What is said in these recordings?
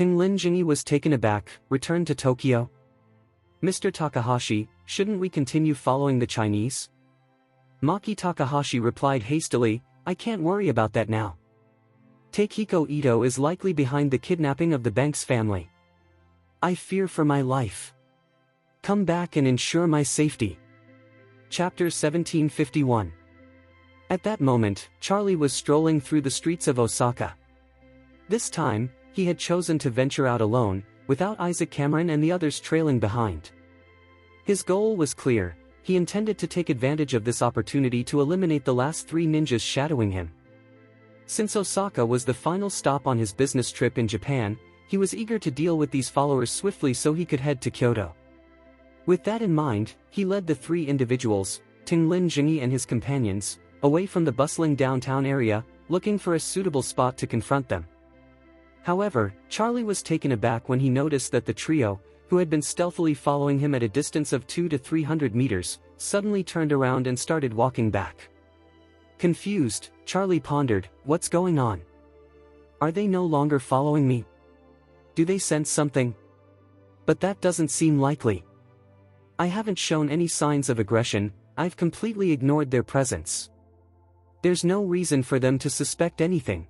Tinglin Jingi was taken aback. Return to Tokyo? Mr. Takahashi, shouldn't we continue following the Chinese? Maki Takahashi replied hastily, I can't worry about that now. Takehiko Ito is likely behind the kidnapping of the Banks family. I fear for my life. Come back and ensure my safety. Chapter 1751. At that moment, Charlie was strolling through the streets of Osaka. This time, he had chosen to venture out alone, without Isaac Cameron and the others trailing behind. His goal was clear. He intended to take advantage of this opportunity to eliminate the last 3 ninjas shadowing him. Since Osaka was the final stop on his business trip in Japan, he was eager to deal with these followers swiftly so he could head to Kyoto. With that in mind, he led the 3 individuals, Tinglin Jingi and his companions, away from the bustling downtown area, looking for a suitable spot to confront them. However, Charlie was taken aback when he noticed that the trio, who had been stealthily following him at a distance of 200 to 300 meters, suddenly turned around and started walking back. Confused, Charlie pondered, what's going on? Are they no longer following me? Do they sense something? But that doesn't seem likely. I haven't shown any signs of aggression, I've completely ignored their presence. There's no reason for them to suspect anything.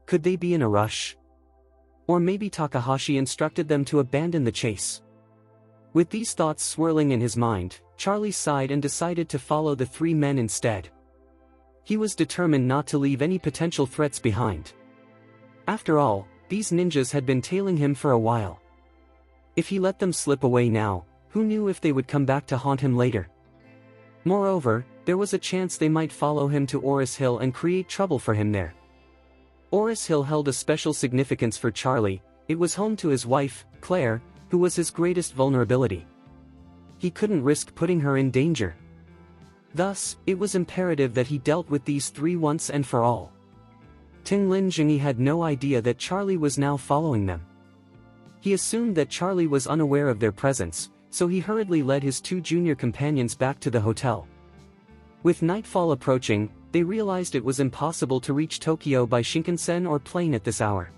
Could they be in a rush? Or maybe Takahashi instructed them to abandon the chase. With these thoughts swirling in his mind, Charlie sighed and decided to follow the 3 men instead. He was determined not to leave any potential threats behind. After all, these ninjas had been tailing him for a while. If he let them slip away now, who knew if they would come back to haunt him later? Moreover, there was a chance they might follow him to Oris Hill and create trouble for him there. Oris Hill held a special significance for Charlie. It was home to his wife, Claire, who was his greatest vulnerability. He couldn't risk putting her in danger. Thus, it was imperative that he dealt with these 3 once and for all. Tinglin Jingi had no idea that Charlie was now following them. He assumed that Charlie was unaware of their presence, so he hurriedly led his 2 junior companions back to the hotel. With nightfall approaching, they realized it was impossible to reach Tokyo by Shinkansen or plane at this hour.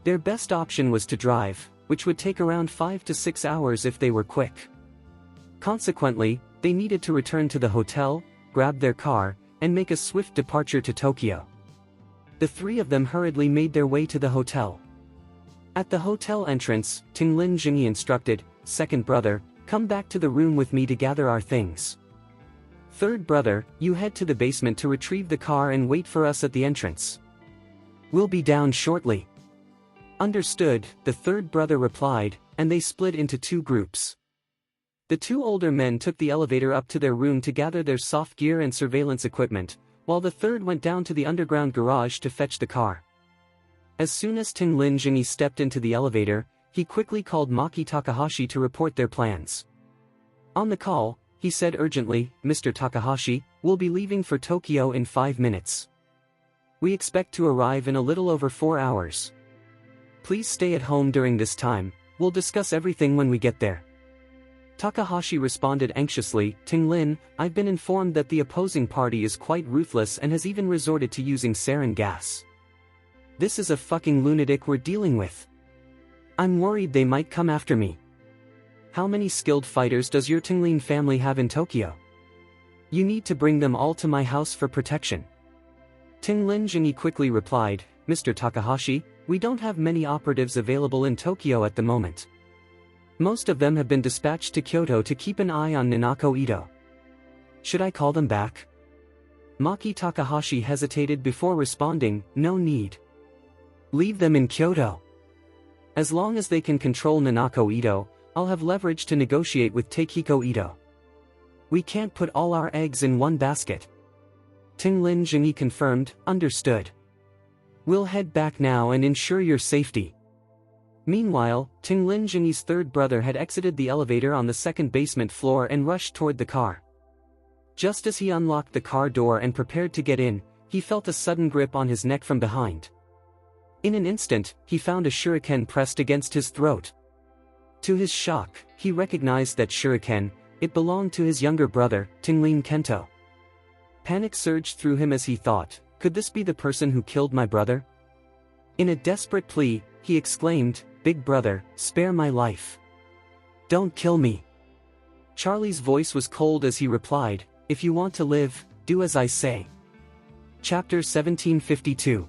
Their best option was to drive, which would take around 5 to 6 hours if they were quick. Consequently, they needed to return to the hotel, grab their car, and make a swift departure to Tokyo. The 3 of them hurriedly made their way to the hotel. At the hotel entrance, Tinglin Jingi instructed, "Second brother, come back to the room with me to gather our things. Third brother, you head to the basement to retrieve the car and wait for us at the entrance. We'll be down shortly." Understood, the 3rd brother replied, and they split into 2 groups. The 2 older men took the elevator up to their room to gather their soft gear and surveillance equipment, while the 3rd went down to the underground garage to fetch the car. As soon as Tinglin Jingi stepped into the elevator, he quickly called Maki Takahashi to report their plans. On the call, he said urgently, "Mr. Takahashi, we'll be leaving for Tokyo in 5 minutes. We expect to arrive in a little over 4 hours. Please stay at home during this time, we'll discuss everything when we get there." Takahashi responded anxiously, "Tinglin, I've been informed that the opposing party is quite ruthless and has even resorted to using sarin gas. This is a fucking lunatic we're dealing with. I'm worried they might come after me. How many skilled fighters does your Tinglin family have in Tokyo? You need to bring them all to my house for protection." Tinglin Jingi quickly replied, "Mr. Takahashi, we don't have many operatives available in Tokyo at the moment. Most of them have been dispatched to Kyoto to keep an eye on Nanako Ito. Should I call them back?" Maki Takahashi hesitated before responding, "No need. Leave them in Kyoto. As long as they can control Nanako Ito, I'll have leverage to negotiate with Takehiko Ito. We can't put all our eggs in one basket." Tinglin Jingi confirmed, "Understood. We'll head back now and ensure your safety." Meanwhile, Tinglin Jingi's 3rd brother had exited the elevator on the 2nd basement floor and rushed toward the car. Just as he unlocked the car door and prepared to get in, he felt a sudden grip on his neck from behind. In an instant, he found a shuriken pressed against his throat. To his shock, he recognized that shuriken. It belonged to his younger brother, Tinglin Kento. Panic surged through him as he thought, could this be the person who killed my brother? In a desperate plea, he exclaimed, "Big brother, spare my life. Don't kill me." Charlie's voice was cold as he replied, "If you want to live, do as I say." Chapter 1752.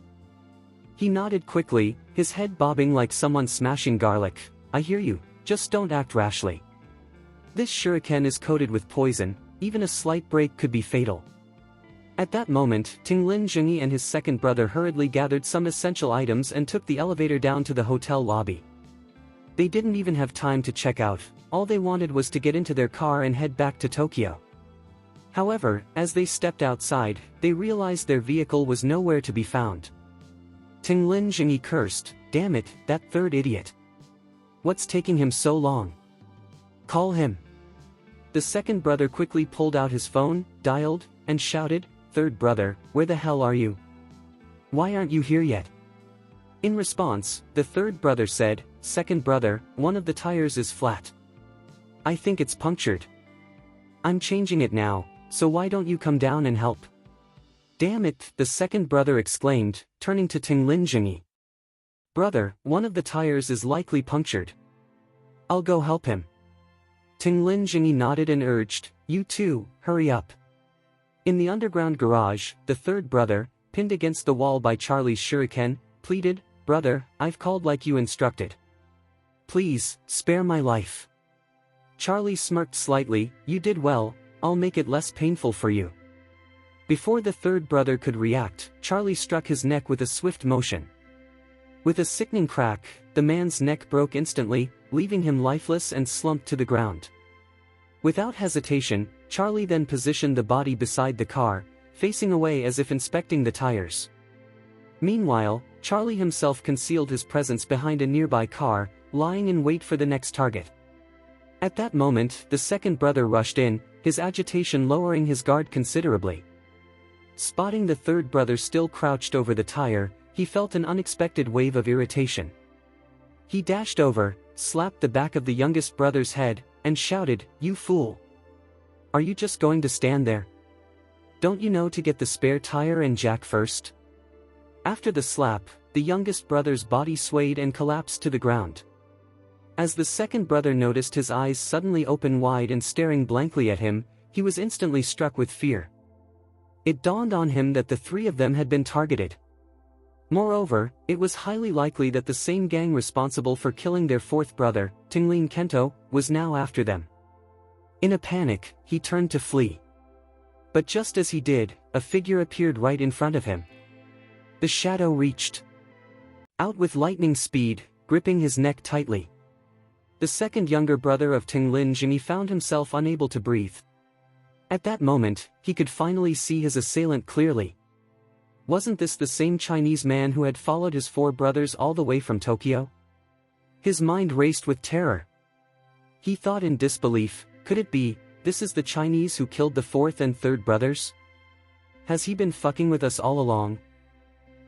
He nodded quickly, his head bobbing like someone smashing garlic. "I hear you, just don't act rashly. This shuriken is coated with poison, even a slight break could be fatal." At that moment, Tinglin Zhengyi and his second brother hurriedly gathered some essential items and took the elevator down to the hotel lobby. They didn't even have time to check out, all they wanted was to get into their car and head back to Tokyo. However, as they stepped outside, they realized their vehicle was nowhere to be found. Tinglin Zhengyi cursed, "Damn it, that third idiot. What's taking him so long? Call him." The second brother quickly pulled out his phone, dialed, and shouted, "Third brother, where the hell are you? Why aren't you here yet?" In response, the third brother said, "Second brother, one of the tires is flat. I think it's punctured. I'm changing it now, so why don't you come down and help?" "Damn it," the second brother exclaimed, turning to Tinglin Zhengyi. "Brother, one of the tires is likely punctured. I'll go help him." Tinglin Zhengyi nodded and urged, "You too, hurry up." In the underground garage, the third brother, pinned against the wall by Charlie's shuriken, pleaded, "Brother, I've called like you instructed. Please, spare my life." Charlie smirked slightly, "You did well, I'll make it less painful for you." Before the third brother could react, Charlie struck his neck with a swift motion. With a sickening crack, the man's neck broke instantly, leaving him lifeless and slumped to the ground. Without hesitation, Charlie then positioned the body beside the car, facing away as if inspecting the tires. Meanwhile, Charlie himself concealed his presence behind a nearby car, lying in wait for the next target. At that moment, the second brother rushed in, his agitation lowering his guard considerably. Spotting the third brother still crouched over the tire, he felt an unexpected wave of irritation. He dashed over, slapped the back of the youngest brother's head, and shouted, "You fool! Are you just going to stand there? Don't you know to get the spare tire and jack first?" After the slap, the youngest brother's body swayed and collapsed to the ground. As the second brother noticed his eyes suddenly open wide and staring blankly at him, he was instantly struck with fear. It dawned on him that the three of them had been targeted. Moreover, it was highly likely that the same gang responsible for killing their fourth brother, Tinglin Kento, was now after them. In a panic, he turned to flee. But just as he did, a figure appeared right in front of him. The shadow reached out with lightning speed, gripping his neck tightly. The second younger brother of Tinglin Zhengyi found himself unable to breathe. At that moment, he could finally see his assailant clearly. Wasn't this the same Chinese man who had followed his four brothers all the way from Tokyo? His mind raced with terror. He thought in disbelief, could it be, this is the Chinese who killed the fourth and third brothers? Has he been fucking with us all along?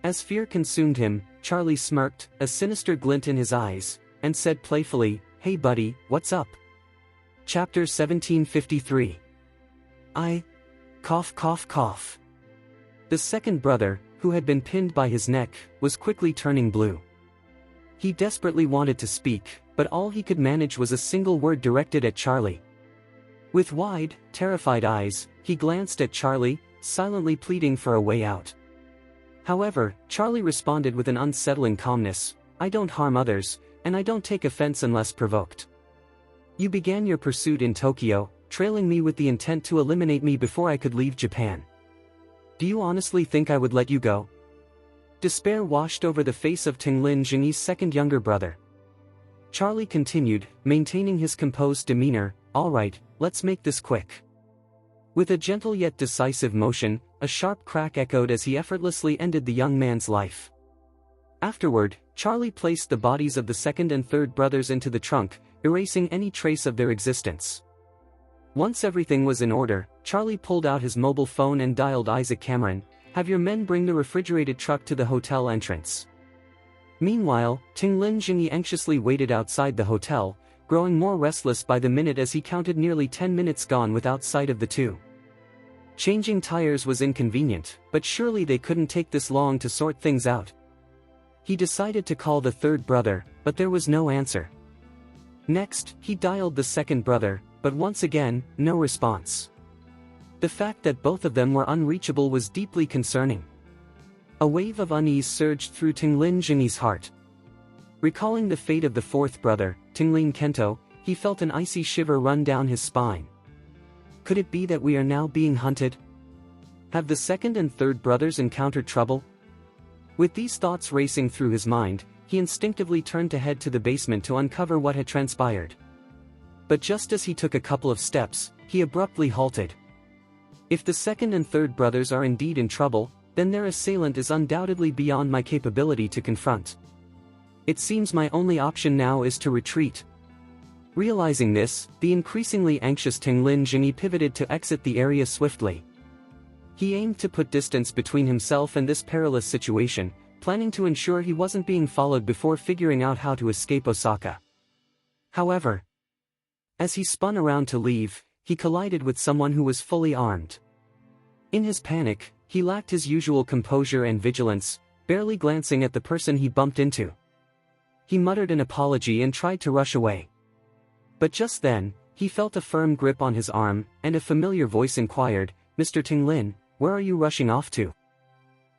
As fear consumed him, Charlie smirked, a sinister glint in his eyes, and said playfully, "Hey buddy, what's up?" Chapter 1753. Cough cough cough. The second brother, who had been pinned by his neck, was quickly turning blue. He desperately wanted to speak, but all he could manage was a single word directed at Charlie. With wide, terrified eyes, he glanced at Charlie, silently pleading for a way out. However, Charlie responded with an unsettling calmness, "I don't harm others, and I don't take offense unless provoked. You began your pursuit in Tokyo, trailing me with the intent to eliminate me before I could leave Japan. Do you honestly think I would let you go?" Despair washed over the face of Tinglin Zhengyi's second younger brother. Charlie continued, maintaining his composed demeanor, "All right, let's make this quick." With a gentle yet decisive motion, a sharp crack echoed as he effortlessly ended the young man's life. Afterward, Charlie placed the bodies of the second and third brothers into the trunk, erasing any trace of their existence. Once everything was in order, Charlie pulled out his mobile phone and dialed Isaac Cameron, "Have your men bring the refrigerated truck to the hotel entrance." Meanwhile, Tinglin Zhengyi anxiously waited outside the hotel, growing more restless by the minute as he counted nearly 10 minutes gone without sight of the two. Changing tires was inconvenient, but surely they couldn't take this long to sort things out. He decided to call the third brother, but there was no answer. Next, he dialed the second brother, but once again, no response. The fact that both of them were unreachable was deeply concerning. A wave of unease surged through Tinglin Jingyi's heart. Recalling the fate of the fourth brother, Tinglin Kento, he felt an icy shiver run down his spine. Could it be that we are now being hunted? Have the second and third brothers encountered trouble? With these thoughts racing through his mind, he instinctively turned to head to the basement to uncover what had transpired. But just as he took a couple of steps, he abruptly halted. If the second and third brothers are indeed in trouble, then their assailant is undoubtedly beyond my capability to confront. It seems my only option now is to retreat. Realizing this, the increasingly anxious Tinglin Jingyi pivoted to exit the area swiftly. He aimed to put distance between himself and this perilous situation, planning to ensure he wasn't being followed before figuring out how to escape Osaka. However, as he spun around to leave, he collided with someone who was fully armed. In his panic, he lacked his usual composure and vigilance, barely glancing at the person he bumped into. He muttered an apology and tried to rush away. But just then, he felt a firm grip on his arm, and a familiar voice inquired, "Mr. Tinglin, where are you rushing off to?"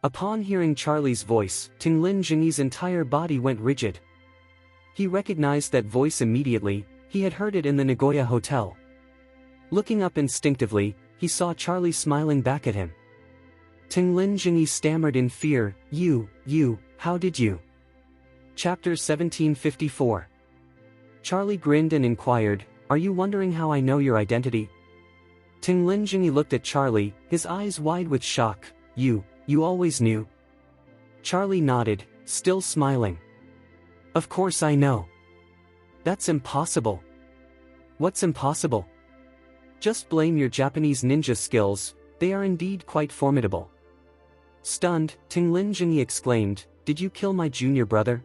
Upon hearing Charlie's voice, Tinglin Jingyi's entire body went rigid. He recognized that voice immediately. He had heard it in the Nagoya hotel. Looking up instinctively, he saw Charlie smiling back at him. Tinglin Jingyi stammered in fear, how did you? Chapter 1754. Charlie grinned and inquired, "Are you wondering how I know your identity?" Tinglin Jingyi looked at Charlie, his eyes wide with shock. You always knew?" Charlie nodded, still smiling. "Of course I know." "That's impossible." "What's impossible?" "Just blame your Japanese ninja skills, they are indeed quite formidable." Stunned, Tinglin Jingyi exclaimed, "Did you kill my junior brother?"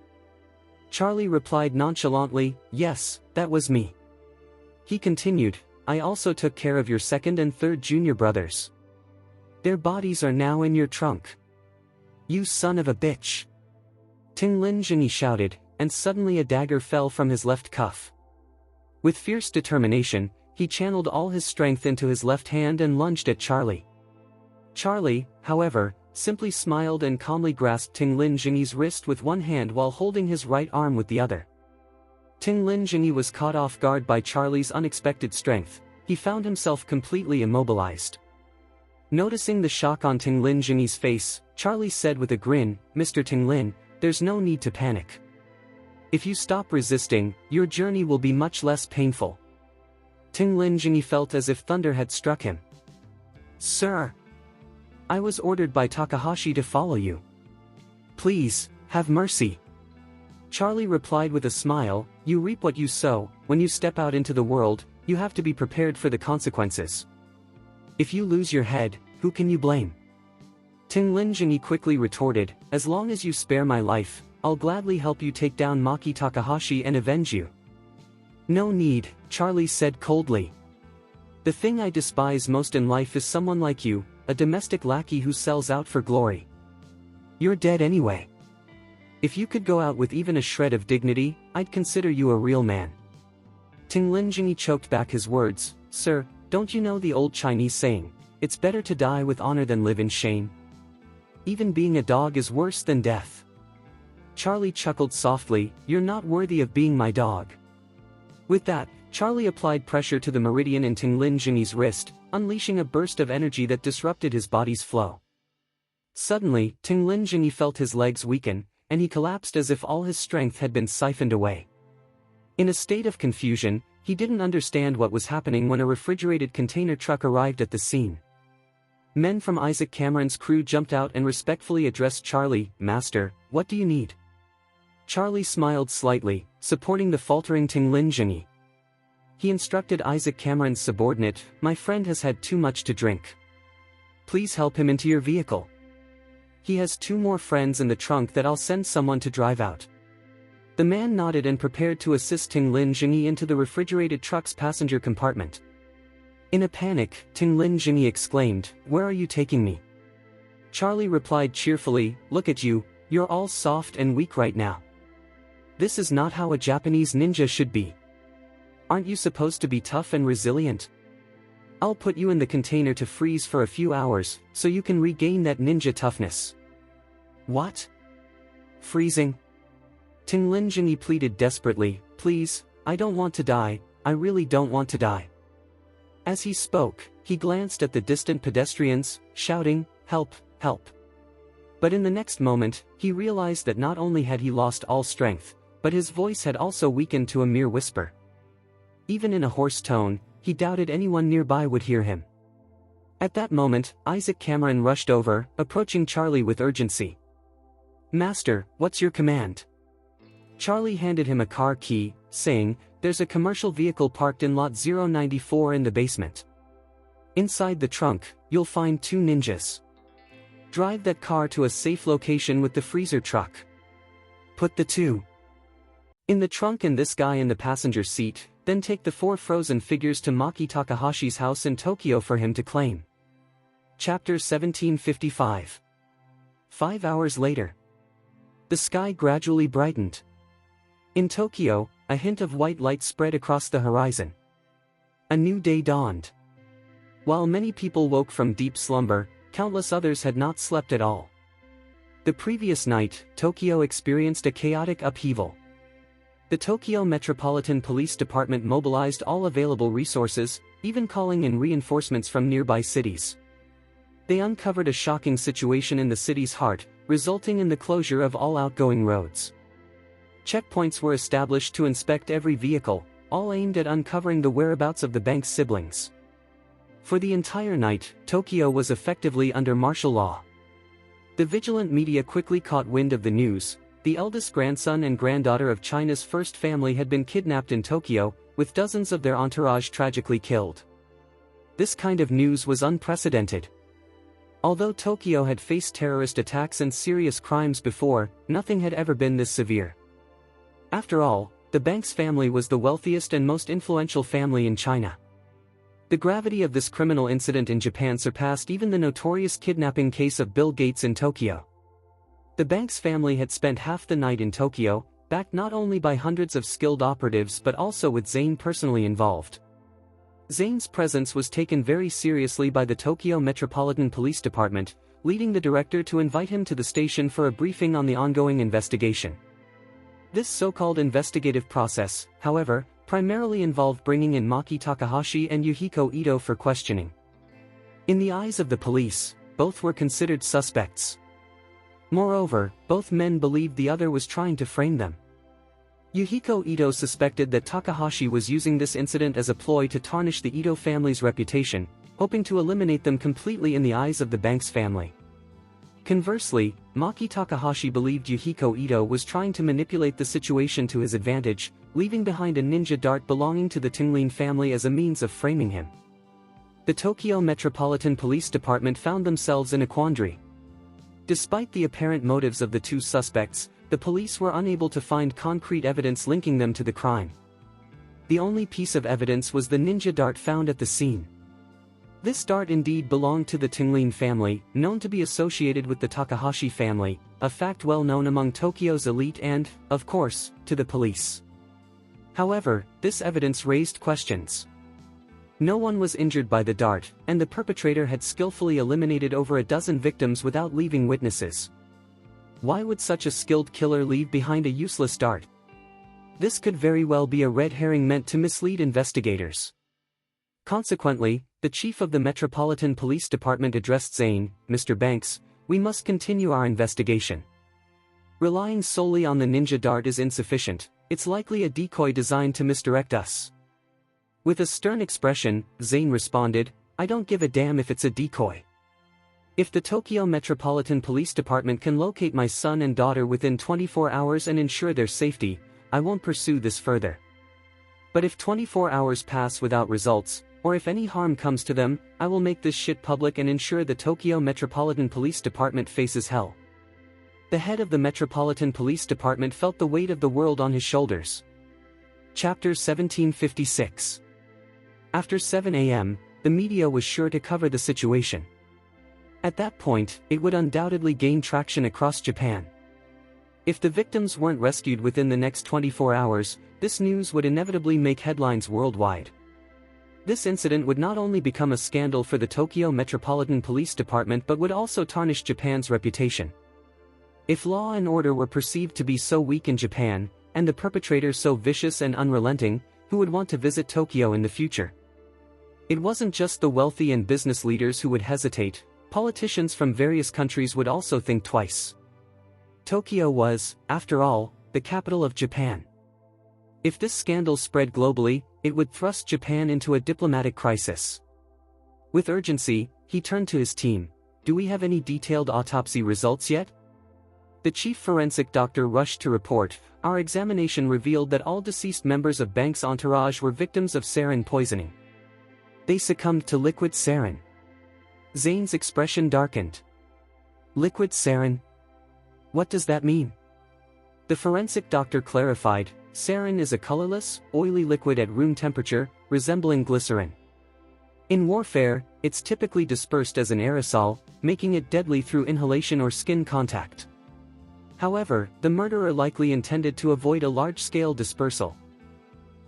Charlie replied nonchalantly, "Yes, that was me." He continued, "I also took care of your second and third junior brothers. Their bodies are now in your trunk." "You son of a bitch!" Tinglin Jingyi shouted, and suddenly a dagger fell from his left cuff. With fierce determination, he channeled all his strength into his left hand and lunged at Charlie. Charlie, however, simply smiled and calmly grasped Tinglin Jingyi's wrist with one hand while holding his right arm with the other. Tinglin Jingyi was caught off guard by Charlie's unexpected strength. He found himself completely immobilized. Noticing the shock on Tinglin Jingyi's face, Charlie said with a grin, "Mr. Tinglin, there's no need to panic. If you stop resisting, your journey will be much less painful." Tinglin Jingyi felt as if thunder had struck him. "Sir, I was ordered by Takahashi to follow you. Please, have mercy." Charlie replied with a smile, "You reap what you sow. When you step out into the world, you have to be prepared for the consequences. If you lose your head, who can you blame?" Tinglin Jingyi quickly retorted, "As long as you spare my life, I'll gladly help you take down Maki Takahashi and avenge you." "No need," Charlie said coldly. "The thing I despise most in life is someone like you, a domestic lackey who sells out for glory. You're dead anyway. If you could go out with even a shred of dignity, I'd consider you a real man." Tinglin Jingyi choked back his words, "Sir, don't you know the old Chinese saying, it's better to die with honor than live in shame? Even being a dog is worse than death." Charlie chuckled softly, "You're not worthy of being my dog." With that, Charlie applied pressure to the meridian in Tinglin Jingyi's wrist, unleashing a burst of energy that disrupted his body's flow. Suddenly, Tinglin Jingyi felt his legs weaken, and he collapsed as if all his strength had been siphoned away. In a state of confusion, he didn't understand what was happening when a refrigerated container truck arrived at the scene. Men from Isaac Cameron's crew jumped out and respectfully addressed Charlie, "Master, what do you need?" Charlie smiled slightly, supporting the faltering Tinglin Jingyi. He instructed Isaac Cameron's subordinate, "My friend has had too much to drink. Please help him into your vehicle. He has 2 more friends in the trunk that I'll send someone to drive out." The man nodded and prepared to assist Tinglin Jingyi into the refrigerated truck's passenger compartment. In a panic, Tinglin Jingyi exclaimed, "Where are you taking me?" Charlie replied cheerfully, "Look at you, You're all soft and weak right now. This is not how a Japanese ninja should be. Aren't you supposed to be tough and resilient? I'll put you in the container to freeze for a few hours, so you can regain that ninja toughness. What? Freezing? Tinglin Jingyi pleaded desperately, please, I don't want to die, I really don't want to die. As he spoke, he glanced at the distant pedestrians, shouting, help, help. But in the next moment, he realized that not only had he lost all strength, but his voice had also weakened to a mere whisper. Even in a hoarse tone, he doubted anyone nearby would hear him. At that moment, Isaac Cameron rushed over, approaching Charlie with urgency. Master, what's your command? Charlie handed him a car key, saying, there's a commercial vehicle parked in lot 094 in the basement. Inside the trunk, you'll find 2 ninjas. Drive that car to a safe location with the freezer truck. Put the 2 in the trunk and this guy in the passenger seat, then take the 4 frozen figures to Maki Takahashi's house in Tokyo for him to claim. Chapter 1755. 5 hours later. The sky gradually brightened. In Tokyo, a hint of white light spread across the horizon. A new day dawned. While many people woke from deep slumber, countless others had not slept at all. The previous night, Tokyo experienced a chaotic upheaval. The Tokyo Metropolitan Police Department mobilized all available resources, even calling in reinforcements from nearby cities. They uncovered a shocking situation in the city's heart, resulting in the closure of all outgoing roads. Checkpoints were established to inspect every vehicle, all aimed at uncovering the whereabouts of the bank's siblings. For the entire night, Tokyo was effectively under martial law. The vigilant media quickly caught wind of the news. The eldest grandson and granddaughter of China's first family had been kidnapped in Tokyo, with dozens of their entourage tragically killed. This kind of news was unprecedented. Although Tokyo had faced terrorist attacks and serious crimes before, nothing had ever been this severe. After all, the Banks family was the wealthiest and most influential family in China. The gravity of this criminal incident in Japan surpassed even the notorious kidnapping case of Bill Gates in Tokyo. The Banks family had spent half the night in Tokyo, backed not only by hundreds of skilled operatives but also with Zayn personally involved. Zayn's presence was taken very seriously by the Tokyo Metropolitan Police Department, leading the director to invite him to the station for a briefing on the ongoing investigation. This so-called investigative process, however, primarily involved bringing in Maki Takahashi and Yuhiko Ito for questioning. In the eyes of the police, both were considered suspects. Moreover, both men believed the other was trying to frame them. Yuhiko Ito suspected that Takahashi was using this incident as a ploy to tarnish the Ito family's reputation, hoping to eliminate them completely in the eyes of the Banks family. Conversely, Maki Takahashi believed Yuhiko Ito was trying to manipulate the situation to his advantage, leaving behind a ninja dart belonging to the Tinglin family as a means of framing him. The Tokyo Metropolitan Police Department found themselves in a quandary. Despite the apparent motives of the 2 suspects, the police were unable to find concrete evidence linking them to the crime. The only piece of evidence was the ninja dart found at the scene. This dart indeed belonged to the Tinglin family, known to be associated with the Takahashi family, a fact well known among Tokyo's elite and, of course, to the police. However, this evidence raised questions. No one was injured by the dart, and the perpetrator had skillfully eliminated over a dozen victims without leaving witnesses. Why would such a skilled killer leave behind a useless dart? This could very well be a red herring meant to mislead investigators. Consequently, the chief of the Metropolitan Police Department addressed Zayn, Mr. Banks, we must continue our investigation. Relying solely on the ninja dart is insufficient, it's likely a decoy designed to misdirect us. With a stern expression, Zayn responded, I don't give a damn if it's a decoy. If the Tokyo Metropolitan Police Department can locate my son and daughter within 24 hours and ensure their safety, I won't pursue this further. But if 24 hours pass without results, or if any harm comes to them, I will make this shit public and ensure the Tokyo Metropolitan Police Department faces hell. The head of the Metropolitan Police Department felt the weight of the world on his shoulders. Chapter 1756. After 7 a.m., the media was sure to cover the situation. At that point, it would undoubtedly gain traction across Japan. If the victims weren't rescued within the next 24 hours, this news would inevitably make headlines worldwide. This incident would not only become a scandal for the Tokyo Metropolitan Police Department but would also tarnish Japan's reputation. If law and order were perceived to be so weak in Japan, and the perpetrators so vicious and unrelenting, who would want to visit Tokyo in the future? It wasn't just the wealthy and business leaders who would hesitate, politicians from various countries would also think twice. Tokyo was, after all, the capital of Japan. If this scandal spread globally, it would thrust Japan into a diplomatic crisis. With urgency, he turned to his team. Do we have any detailed autopsy results yet? The chief forensic doctor rushed to report. Our examination revealed that all deceased members of Bank's entourage were victims of sarin poisoning. They succumbed to liquid sarin. Zayn's expression darkened. Liquid sarin? What does that mean? The forensic doctor clarified. Sarin is a colorless, oily liquid at room temperature, resembling glycerin. In warfare, it's typically dispersed as an aerosol, making it deadly through inhalation or skin contact. However, the murderer likely intended to avoid a large-scale dispersal.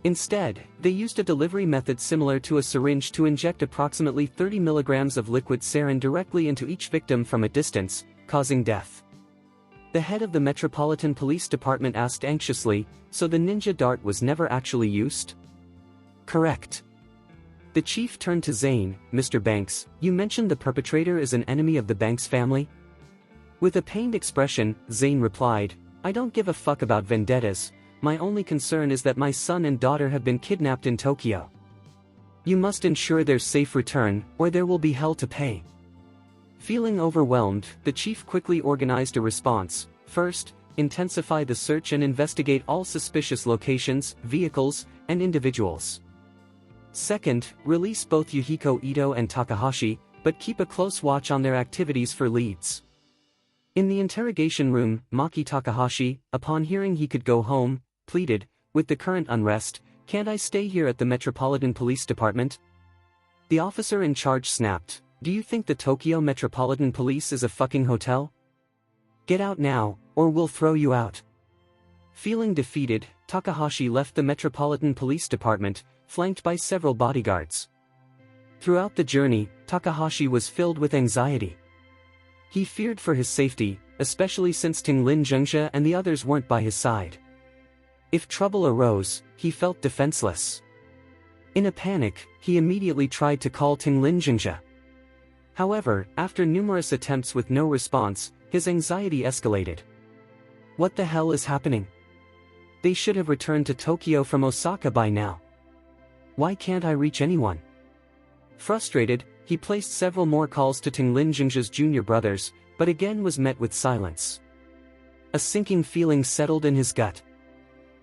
Instead, they used a delivery method similar to a syringe to inject approximately 30 milligrams of liquid sarin directly into each victim from a distance, causing death. The head of the Metropolitan Police Department asked anxiously, so the ninja dart was never actually used? Correct. The chief turned to Zayn. Mr. Banks, you mentioned the perpetrator is an enemy of the Banks family? With a pained expression, Zayn replied, I don't give a fuck about vendettas, my only concern is that my son and daughter have been kidnapped in Tokyo. You must ensure their safe return, or there will be hell to pay. Feeling overwhelmed, the chief quickly organized a response. First, intensify the search and investigate all suspicious locations, vehicles, and individuals. Second, release both Yuhiko Ito and Takahashi, but keep a close watch on their activities for leads. In the interrogation room, Maki Takahashi, upon hearing he could go home, pleaded, with the current unrest, can't I stay here at the Metropolitan Police Department? The officer in charge snapped, do you think the Tokyo Metropolitan Police is a fucking hotel? Get out now, or we'll throw you out. Feeling defeated, Takahashi left the Metropolitan Police Department, flanked by several bodyguards. Throughout the journey, Takahashi was filled with anxiety. He feared for his safety, especially since Tinglin Zhengsha and the others weren't by his side. If trouble arose, he felt defenseless. In a panic, he immediately tried to call Tinglin Zhengsha. However, after numerous attempts with no response, his anxiety escalated. What the hell is happening? They should have returned to Tokyo from Osaka by now. Why can't I reach anyone? Frustrated, he placed several more calls to Tinglin Zhengsha's junior brothers, but again was met with silence. A sinking feeling settled in his gut.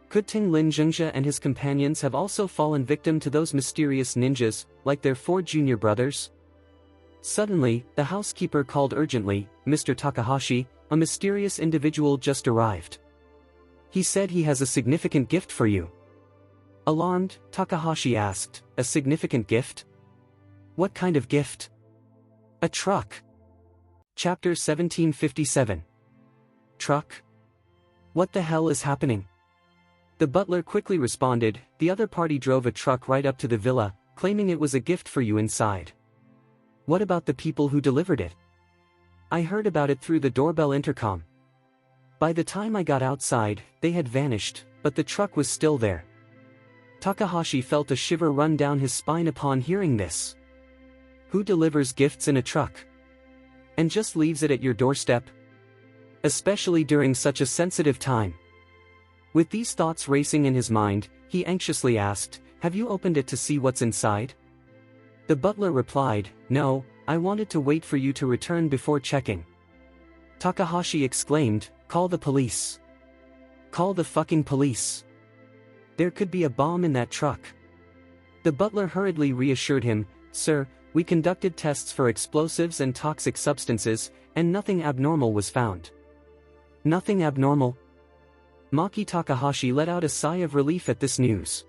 Could Tinglin Zhengsha and his companions have also fallen victim to those mysterious ninjas, like their 4 junior brothers? Suddenly, the housekeeper called urgently, Mr. Takahashi, a mysterious individual just arrived. He said he has a significant gift for you. Alarmed, Takahashi asked, a significant gift? What kind of gift? A truck. Chapter 1757. Truck? What the hell is happening? The butler quickly responded, the other party drove a truck right up to the villa, claiming it was a gift for you inside. What about the people who delivered it? I heard about it through the doorbell intercom. By the time I got outside, they had vanished, but the truck was still there. Takahashi felt a shiver run down his spine upon hearing this. Who delivers gifts in a truck? And just leaves it at your doorstep? Especially during such a sensitive time. With these thoughts racing in his mind, he anxiously asked, have you opened it to see what's inside? The butler replied, no, I wanted to wait for you to return before checking. Takahashi exclaimed, call the police. Call the fucking police. There could be a bomb in that truck. The butler hurriedly reassured him, sir, we conducted tests for explosives and toxic substances, and nothing abnormal was found. Nothing abnormal? Maki Takahashi let out a sigh of relief at this news.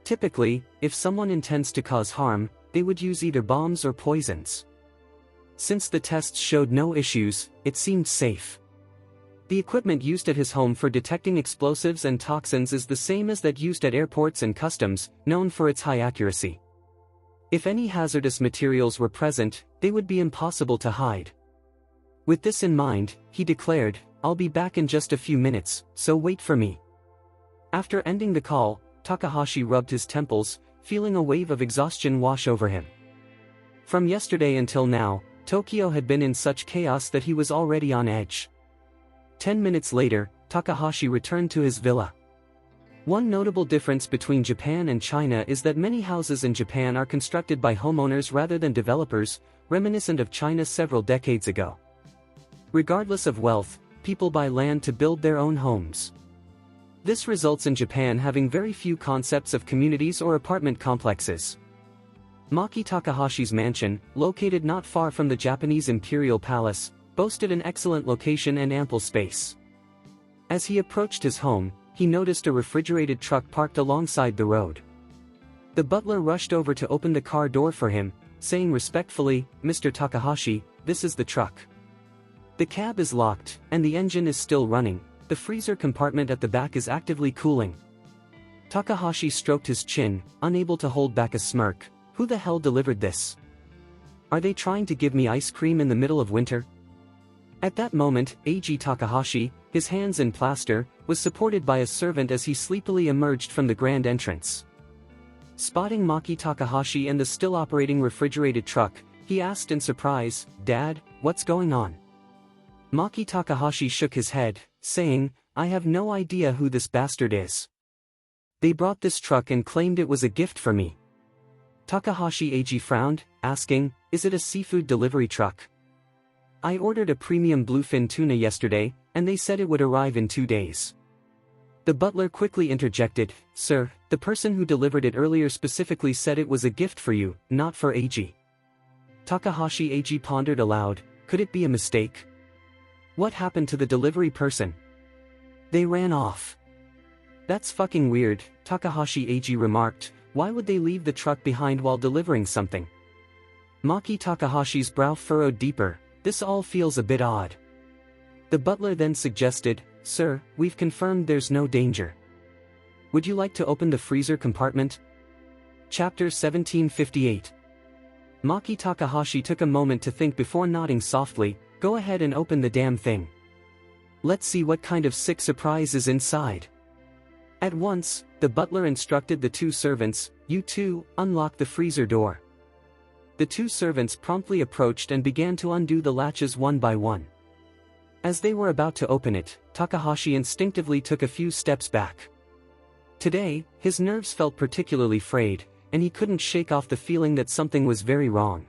Typically, if someone intends to cause harm, they would use either bombs or poisons. Since the tests showed no issues, it seemed safe. The equipment used at his home for detecting explosives and toxins is the same as that used at airports and customs, known for its high accuracy. If any hazardous materials were present, they would be impossible to hide. With this in mind, he declared, "I'll be back in just a few minutes, so wait for me." After ending the call, Takahashi rubbed his temples, feeling a wave of exhaustion wash over him. From yesterday until now, Tokyo had been in such chaos that he was already on edge. 10 minutes later, Takahashi returned to his villa. One notable difference between Japan and China is that many houses in Japan are constructed by homeowners rather than developers, reminiscent of China several decades ago. Regardless of wealth, people buy land to build their own homes. This results in Japan having very few concepts of communities or apartment complexes. Maki Takahashi's mansion, located not far from the Japanese Imperial Palace, boasted an excellent location and ample space. As he approached his home, he noticed a refrigerated truck parked alongside the road. The butler rushed over to open the car door for him, saying respectfully, "Mr. Takahashi, this is the truck. The cab is locked, and the engine is still running. The freezer compartment at the back is actively cooling." Takahashi stroked his chin, unable to hold back a smirk. Who the hell delivered this? Are they trying to give me ice cream in the middle of winter? At that moment, Eiji Takahashi, his hands in plaster, was supported by a servant as he sleepily emerged from the grand entrance. Spotting Maki Takahashi and the still operating refrigerated truck, he asked in surprise, "Dad, what's going on?" Maki Takahashi shook his head, saying, "I have no idea who this bastard is. They brought this truck and claimed it was a gift for me." Takahashi Eiji frowned, asking, "Is it a seafood delivery truck? I ordered a premium bluefin tuna yesterday, and they said it would arrive in 2 days." The butler quickly interjected, "Sir, the person who delivered it earlier specifically said it was a gift for you, not for Eiji." Takahashi Eiji pondered aloud, could it be a mistake? What happened to the delivery person? They ran off. That's fucking weird, Takahashi Eiji remarked. Why would they leave the truck behind while delivering something? Maki Takahashi's brow furrowed deeper. This all feels a bit odd. The butler then suggested, "Sir, we've confirmed there's no danger. Would you like to open the freezer compartment?" Chapter 1758. Maki Takahashi took a moment to think before nodding softly, "Go ahead and open the damn thing. Let's see what kind of sick surprise is inside." At once, the butler instructed the two servants, "You two, unlock the freezer door." The two servants promptly approached and began to undo the latches one by one. As they were about to open it, Takahashi instinctively took a few steps back. Today, his nerves felt particularly frayed, and he couldn't shake off the feeling that something was very wrong.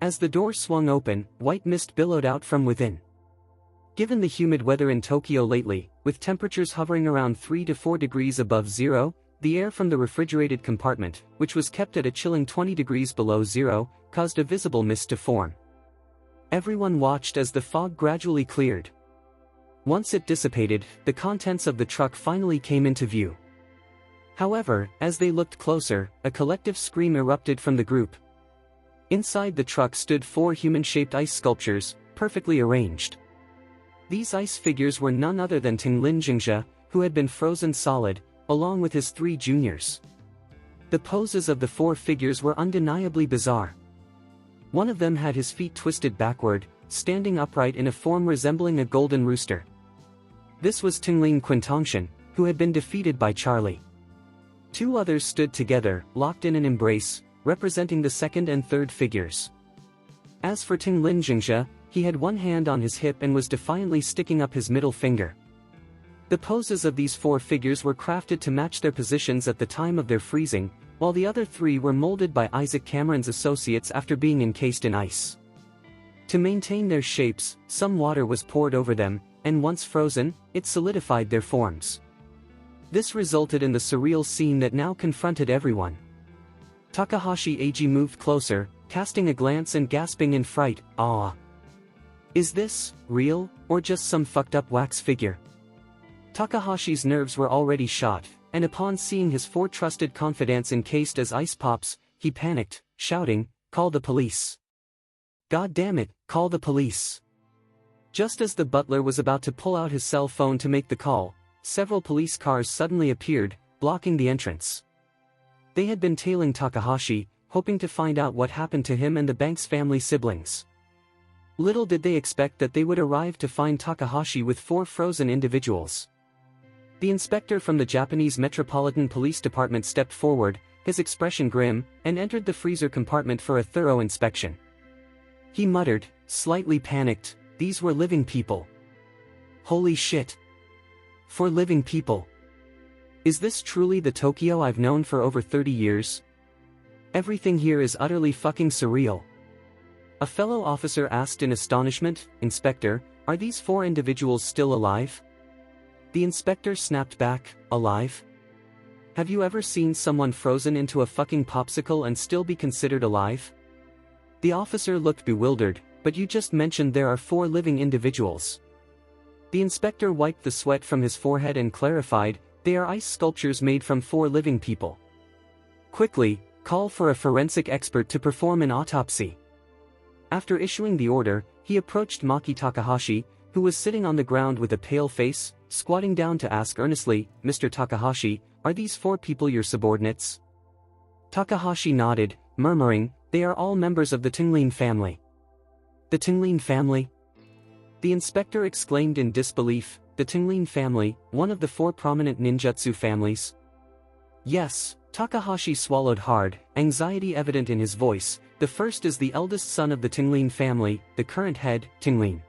As the door swung open, white mist billowed out from within. Given the humid weather in Tokyo lately, with temperatures hovering around 3 to 4 degrees above zero, the air from the refrigerated compartment, which was kept at a chilling 20 degrees below zero, caused a visible mist to form. Everyone watched as the fog gradually cleared. Once it dissipated, the contents of the truck finally came into view. However, as they looked closer, a collective scream erupted from the group. Inside the truck stood 4 human-shaped ice sculptures, perfectly arranged. These ice figures were none other than Tinglin Jingxia, who had been frozen solid, along with his 3 juniors. The poses of the 4 figures were undeniably bizarre. One of them had his feet twisted backward, standing upright in a form resembling a golden rooster. This was Tinglin Quintongshan, who had been defeated by Charlie. 2 others stood together, locked in an embrace, representing the second and third figures. As for Tinglin Jingxia, he had one hand on his hip and was defiantly sticking up his middle finger. The poses of these 4 figures were crafted to match their positions at the time of their freezing, while the other 3 were molded by Isaac Cameron's associates after being encased in ice. To maintain their shapes, some water was poured over them, and once frozen, it solidified their forms. This resulted in the surreal scene that now confronted everyone. Takahashi Eiji moved closer, casting a glance and gasping in fright, "Ah! Is this real, or just some fucked up wax figure?" Takahashi's nerves were already shot, and upon seeing his 4 trusted confidants encased as ice pops, he panicked, shouting, "Call the police! God damn it, call the police!" Just as the butler was about to pull out his cell phone to make the call, several police cars suddenly appeared, blocking the entrance. They had been tailing Takahashi, hoping to find out what happened to him and the bank's family siblings. Little did they expect that they would arrive to find Takahashi with 4 frozen individuals. The inspector from the Japanese Metropolitan Police Department stepped forward, his expression grim, and entered the freezer compartment for a thorough inspection. He muttered, slightly panicked, "These were living people. Holy shit. 4 living people. Is this truly the Tokyo I've known for over 30 years? Everything here is utterly fucking surreal." A fellow officer asked in astonishment, "Inspector, are these 4 individuals still alive?" The inspector snapped back, "Alive? Have you ever seen someone frozen into a fucking popsicle and still be considered alive?" The officer looked bewildered, "But you just mentioned there are 4 living individuals." The inspector wiped the sweat from his forehead and clarified, "They are ice sculptures made from 4 living people. Quickly, call for a forensic expert to perform an autopsy." After issuing the order, he approached Maki Takahashi, who was sitting on the ground with a pale face, squatting down to ask earnestly, "Mr. Takahashi, are these 4 people your subordinates?" Takahashi nodded, murmuring, "They are all members of the Tinglin family." "The Tinglin family?" The inspector exclaimed in disbelief, "The Tinglin family, one of the 4 prominent ninjutsu families?" "Yes," Takahashi swallowed hard, anxiety evident in his voice. "The first is the eldest son of the Tinglin family, the current head, Tinglin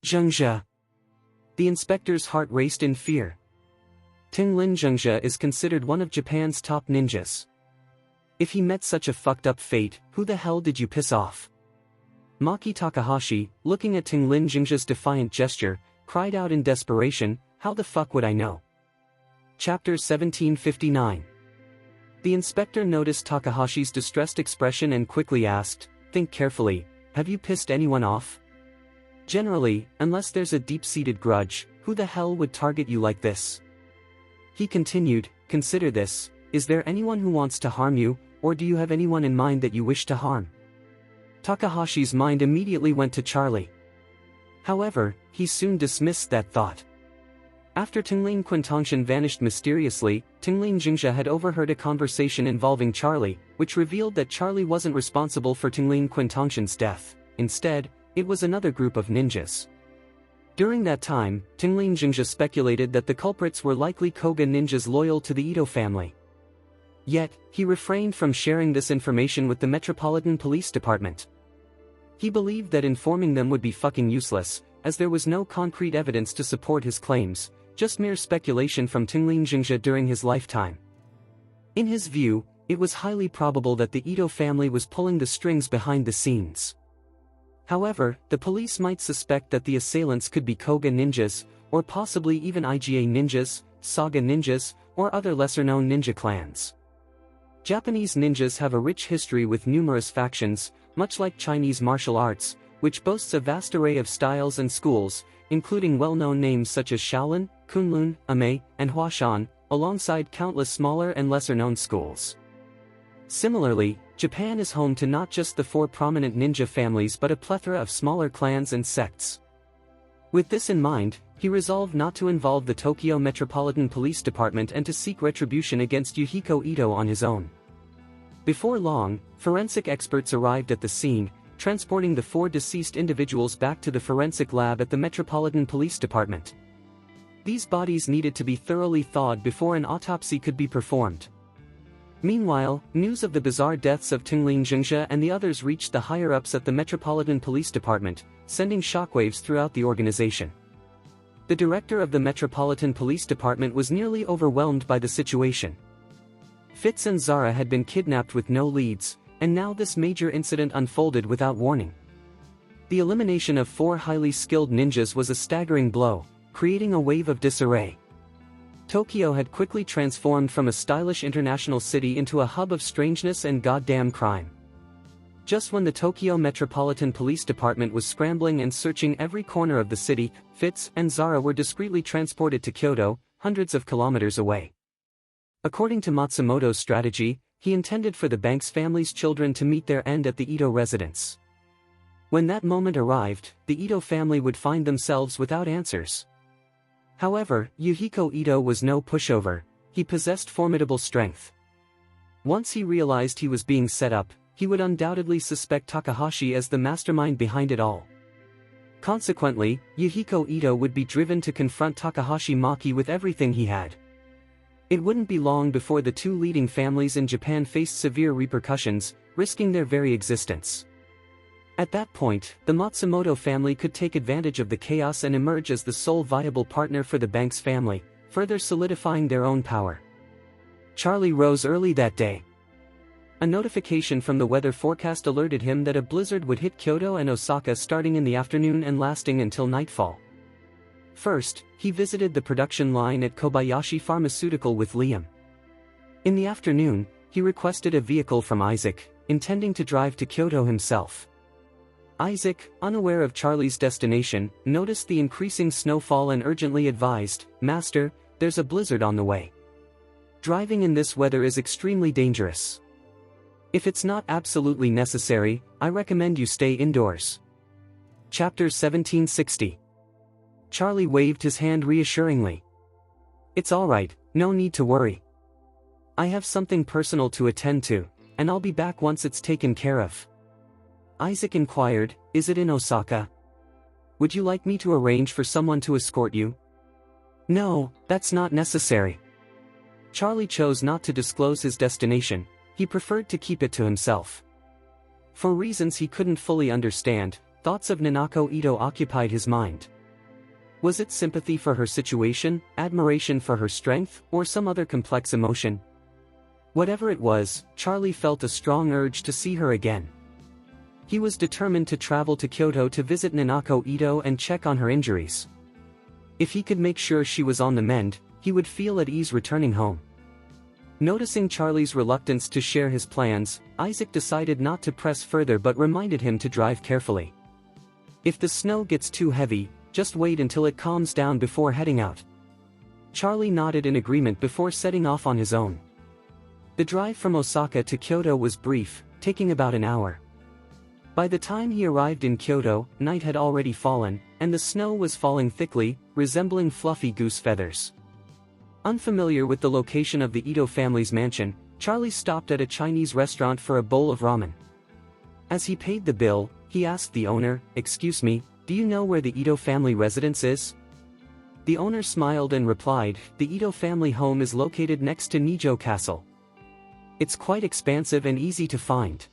Zhengzhe." The inspector's heart raced in fear. Tinglin Zhengzhe is considered one of Japan's top ninjas. If he met such a fucked up fate, who the hell did you piss off? Maki Takahashi, looking at Tinglin Zhengzhe's defiant gesture, cried out in desperation, "How the fuck would I know?" Chapter 1759. The inspector noticed Takahashi's distressed expression and quickly asked, "Think carefully, have you pissed anyone off? Generally, unless there's a deep-seated grudge, who the hell would target you like this?" He continued, "Consider this, is there anyone who wants to harm you, or do you have anyone in mind that you wish to harm?" Takahashi's mind immediately went to Charlie. However, he soon dismissed that thought. After Tinglin Quintongshan vanished mysteriously, Tinglin Zhengzhe had overheard a conversation involving Charlie, which revealed that Charlie wasn't responsible for Tinglin Quintongshan's death. Instead, it was another group of ninjas. During that time, Tinglin Zhengzhe speculated that the culprits were likely Koga ninjas loyal to the Ito family. Yet, he refrained from sharing this information with the Metropolitan Police Department. He believed that informing them would be fucking useless, as there was no concrete evidence to support his claims, just mere speculation from Tinglin Zhengzhe during his lifetime. In his view, it was highly probable that the Ito family was pulling the strings behind the scenes. However, the police might suspect that the assailants could be Koga ninjas, or possibly even IGA ninjas, Saga ninjas, or other lesser-known ninja clans. Japanese ninjas have a rich history with numerous factions, much like Chinese martial arts, which boasts a vast array of styles and schools, including well-known names such as Shaolin, Kunlun, Ame, and Huashan, alongside countless smaller and lesser-known schools. Similarly, Japan is home to not just the 4 prominent ninja families but a plethora of smaller clans and sects. With this in mind, he resolved not to involve the Tokyo Metropolitan Police Department and to seek retribution against Yuhiko Ito on his own. Before long, forensic experts arrived at the scene, transporting the 4 deceased individuals back to the forensic lab at the Metropolitan Police Department. These bodies needed to be thoroughly thawed before an autopsy could be performed. Meanwhile, news of the bizarre deaths of Tinglin Zhengzhe and the others reached the higher-ups at the Metropolitan Police Department, sending shockwaves throughout the organization. The director of the Metropolitan Police Department was nearly overwhelmed by the situation. Fitz and Zara had been kidnapped with no leads, and now this major incident unfolded without warning. The elimination of 4 highly skilled ninjas was a staggering blow, creating a wave of disarray. Tokyo had quickly transformed from a stylish international city into a hub of strangeness and goddamn crime. Just when the Tokyo Metropolitan Police Department was scrambling and searching every corner of the city, Fitz and Zara were discreetly transported to Kyoto, hundreds of kilometers away. According to Matsumoto's strategy, he intended for the bank's family's children to meet their end at the Ito residence. When that moment arrived, the Ito family would find themselves without answers. However, Yuhiko Ito was no pushover. He possessed formidable strength. Once he realized he was being set up, he would undoubtedly suspect Takahashi as the mastermind behind it all. Consequently, Yuhiko Ito would be driven to confront Takahashi Maki with everything he had. It wouldn't be long before the two leading families in Japan faced severe repercussions, risking their very existence. At that point, the Matsumoto family could take advantage of the chaos and emerge as the sole viable partner for the Banks family, further solidifying their own power. Charlie rose early that day. A notification from the weather forecast alerted him that a blizzard would hit Kyoto and Osaka starting in the afternoon and lasting until nightfall. First, he visited the production line at Kobayashi Pharmaceutical with Liam. In the afternoon, he requested a vehicle from Isaac, intending to drive to Kyoto himself. Isaac, unaware of Charlie's destination, noticed the increasing snowfall and urgently advised, "Master, there's a blizzard on the way. Driving in this weather is extremely dangerous. If it's not absolutely necessary, I recommend you stay indoors." Chapter 1760. Charlie waved his hand reassuringly. "It's alright, no need to worry. I have something personal to attend to, and I'll be back once it's taken care of." Isaac inquired, "Is it in Osaka? Would you like me to arrange for someone to escort you?" "No, that's not necessary." Charlie chose not to disclose his destination. He preferred to keep it to himself. For reasons he couldn't fully understand, thoughts of Nanako Ito occupied his mind. Was it sympathy for her situation, admiration for her strength, or some other complex emotion? Whatever it was, Charlie felt a strong urge to see her again. He was determined to travel to Kyoto to visit Nanako Ito and check on her injuries. If he could make sure she was on the mend, he would feel at ease returning home. Noticing Charlie's reluctance to share his plans, Isaac decided not to press further but reminded him to drive carefully. If the snow gets too heavy, just wait until it calms down before heading out. Charlie nodded in agreement before setting off on his own. The drive from Osaka to Kyoto was brief, taking about an hour. By the time he arrived in Kyoto, night had already fallen, and the snow was falling thickly, resembling fluffy goose feathers. Unfamiliar with the location of the Ito family's mansion, Charlie stopped at a Chinese restaurant for a bowl of ramen. As he paid the bill, he asked the owner, "Excuse me, do you know where the Ito family residence is?" The owner smiled and replied, "The Ito family home is located next to Nijo Castle. It's quite expansive and easy to find.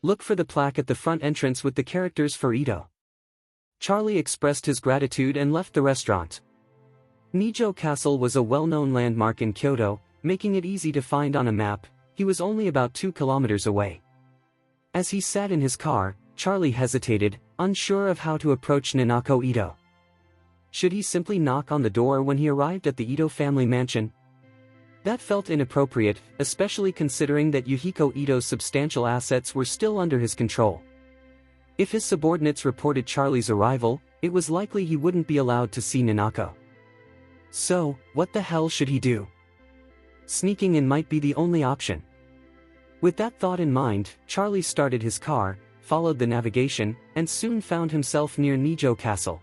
Look for the plaque at the front entrance with the characters for Ito." Charlie expressed his gratitude and left the restaurant. Nijo Castle was a well-known landmark in Kyoto, making it easy to find on a map. He was only about 2 kilometers away. As he sat in his car, Charlie hesitated, unsure of how to approach Nanako Ito. Should he simply knock on the door when he arrived at the Ito family mansion? That felt inappropriate, especially considering that Yuhiko Ito's substantial assets were still under his control. If his subordinates reported Charlie's arrival, it was likely he wouldn't be allowed to see Nanako. So, what the hell should he do? Sneaking in might be the only option. With that thought in mind, Charlie started his car, followed the navigation, and soon found himself near Nijo Castle.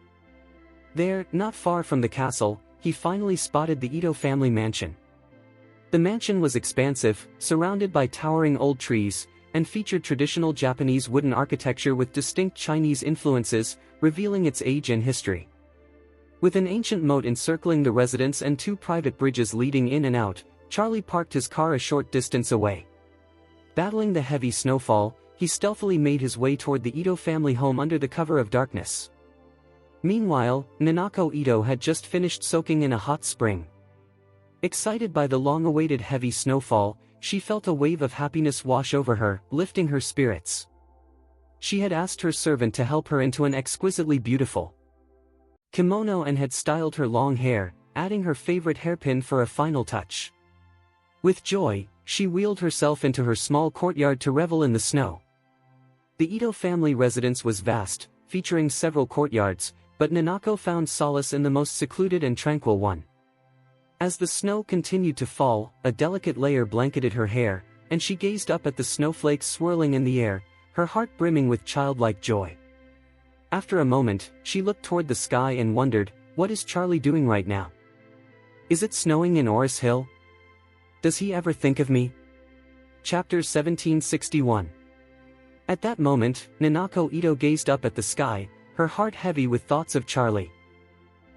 There, not far from the castle, he finally spotted the Ito family mansion. The mansion was expansive, surrounded by towering old trees, and featured traditional Japanese wooden architecture with distinct Chinese influences, revealing its age and history. With an ancient moat encircling the residence and 2 private bridges leading in and out, Charlie parked his car a short distance away. Battling the heavy snowfall, he stealthily made his way toward the Ito family home under the cover of darkness. Meanwhile, Nanako Ito had just finished soaking in a hot spring. Excited by the long-awaited heavy snowfall, she felt a wave of happiness wash over her, lifting her spirits. She had asked her servant to help her into an exquisitely beautiful kimono and had styled her long hair, adding her favorite hairpin for a final touch. With joy, she wheeled herself into her small courtyard to revel in the snow. The Ito family residence was vast, featuring several courtyards, but Nanako found solace in the most secluded and tranquil one. As the snow continued to fall, a delicate layer blanketed her hair, and she gazed up at the snowflakes swirling in the air, her heart brimming with childlike joy. After a moment, she looked toward the sky and wondered, what is Charlie doing right now? Is it snowing in Oris Hill? Does he ever think of me? Chapter 1761. At that moment, Nanako Ito gazed up at the sky, her heart heavy with thoughts of Charlie.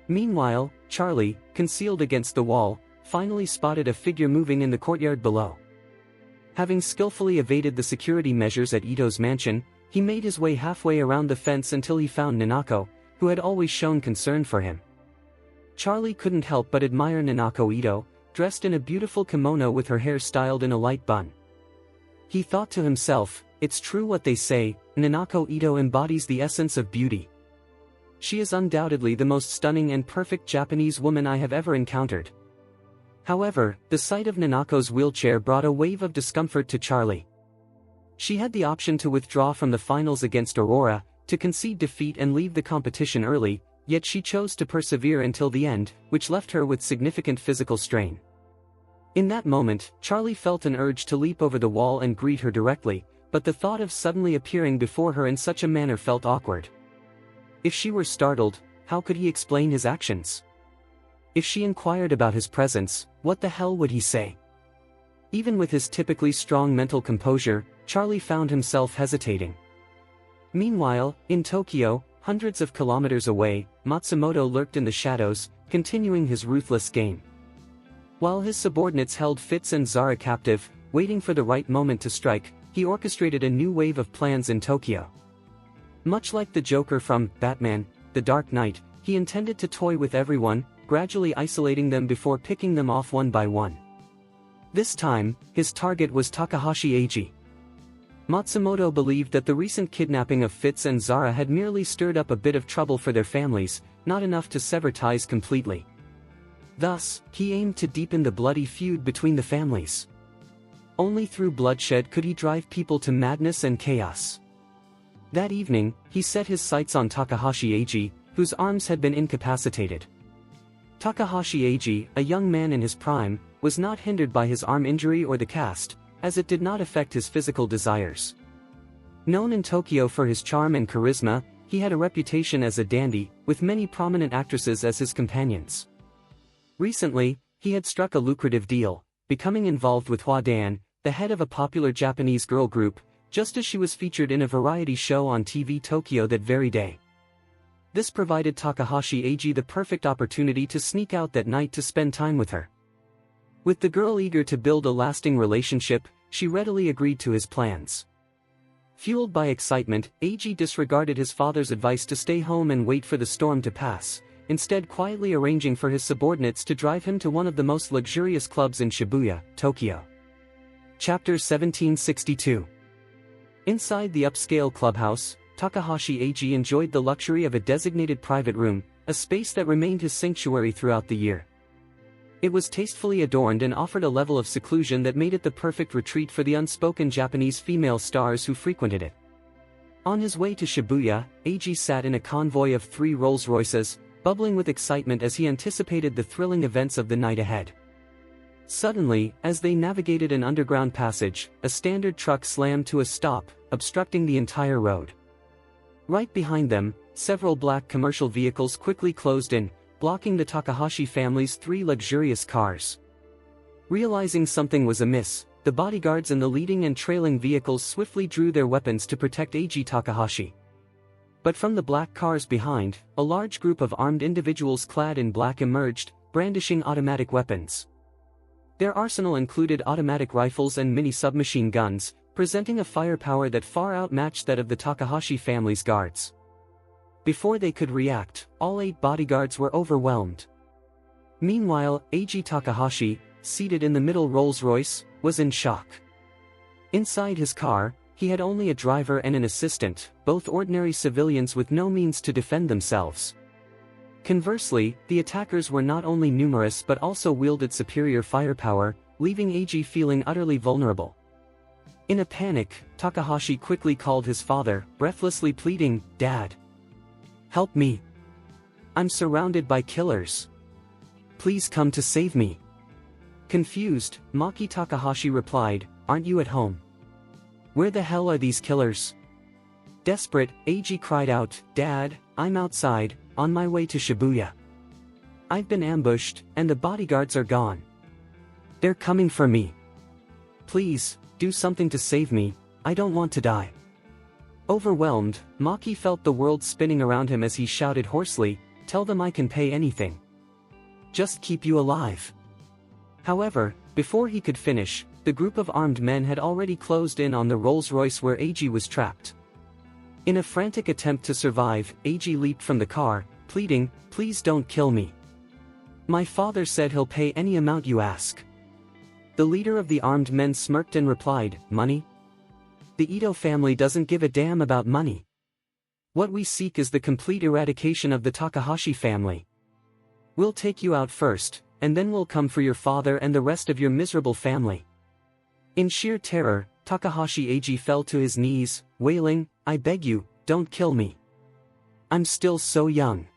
Meanwhile, Charlie, concealed against the wall, finally spotted a figure moving in the courtyard below. Having skillfully evaded the security measures at Ito's mansion, he made his way halfway around the fence until he found Nanako, who had always shown concern for him. Charlie couldn't help but admire Nanako Ito, dressed in a beautiful kimono with her hair styled in a light bun. He thought to himself, it's true what they say, Nanako Ito embodies the essence of beauty. She is undoubtedly the most stunning and perfect Japanese woman I have ever encountered. However, the sight of Nanako's wheelchair brought a wave of discomfort to Charlie. She had the option to withdraw from the finals against Aurora, to concede defeat and leave the competition early, yet she chose to persevere until the end, which left her with significant physical strain. In that moment, Charlie felt an urge to leap over the wall and greet her directly, but the thought of suddenly appearing before her in such a manner felt awkward. If she were startled, how could he explain his actions? If she inquired about his presence, what the hell would he say? Even with his typically strong mental composure, Charlie found himself hesitating. Meanwhile, in Tokyo, hundreds of kilometers away, Matsumoto lurked in the shadows, continuing his ruthless game. While his subordinates held Fitz and Zara captive, waiting for the right moment to strike, he orchestrated a new wave of plans in Tokyo. Much like the Joker from Batman, The Dark Knight, he intended to toy with everyone, gradually isolating them before picking them off one by one. This time, his target was Takahashi Ai. Matsumoto believed that the recent kidnapping of Fitz and Zara had merely stirred up a bit of trouble for their families, not enough to sever ties completely. Thus, he aimed to deepen the bloody feud between the families. Only through bloodshed could he drive people to madness and chaos. That evening, he set his sights on Takahashi Ai, whose arms had been incapacitated. Takahashi Ai, a young man in his prime, was not hindered by his arm injury or the cast, as it did not affect his physical desires. Known in Tokyo for his charm and charisma, he had a reputation as a dandy, with many prominent actresses as his companions. Recently, he had struck a lucrative deal, becoming involved with Hwa Dan, the head of a popular Japanese girl group, just as she was featured in a variety show on TV Tokyo that very day. This provided Takahashi Ai the perfect opportunity to sneak out that night to spend time with her. With the girl eager to build a lasting relationship, she readily agreed to his plans. Fueled by excitement, Ai disregarded his father's advice to stay home and wait for the storm to pass, instead quietly arranging for his subordinates to drive him to one of the most luxurious clubs in Shibuya, Tokyo. Chapter 1762. Inside the upscale clubhouse, Takahashi Ai enjoyed the luxury of a designated private room, a space that remained his sanctuary throughout the year. It was tastefully adorned and offered a level of seclusion that made it the perfect retreat for the unspoken Japanese female stars who frequented it. On his way to Shibuya, Ai sat in a convoy of 3 Rolls-Royces, bubbling with excitement as he anticipated the thrilling events of the night ahead. Suddenly, as they navigated an underground passage, a standard truck slammed to a stop, obstructing the entire road. Right behind them, several black commercial vehicles quickly closed in, blocking the Takahashi family's 3 luxurious cars. Realizing something was amiss, the bodyguards in the leading and trailing vehicles swiftly drew their weapons to protect Ai Takahashi. But from the black cars behind, a large group of armed individuals clad in black emerged, brandishing automatic weapons. Their arsenal included automatic rifles and mini-submachine guns, presenting a firepower that far outmatched that of the Takahashi family's guards. Before they could react, all 8 bodyguards were overwhelmed. Meanwhile, Ai Takahashi, seated in the middle Rolls-Royce, was in shock. Inside his car, he had only a driver and an assistant, both ordinary civilians with no means to defend themselves. Conversely, the attackers were not only numerous but also wielded superior firepower, leaving Ai feeling utterly vulnerable. In a panic, Takahashi quickly called his father, breathlessly pleading, "Dad! Help me! I'm surrounded by killers! Please come to save me!" Confused, Maki Takahashi replied, "Aren't you at home? Where the hell are these killers?" Desperate, Eiji cried out, "Dad, I'm outside, on my way to Shibuya. I've been ambushed, and the bodyguards are gone. They're coming for me. Please, do something to save me, I don't want to die." Overwhelmed, Maki felt the world spinning around him as he shouted hoarsely, "Tell them I can pay anything. Just keep you alive." However, before he could finish, the group of armed men had already closed in on the Rolls-Royce where Eiji was trapped. In a frantic attempt to survive, Eiji leaped from the car, pleading, "Please don't kill me. My father said he'll pay any amount you ask." The leader of the armed men smirked and replied, "Money? The Ito family doesn't give a damn about money. What we seek is the complete eradication of the Takahashi family. We'll take you out first, and then we'll come for your father and the rest of your miserable family." In sheer terror, Takahashi Ai fell to his knees, wailing, "I beg you, don't kill me. I'm still so young.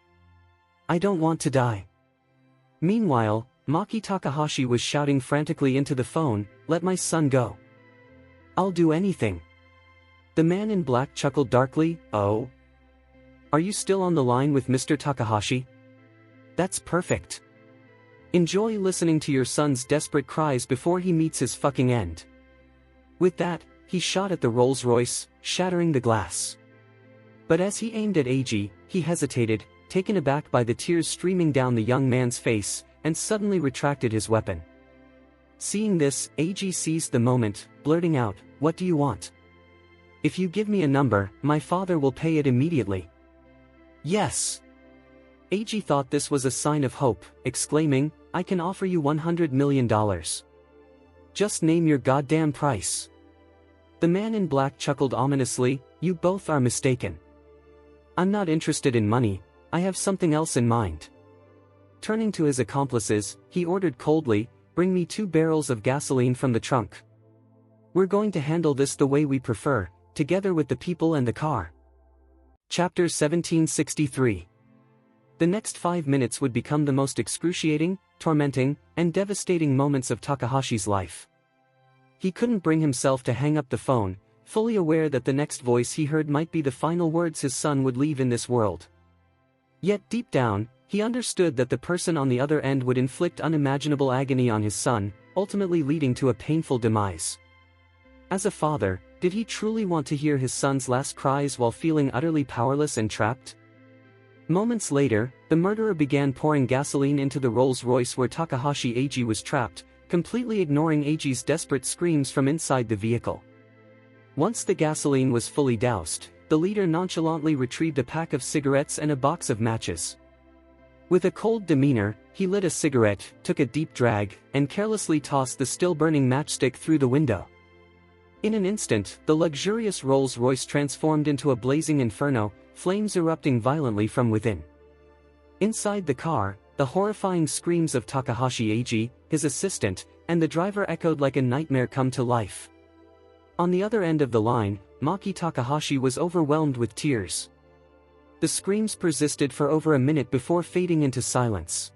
I don't want to die." Meanwhile, Maki Takahashi was shouting frantically into the phone, "Let my son go. I'll do anything." The man in black chuckled darkly, "Oh? Are you still on the line with Mr. Takahashi? That's perfect. Enjoy listening to your son's desperate cries before he meets his fucking end." With that, he shot at the Rolls-Royce, shattering the glass. But as he aimed at Eiji, he hesitated, taken aback by the tears streaming down the young man's face, and suddenly retracted his weapon. Seeing this, Eiji seized the moment, blurting out, "What do you want? If you give me a number, my father will pay it immediately." "Yes." Eiji thought this was a sign of hope, exclaiming, "I can offer you $100 million. Just name your goddamn price." The man in black chuckled ominously, "You both are mistaken. I'm not interested in money, I have something else in mind." Turning to his accomplices, he ordered coldly, "Bring me 2 barrels of gasoline from the trunk. We're going to handle this the way we prefer, together with the people and the car." Chapter 1763. The next 5 minutes would become the most excruciating, tormenting, and devastating moments of Takahashi's life. He couldn't bring himself to hang up the phone, fully aware that the next voice he heard might be the final words his son would leave in this world. Yet deep down, he understood that the person on the other end would inflict unimaginable agony on his son, ultimately leading to a painful demise. As a father, did he truly want to hear his son's last cries while feeling utterly powerless and trapped? Moments later, the murderer began pouring gasoline into the Rolls-Royce where Takahashi Ai was trapped, completely ignoring Eiji's desperate screams from inside the vehicle. Once the gasoline was fully doused, the leader nonchalantly retrieved a pack of cigarettes and a box of matches. With a cold demeanor, he lit a cigarette, took a deep drag, and carelessly tossed the still-burning matchstick through the window. In an instant, the luxurious Rolls-Royce transformed into a blazing inferno, flames erupting violently from within. Inside the car, the horrifying screams of Takahashi Ai, his assistant, and the driver echoed like a nightmare come to life. On the other end of the line, Maki Takahashi was overwhelmed with tears. The screams persisted for over a minute before fading into silence.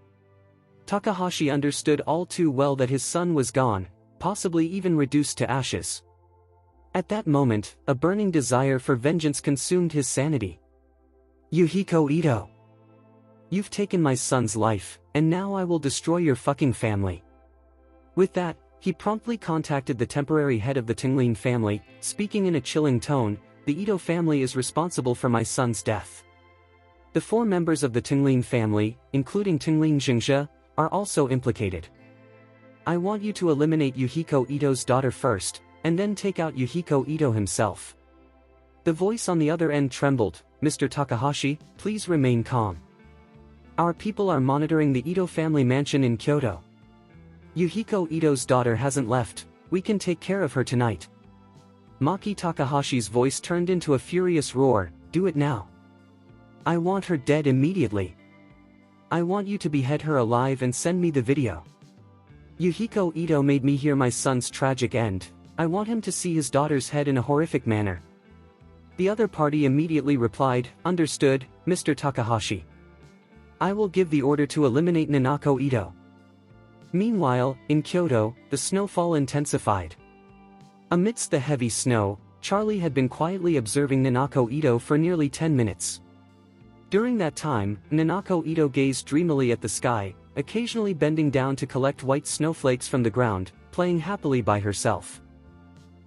Takahashi understood all too well that his son was gone, possibly even reduced to ashes. At that moment, a burning desire for vengeance consumed his sanity. "Yuhiko Ito. You've taken my son's life, and now I will destroy your fucking family." With that, he promptly contacted the temporary head of the Tinglin family, speaking in a chilling tone, "The Ito family is responsible for my son's death. The 4 members of the Tinglin family, including Tinglin Xingzhe, are also implicated. I want you to eliminate Yuhiko Ito's daughter first, and then take out Yuhiko Ito himself." The voice on the other end trembled, "Mr. Takahashi, please remain calm. Our people are monitoring the Ito family mansion in Kyoto. Yuhiko Ito's daughter hasn't left, we can take care of her tonight." Maki Takahashi's voice turned into a furious roar, "Do it now. I want her dead immediately. I want you to behead her alive and send me the video. Yuhiko Ito made me hear my son's tragic end, I want him to see his daughter's head in a horrific manner." The other party immediately replied, "Understood, Mr. Takahashi. I will give the order to eliminate Nanako Ito." Meanwhile, in Kyoto, the snowfall intensified. Amidst the heavy snow, Charlie had been quietly observing Nanako Ito for nearly 10 minutes. During that time, Nanako Ito gazed dreamily at the sky, occasionally bending down to collect white snowflakes from the ground, playing happily by herself.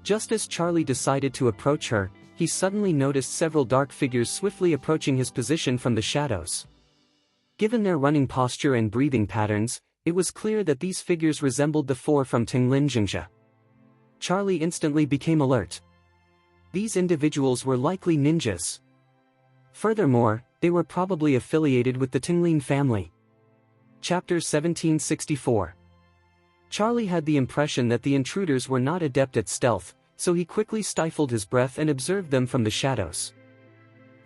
Just as Charlie decided to approach her, he suddenly noticed several dark figures swiftly approaching his position from the shadows. Given their running posture and breathing patterns, it was clear that these figures resembled the four from Tinglinjingxia. Charlie instantly became alert. These individuals were likely ninjas. Furthermore, they were probably affiliated with the Tinglin family. Chapter 1764. Charlie had the impression that the intruders were not adept at stealth, so he quickly stifled his breath and observed them from the shadows.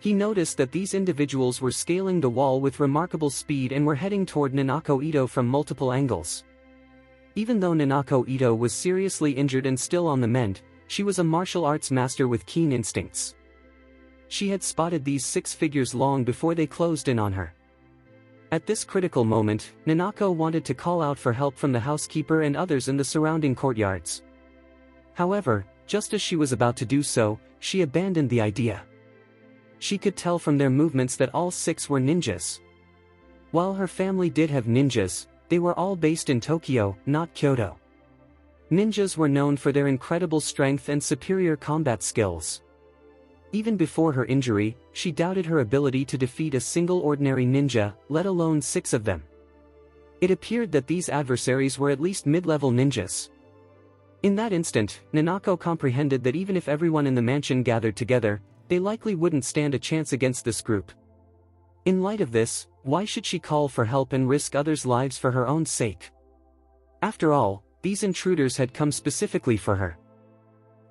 He noticed that these individuals were scaling the wall with remarkable speed and were heading toward Nanako Ito from multiple angles. Even though Nanako Ito was seriously injured and still on the mend, she was a martial arts master with keen instincts. She had spotted these six figures long before they closed in on her. At this critical moment, Nanako wanted to call out for help from the housekeeper and others in the surrounding courtyards. However, just as she was about to do so, she abandoned the idea. She could tell from their movements that all six were ninjas. While her family did have ninjas, they were all based in Tokyo, not Kyoto. Ninjas were known for their incredible strength and superior combat skills. Even before her injury, she doubted her ability to defeat a single ordinary ninja, let alone six of them. It appeared that these adversaries were at least mid-level ninjas. In that instant, Nanako comprehended that even if everyone in the mansion gathered together, they likely wouldn't stand a chance against this group. In light of this, why should she call for help and risk others' lives for her own sake? After all, these intruders had come specifically for her.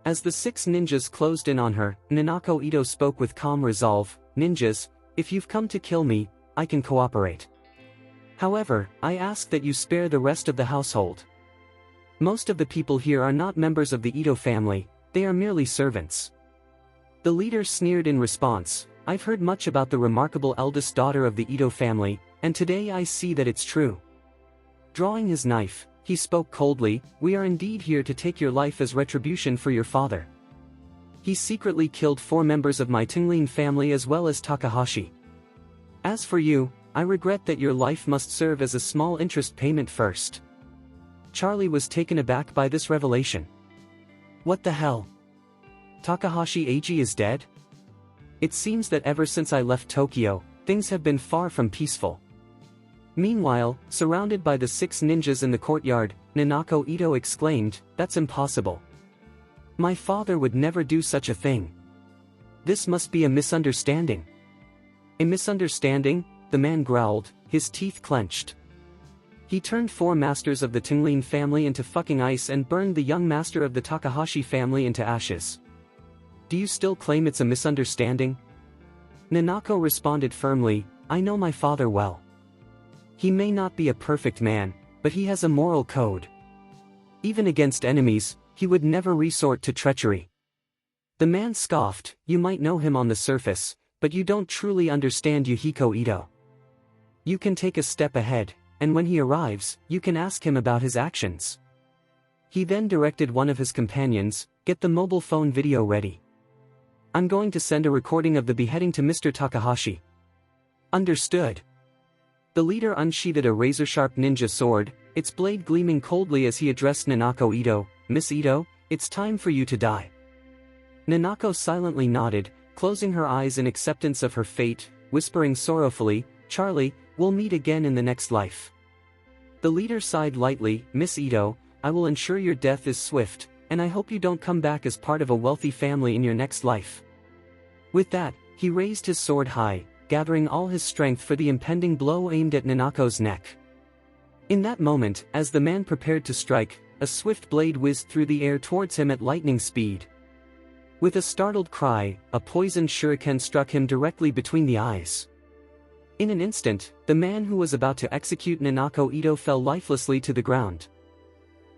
As the six ninjas closed in on her, Nanako Ito spoke with calm resolve, "Ninjas, if you've come to kill me, I can cooperate. However, I ask that you spare the rest of the household. Most of the people here are not members of the Ito family, they are merely servants." The leader sneered in response, "I've heard much about the remarkable eldest daughter of the Ito family, and today I see that it's true." Drawing his knife, he spoke coldly, "We are indeed here to take your life as retribution for your father. He secretly killed 4 members of my Tinglin family as well as Takahashi. As for you, I regret that your life must serve as a small interest payment first." Charlie was taken aback by this revelation. What the hell? Takahashi Ai is dead? It seems that ever since I left Tokyo, things have been far from peaceful. Meanwhile, surrounded by the 6 ninjas in the courtyard, Nanako Ito exclaimed, "That's impossible. My father would never do such a thing. This must be a misunderstanding." "A misunderstanding?" the man growled, his teeth clenched. He turned 4 masters of the Tinglin family into fucking ice and burned the young master of the Takahashi family into ashes. Do you still claim it's a misunderstanding? Nanako responded firmly, "I know my father well. He may not be a perfect man, but he has a moral code. Even against enemies, he would never resort to treachery." The man scoffed, "You might know him on the surface, but you don't truly understand Yuhiko Ito. You can take a step ahead, and when he arrives, you can ask him about his actions." He then directed one of his companions, "Get the mobile phone video ready. I'm going to send a recording of the beheading to Mr. Takahashi." "Understood." The leader unsheathed a razor-sharp ninja sword, its blade gleaming coldly as he addressed Nanako Ito, "Miss Ito, it's time for you to die." Nanako silently nodded, closing her eyes in acceptance of her fate, whispering sorrowfully, "Charlie, we'll meet again in the next life." The leader sighed lightly, "Miss Ito, I will ensure your death is swift, and I hope you don't come back as part of a wealthy family in your next life." With that, he raised his sword high, gathering all his strength for the impending blow aimed at Nanako's neck. In that moment, as the man prepared to strike, a swift blade whizzed through the air towards him at lightning speed. With a startled cry, a poisoned shuriken struck him directly between the eyes. In an instant, the man who was about to execute Nanako Ito fell lifelessly to the ground.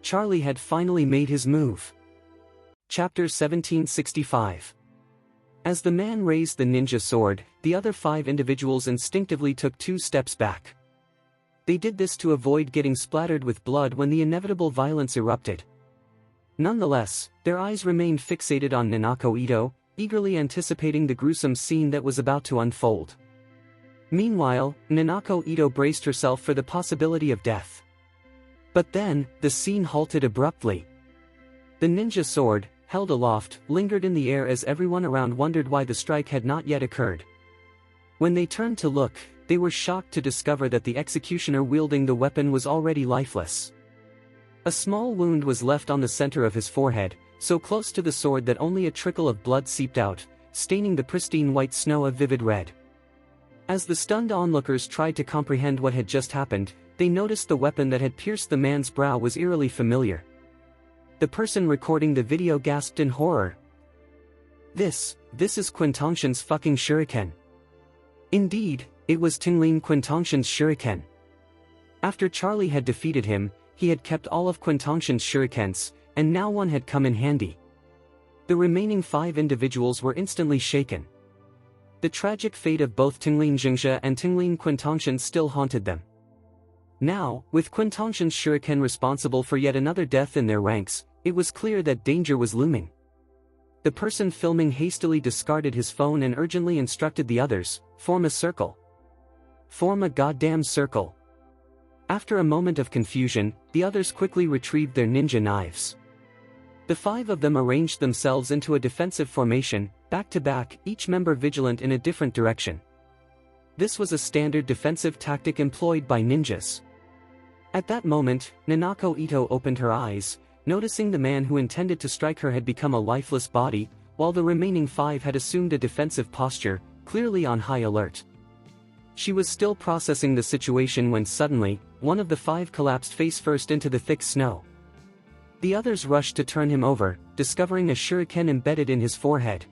Charlie had finally made his move. Chapter 1765. As the man raised the ninja sword, the other 5 individuals instinctively took 2 steps back. They did this to avoid getting splattered with blood when the inevitable violence erupted. Nonetheless, their eyes remained fixated on Nanako Ito, eagerly anticipating the gruesome scene that was about to unfold. Meanwhile, Nanako Ito braced herself for the possibility of death. But then, the scene halted abruptly. The ninja sword, held aloft, lingered in the air as everyone around wondered why the strike had not yet occurred. When they turned to look, they were shocked to discover that the executioner wielding the weapon was already lifeless. A small wound was left on the center of his forehead, so close to the sword that only a trickle of blood seeped out, staining the pristine white snow a vivid red. As the stunned onlookers tried to comprehend what had just happened, they noticed the weapon that had pierced the man's brow was eerily familiar. The person recording the video gasped in horror. This is Quintongshan's fucking shuriken. Indeed, it was Tinglin Quintongshan's shuriken. After Charlie had defeated him, he had kept all of Quintongshan's shurikens, and now one had come in handy. The remaining 5 individuals were instantly shaken. The tragic fate of both Tinglin Jingxia and Tinglin Quintongshan still haunted them. Now, with Quintongshan's shuriken responsible for yet another death in their ranks, it was clear that danger was looming. The person filming hastily discarded his phone and urgently instructed the others, "Form a circle. Form a goddamn circle." After a moment of confusion, the others quickly retrieved their ninja knives. The 5 of them arranged themselves into a defensive formation, back to back, each member vigilant in a different direction. This was a standard defensive tactic employed by ninjas. At that moment, Nanako Ito opened her eyes, noticing the man who intended to strike her had become a lifeless body, while the remaining 5 had assumed a defensive posture, clearly on high alert. She was still processing the situation when suddenly, one of the 5 collapsed face first into the thick snow. The others rushed to turn him over, discovering a shuriken embedded in his forehead.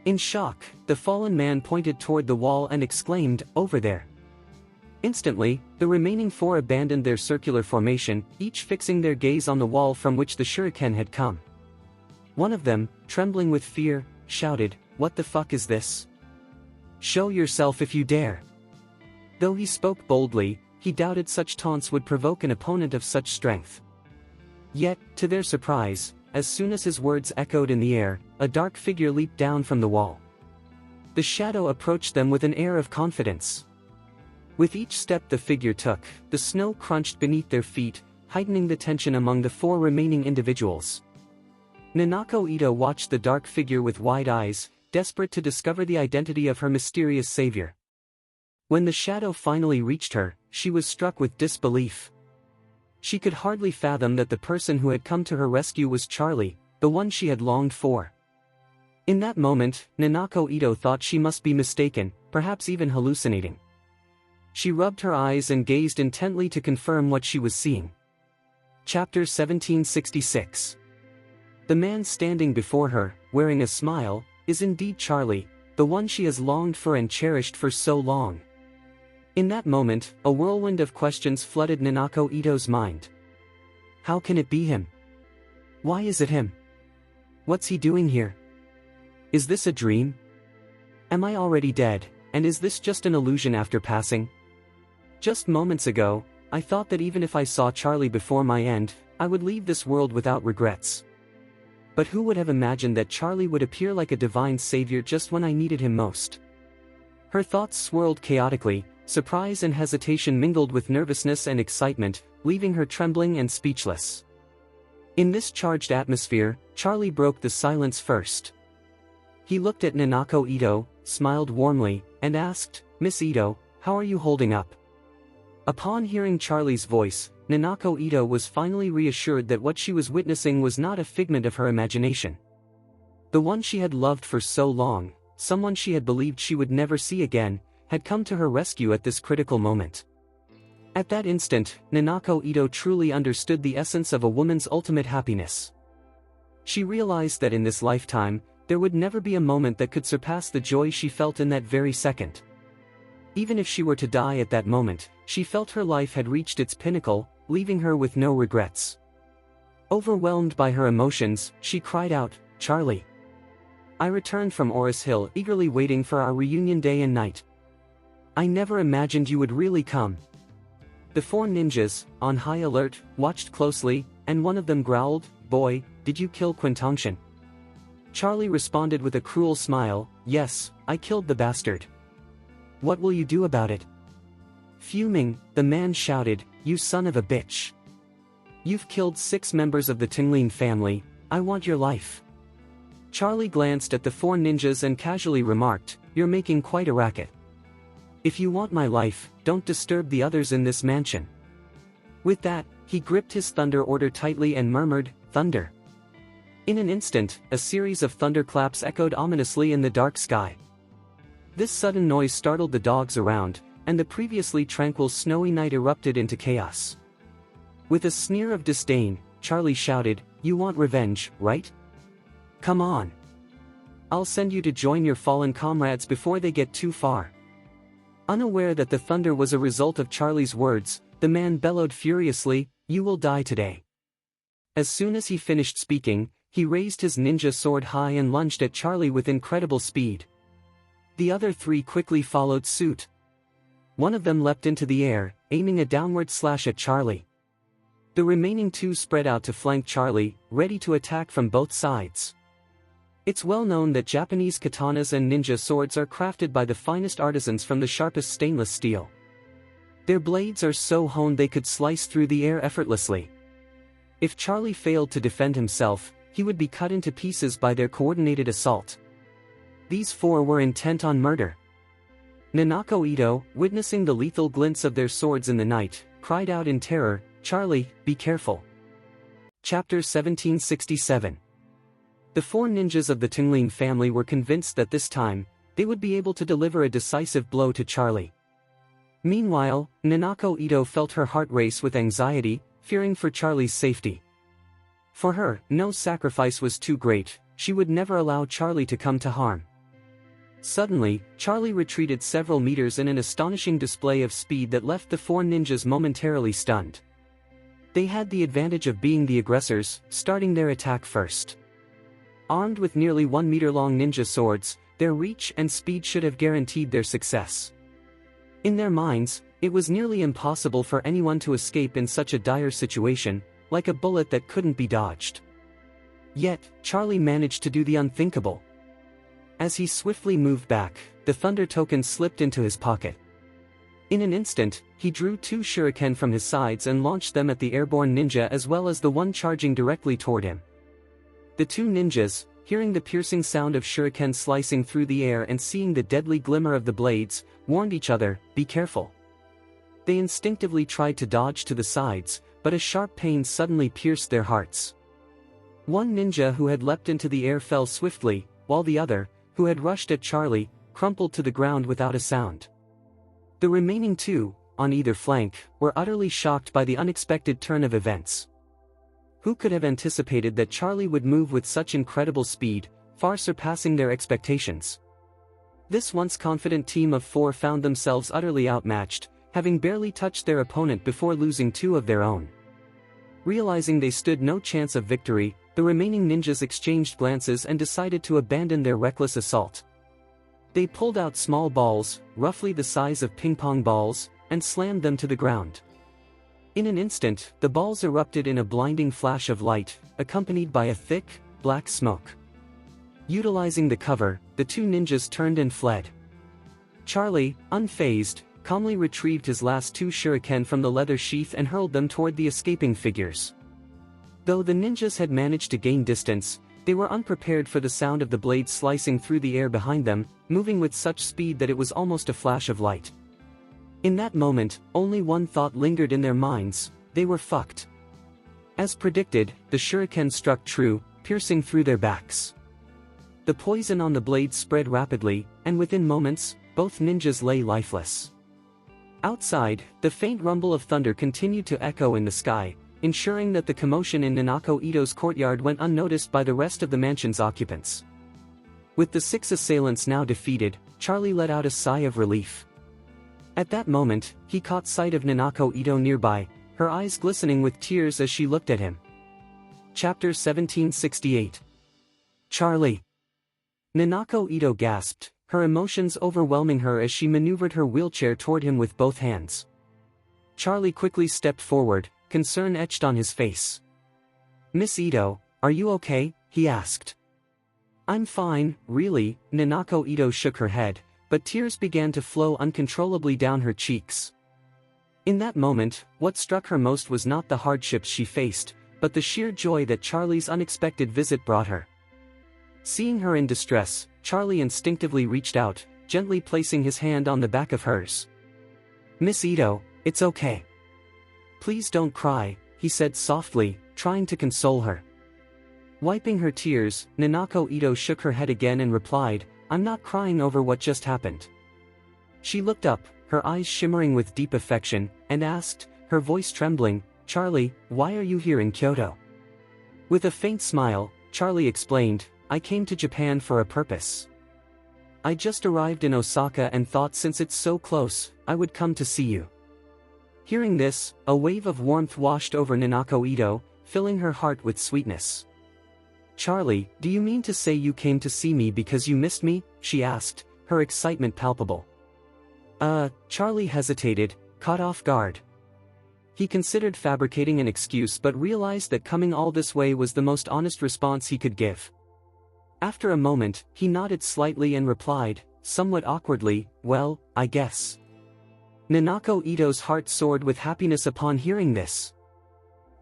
In shock, the fallen man pointed toward the wall and exclaimed, "Over there." Instantly, the remaining 4 abandoned their circular formation, each fixing their gaze on the wall from which the shuriken had come. One of them, trembling with fear, shouted, "What the fuck is this? Show yourself if you dare." Though he spoke boldly, he doubted such taunts would provoke an opponent of such strength. Yet, to their surprise, as soon as his words echoed in the air, a dark figure leaped down from the wall. The shadow approached them with an air of confidence. With each step the figure took, the snow crunched beneath their feet, heightening the tension among the 4 remaining individuals. Nanako Ito watched the dark figure with wide eyes, desperate to discover the identity of her mysterious savior. When the shadow finally reached her, she was struck with disbelief. She could hardly fathom that the person who had come to her rescue was Charlie, the one she had longed for. In that moment, Nanako Ito thought she must be mistaken, perhaps even hallucinating. She rubbed her eyes and gazed intently to confirm what she was seeing. Chapter 1766. The man standing before her, wearing a smile, is indeed Charlie, the one she has longed for and cherished for so long. In that moment, a whirlwind of questions flooded Nanako Ito's mind. How can it be him? Why is it him? What's he doing here? Is this a dream? Am I already dead, and is this just an illusion after passing? Just moments ago, I thought that even if I saw Charlie before my end, I would leave this world without regrets. But who would have imagined that Charlie would appear like a divine savior just when I needed him most? Her thoughts swirled chaotically, surprise and hesitation mingled with nervousness and excitement, leaving her trembling and speechless. In this charged atmosphere, Charlie broke the silence first. He looked at Nanako Ito, smiled warmly, and asked, "Miss Ito, how are you holding up?" Upon hearing Charlie's voice, Nanako Ito was finally reassured that what she was witnessing was not a figment of her imagination. The one she had loved for so long, someone she had believed she would never see again, had come to her rescue at this critical moment. At that instant, Nanako Ito truly understood the essence of a woman's ultimate happiness. She realized that in this lifetime, there would never be a moment that could surpass the joy she felt in that very second. Even if she were to die at that moment, she felt her life had reached its pinnacle, leaving her with no regrets. Overwhelmed by her emotions, she cried out, "Charlie! I returned from Oris Hill eagerly waiting for our reunion day and night. I never imagined you would really come." The 4 ninjas, on high alert, watched closely, and one of them growled, "Boy, did you kill Quintongshan?" Charlie responded with a cruel smile, "Yes, I killed the bastard." "What will you do about it?" Fuming, the man shouted, "You son of a bitch. You've killed 6 members of the Tinglin family, I want your life." Charlie glanced at the 4 ninjas and casually remarked, "You're making quite a racket. If you want my life, don't disturb the others in this mansion." With that, he gripped his thunder order tightly and murmured, "Thunder." In an instant, a series of thunderclaps echoed ominously in the dark sky. This sudden noise startled the dogs around, and the previously tranquil snowy night erupted into chaos. With a sneer of disdain, Charlie shouted, "You want revenge, right? Come on. I'll send you to join your fallen comrades before they get too far." Unaware that the thunder was a result of Charlie's words, the man bellowed furiously, "You will die today." As soon as he finished speaking, he raised his ninja sword high and lunged at Charlie with incredible speed. The other 3 quickly followed suit. One of them leapt into the air, aiming a downward slash at Charlie. The remaining 2 spread out to flank Charlie, ready to attack from both sides. It's well known that Japanese katanas and ninja swords are crafted by the finest artisans from the sharpest stainless steel. Their blades are so honed they could slice through the air effortlessly. If Charlie failed to defend himself, he would be cut into pieces by their coordinated assault. These 4 were intent on murder. Nanako Ito, witnessing the lethal glints of their swords in the night, cried out in terror, "Charlie, be careful." Chapter 1767. The 4 ninjas of the Tinglin family were convinced that this time, they would be able to deliver a decisive blow to Charlie. Meanwhile, Nanako Ito felt her heart race with anxiety, fearing for Charlie's safety. For her, no sacrifice was too great, she would never allow Charlie to come to harm. Suddenly, Charlie retreated several meters in an astonishing display of speed that left the 4 ninjas momentarily stunned. They had the advantage of being the aggressors, starting their attack first. Armed with nearly 1 meter long ninja swords, their reach and speed should have guaranteed their success. In their minds, it was nearly impossible for anyone to escape in such a dire situation, like a bullet that couldn't be dodged. Yet, Charlie managed to do the unthinkable. As he swiftly moved back, the thunder token slipped into his pocket. In an instant, he drew 2 shuriken from his sides and launched them at the airborne ninja as well as the one charging directly toward him. The 2 ninjas, hearing the piercing sound of shuriken slicing through the air and seeing the deadly glimmer of the blades, warned each other, "Be careful." They instinctively tried to dodge to the sides, but a sharp pain suddenly pierced their hearts. One ninja who had leapt into the air fell swiftly, while the other, who had rushed at Charlie, crumpled to the ground without a sound. The remaining 2, on either flank, were utterly shocked by the unexpected turn of events. Who could have anticipated that Charlie would move with such incredible speed, far surpassing their expectations? This once confident team of 4 found themselves utterly outmatched, having barely touched their opponent before losing 2 of their own. Realizing they stood no chance of victory, the remaining ninjas exchanged glances and decided to abandon their reckless assault. They pulled out small balls, roughly the size of ping-pong balls, and slammed them to the ground. In an instant, the balls erupted in a blinding flash of light, accompanied by a thick, black smoke. Utilizing the cover, the 2 ninjas turned and fled. Charlie, unfazed, calmly retrieved his last 2 shuriken from the leather sheath and hurled them toward the escaping figures. Though the ninjas had managed to gain distance, they were unprepared for the sound of the blades slicing through the air behind them, moving with such speed that it was almost a flash of light. In that moment, only one thought lingered in their minds: they were fucked. As predicted, the shuriken struck true, piercing through their backs. The poison on the blades spread rapidly, and within moments, both ninjas lay lifeless. Outside, the faint rumble of thunder continued to echo in the sky, ensuring that the commotion in Nanako Ito's courtyard went unnoticed by the rest of the mansion's occupants. With the 6 assailants now defeated, Charlie let out a sigh of relief. At that moment, he caught sight of Nanako Ito nearby, her eyes glistening with tears as she looked at him. Chapter 1768. Charlie. Nanako Ito gasped, her emotions overwhelming her as she maneuvered her wheelchair toward him with both hands. Charlie quickly stepped forward, concern etched on his face. Miss Ito, are you okay? He asked. I'm fine, really, Nanako Ito shook her head, but tears began to flow uncontrollably down her cheeks. In that moment, what struck her most was not the hardships she faced, but the sheer joy that Charlie's unexpected visit brought her. Seeing her in distress, Charlie instinctively reached out, gently placing his hand on the back of hers. Miss Ito, it's okay. Please don't cry, he said softly, trying to console her. Wiping her tears, Nanako Ito shook her head again and replied, I'm not crying over what just happened. She looked up, her eyes shimmering with deep affection, and asked, her voice trembling, Charlie, why are you here in Kyoto? With a faint smile, Charlie explained, I came to Japan for a purpose. I just arrived in Osaka and thought since it's so close, I would come to see you. Hearing this, a wave of warmth washed over Nanako Ito, filling her heart with sweetness. Charlie, do you mean to say you came to see me because you missed me? She asked, her excitement palpable. Charlie hesitated, caught off guard. He considered fabricating an excuse but realized that coming all this way was the most honest response he could give. After a moment, he nodded slightly and replied, somewhat awkwardly, well, I guess. Nanako Ito's heart soared with happiness upon hearing this.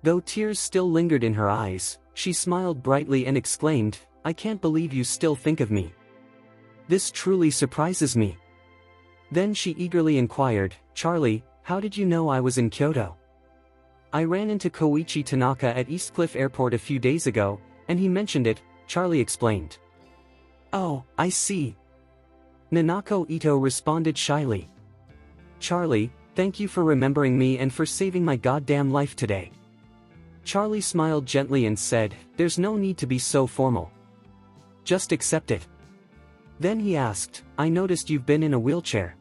Though tears still lingered in her eyes, she smiled brightly and exclaimed, I can't believe you still think of me. This truly surprises me. Then she eagerly inquired, Charlie, how did you know I was in Kyoto? I ran into Koichi Tanaka at Eastcliff Airport a few days ago, and he mentioned it, Charlie explained. Oh, I see. Nanako Ito responded shyly. Charlie, thank you for remembering me and for saving my goddamn life today. Charlie smiled gently and said, there's no need to be so formal. Just accept it. Then he asked, I noticed you've been in a wheelchair.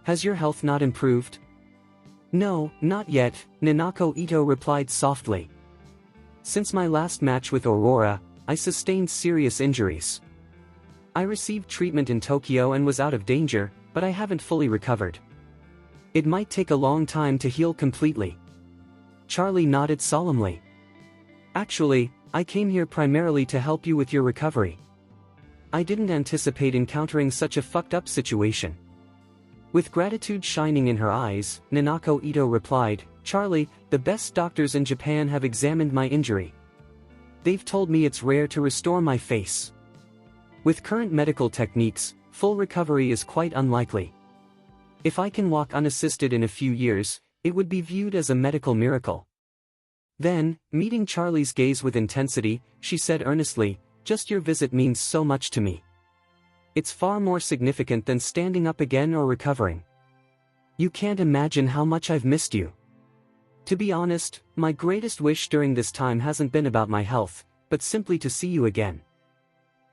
Has your health not improved? No, not yet, Nanako Ito replied softly. Since my last match with Aurora, I sustained serious injuries. I received treatment in Tokyo and was out of danger, but I haven't fully recovered. It might take a long time to heal completely. Charlie nodded solemnly. Actually, I came here primarily to help you with your recovery. I didn't anticipate encountering such a fucked up situation. With gratitude shining in her eyes, Nanako Ito replied, Charlie, the best doctors in Japan have examined my injury. They've told me it's rare to restore my face. With current medical techniques, full recovery is quite unlikely. If I can walk unassisted in a few years, it would be viewed as a medical miracle. Then, meeting Charlie's gaze with intensity, she said earnestly, just your visit means so much to me. It's far more significant than standing up again or recovering. You can't imagine how much I've missed you. To be honest, my greatest wish during this time hasn't been about my health, but simply to see you again.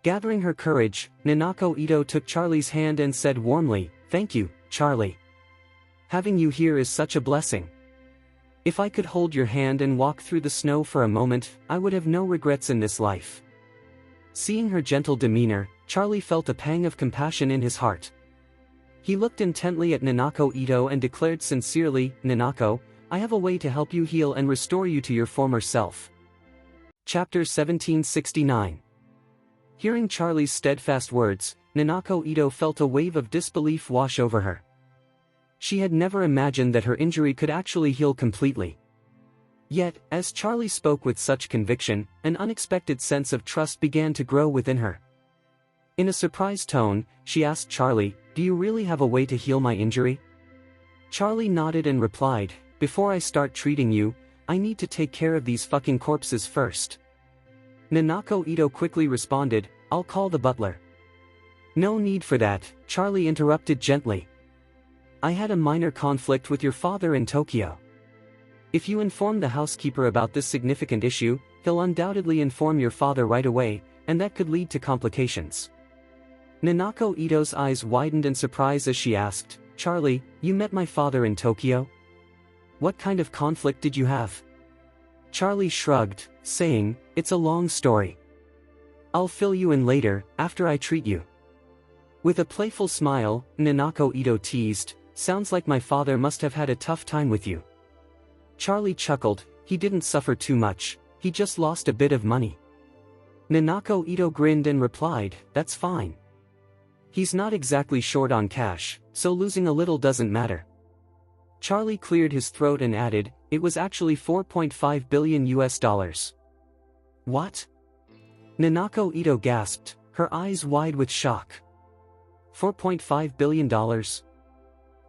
Gathering her courage, Nanako Ito took Charlie's hand and said warmly, thank you, Charlie. Having you here is such a blessing. If I could hold your hand and walk through the snow for a moment, I would have no regrets in this life. Seeing her gentle demeanor, Charlie felt a pang of compassion in his heart. He looked intently at Nanako Ito and declared sincerely, Nanako, I have a way to help you heal and restore you to your former self. Chapter 1769. Hearing Charlie's steadfast words, Nanako Ito felt a wave of disbelief wash over her. She had never imagined that her injury could actually heal completely. Yet, as Charlie spoke with such conviction, an unexpected sense of trust began to grow within her. In a surprised tone, she asked Charlie, do you really have a way to heal my injury? Charlie nodded and replied, before I start treating you, I need to take care of these fucking corpses first. Nanako Ito quickly responded, I'll call the butler. No need for that, Charlie interrupted gently. I had a minor conflict with your father in Tokyo. If you inform the housekeeper about this significant issue, he'll undoubtedly inform your father right away, and that could lead to complications. Nanako Ito's eyes widened in surprise as she asked, Charlie, you met my father in Tokyo? What kind of conflict did you have? Charlie shrugged, saying, it's a long story. I'll fill you in later, after I treat you. With a playful smile, Nanako Ito teased, sounds like my father must have had a tough time with you. Charlie chuckled, he didn't suffer too much, He just lost a bit of money. Nanako Ito grinned and replied, that's fine. He's not exactly short on cash, so losing a little doesn't matter. Charlie cleared his throat and added, it was actually 4.5 billion US dollars. What? Nanako Ito gasped, her eyes wide with shock. $4.5 billion?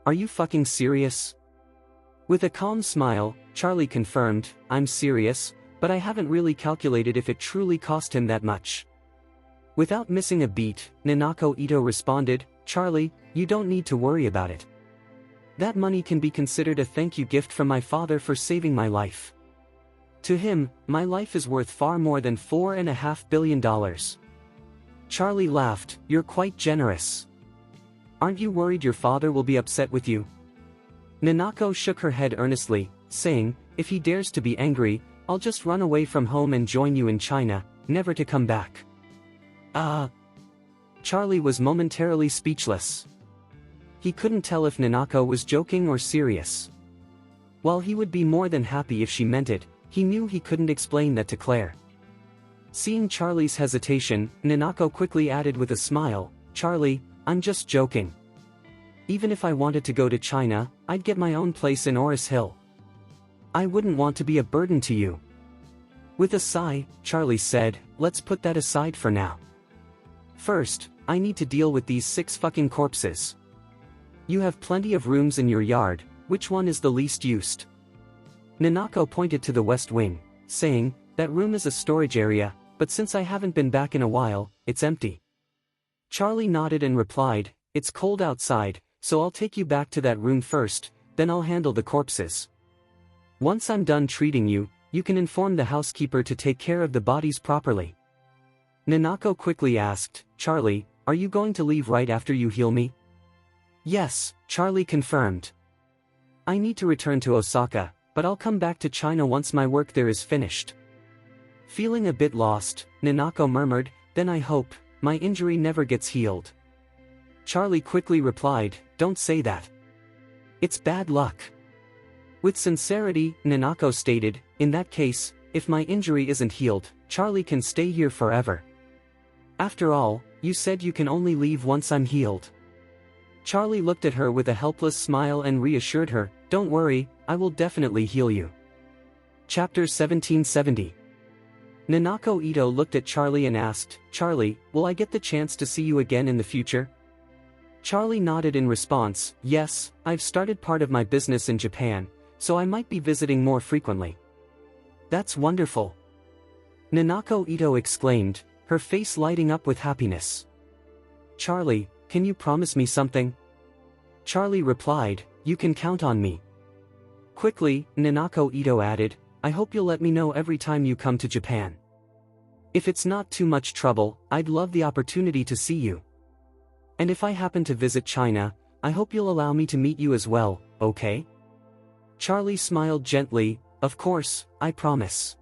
Are you fucking serious? With a calm smile, Charlie confirmed, I'm serious, but I haven't really calculated if it truly cost him that much. Without missing a beat, Nanako Ito responded, Charlie, you don't need to worry about it. That money can be considered a thank you gift from my father for saving my life. To him, my life is worth far more than $4.5 billion. Charlie laughed, you're quite generous. Aren't you worried your father will be upset with you? Nanako shook her head earnestly, saying, if he dares to be angry, I'll just run away from home and join you in China, never to come back. Charlie was momentarily speechless. He couldn't tell if Nanako was joking or serious. While he would be more than happy if she meant it, he knew he couldn't explain that to Claire. Seeing Charlie's hesitation, Nanako quickly added with a smile, Charlie, I'm just joking. Even if I wanted to go to China, I'd get my own place in Oris Hill. I wouldn't want to be a burden to you. With a sigh, Charlie said, let's put that aside for now. First, I need to deal with these 6 fucking corpses. You have plenty of rooms in your yard, which one is the least used? Nanako pointed to the west wing, saying, that room is a storage area, but since I haven't been back in a while, it's empty. Charlie nodded and replied, it's cold outside, so I'll take you back to that room first, then I'll handle the corpses. Once I'm done treating you, you can inform the housekeeper to take care of the bodies properly. Nanako quickly asked, Charlie, are you going to leave right after you heal me? Yes, Charlie confirmed. I need to return to Osaka, but I'll come back to China once my work there is finished. Feeling a bit lost, Nanako murmured, then I hope my injury never gets healed. Charlie quickly replied, don't say that. It's bad luck. With sincerity, Nanako stated, in that case, if my injury isn't healed, Charlie can stay here forever. After all, you said you can only leave once I'm healed. Charlie looked at her with a helpless smile and reassured her, don't worry, I will definitely heal you. Chapter 1770. Nanako Ito looked at Charlie and asked, Charlie, will I get the chance to see you again in the future? Charlie nodded in response, yes, I've started part of my business in Japan, so I might be visiting more frequently. That's wonderful. Nanako Ito exclaimed, her face lighting up with happiness. Charlie, can you promise me something? Charlie replied, you can count on me. Quickly, Nanako Ito added, I hope you'll let me know every time you come to Japan. If it's not too much trouble, I'd love the opportunity to see you. And if I happen to visit China, I hope you'll allow me to meet you as well, okay? Charlie smiled gently, of course, I promise.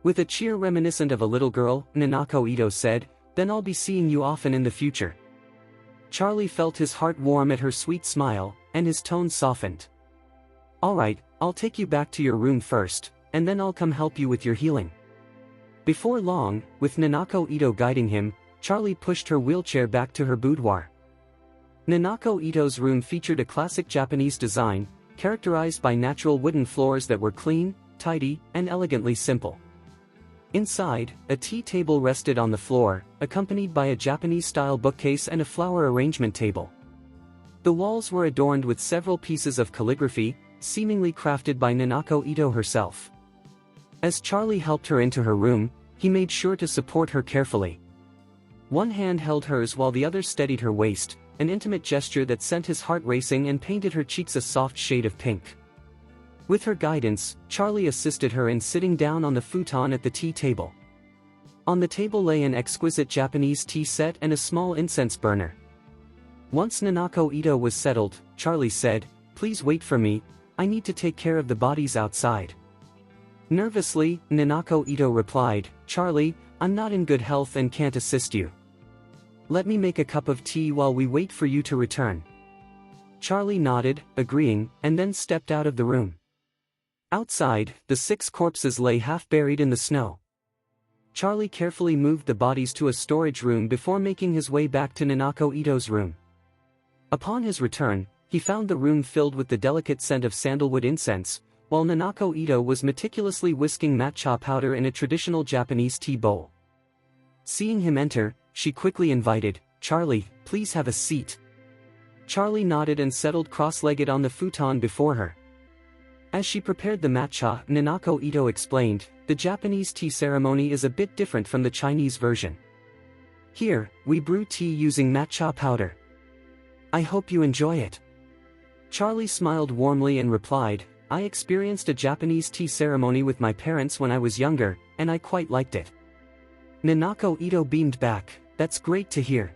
With a cheer reminiscent of a little girl, Nanako Ito said, then I'll be seeing you often in the future. Charlie felt his heart warm at her sweet smile, and his tone softened. Alright, I'll take you back to your room first, and then I'll come help you with your healing. Before long, with Nanako Ito guiding him, Charlie pushed her wheelchair back to her boudoir. Nanako Ito's room featured a classic Japanese design, characterized by natural wooden floors that were clean, tidy, and elegantly simple. Inside, a tea table rested on the floor, accompanied by a Japanese-style bookcase and a flower arrangement table. The walls were adorned with several pieces of calligraphy, seemingly crafted by Nanako Ito herself. As Charlie helped her into her room, he made sure to support her carefully. One hand held hers while the other steadied her waist, an intimate gesture that sent his heart racing and painted her cheeks a soft shade of pink. With her guidance, Charlie assisted her in sitting down on the futon at the tea table. On the table lay an exquisite Japanese tea set and a small incense burner. Once Nanako Ito was settled, Charlie said, please wait for me, I need to take care of the bodies outside. Nervously, Nanako Ito replied, Charlie, I'm not in good health and can't assist you. Let me make a cup of tea while we wait for you to return. Charlie nodded, agreeing, and then stepped out of the room. Outside, the 6 corpses lay half buried in the snow. Charlie carefully moved the bodies to a storage room before making his way back to Nanako Ito's room. Upon his return, he found the room filled with the delicate scent of sandalwood incense, while Nanako Ito was meticulously whisking matcha powder in a traditional Japanese tea bowl. Seeing him enter, she quickly invited, "Charlie, please have a seat." Charlie nodded and settled cross-legged on the futon before her. As she prepared the matcha, Nanako Ito explained, "The Japanese tea ceremony is a bit different from the Chinese version. Here, we brew tea using matcha powder. I hope you enjoy it." Charlie smiled warmly and replied, "I experienced a Japanese tea ceremony with my parents when I was younger, and I quite liked it." Nanako Ito beamed back, "That's great to hear."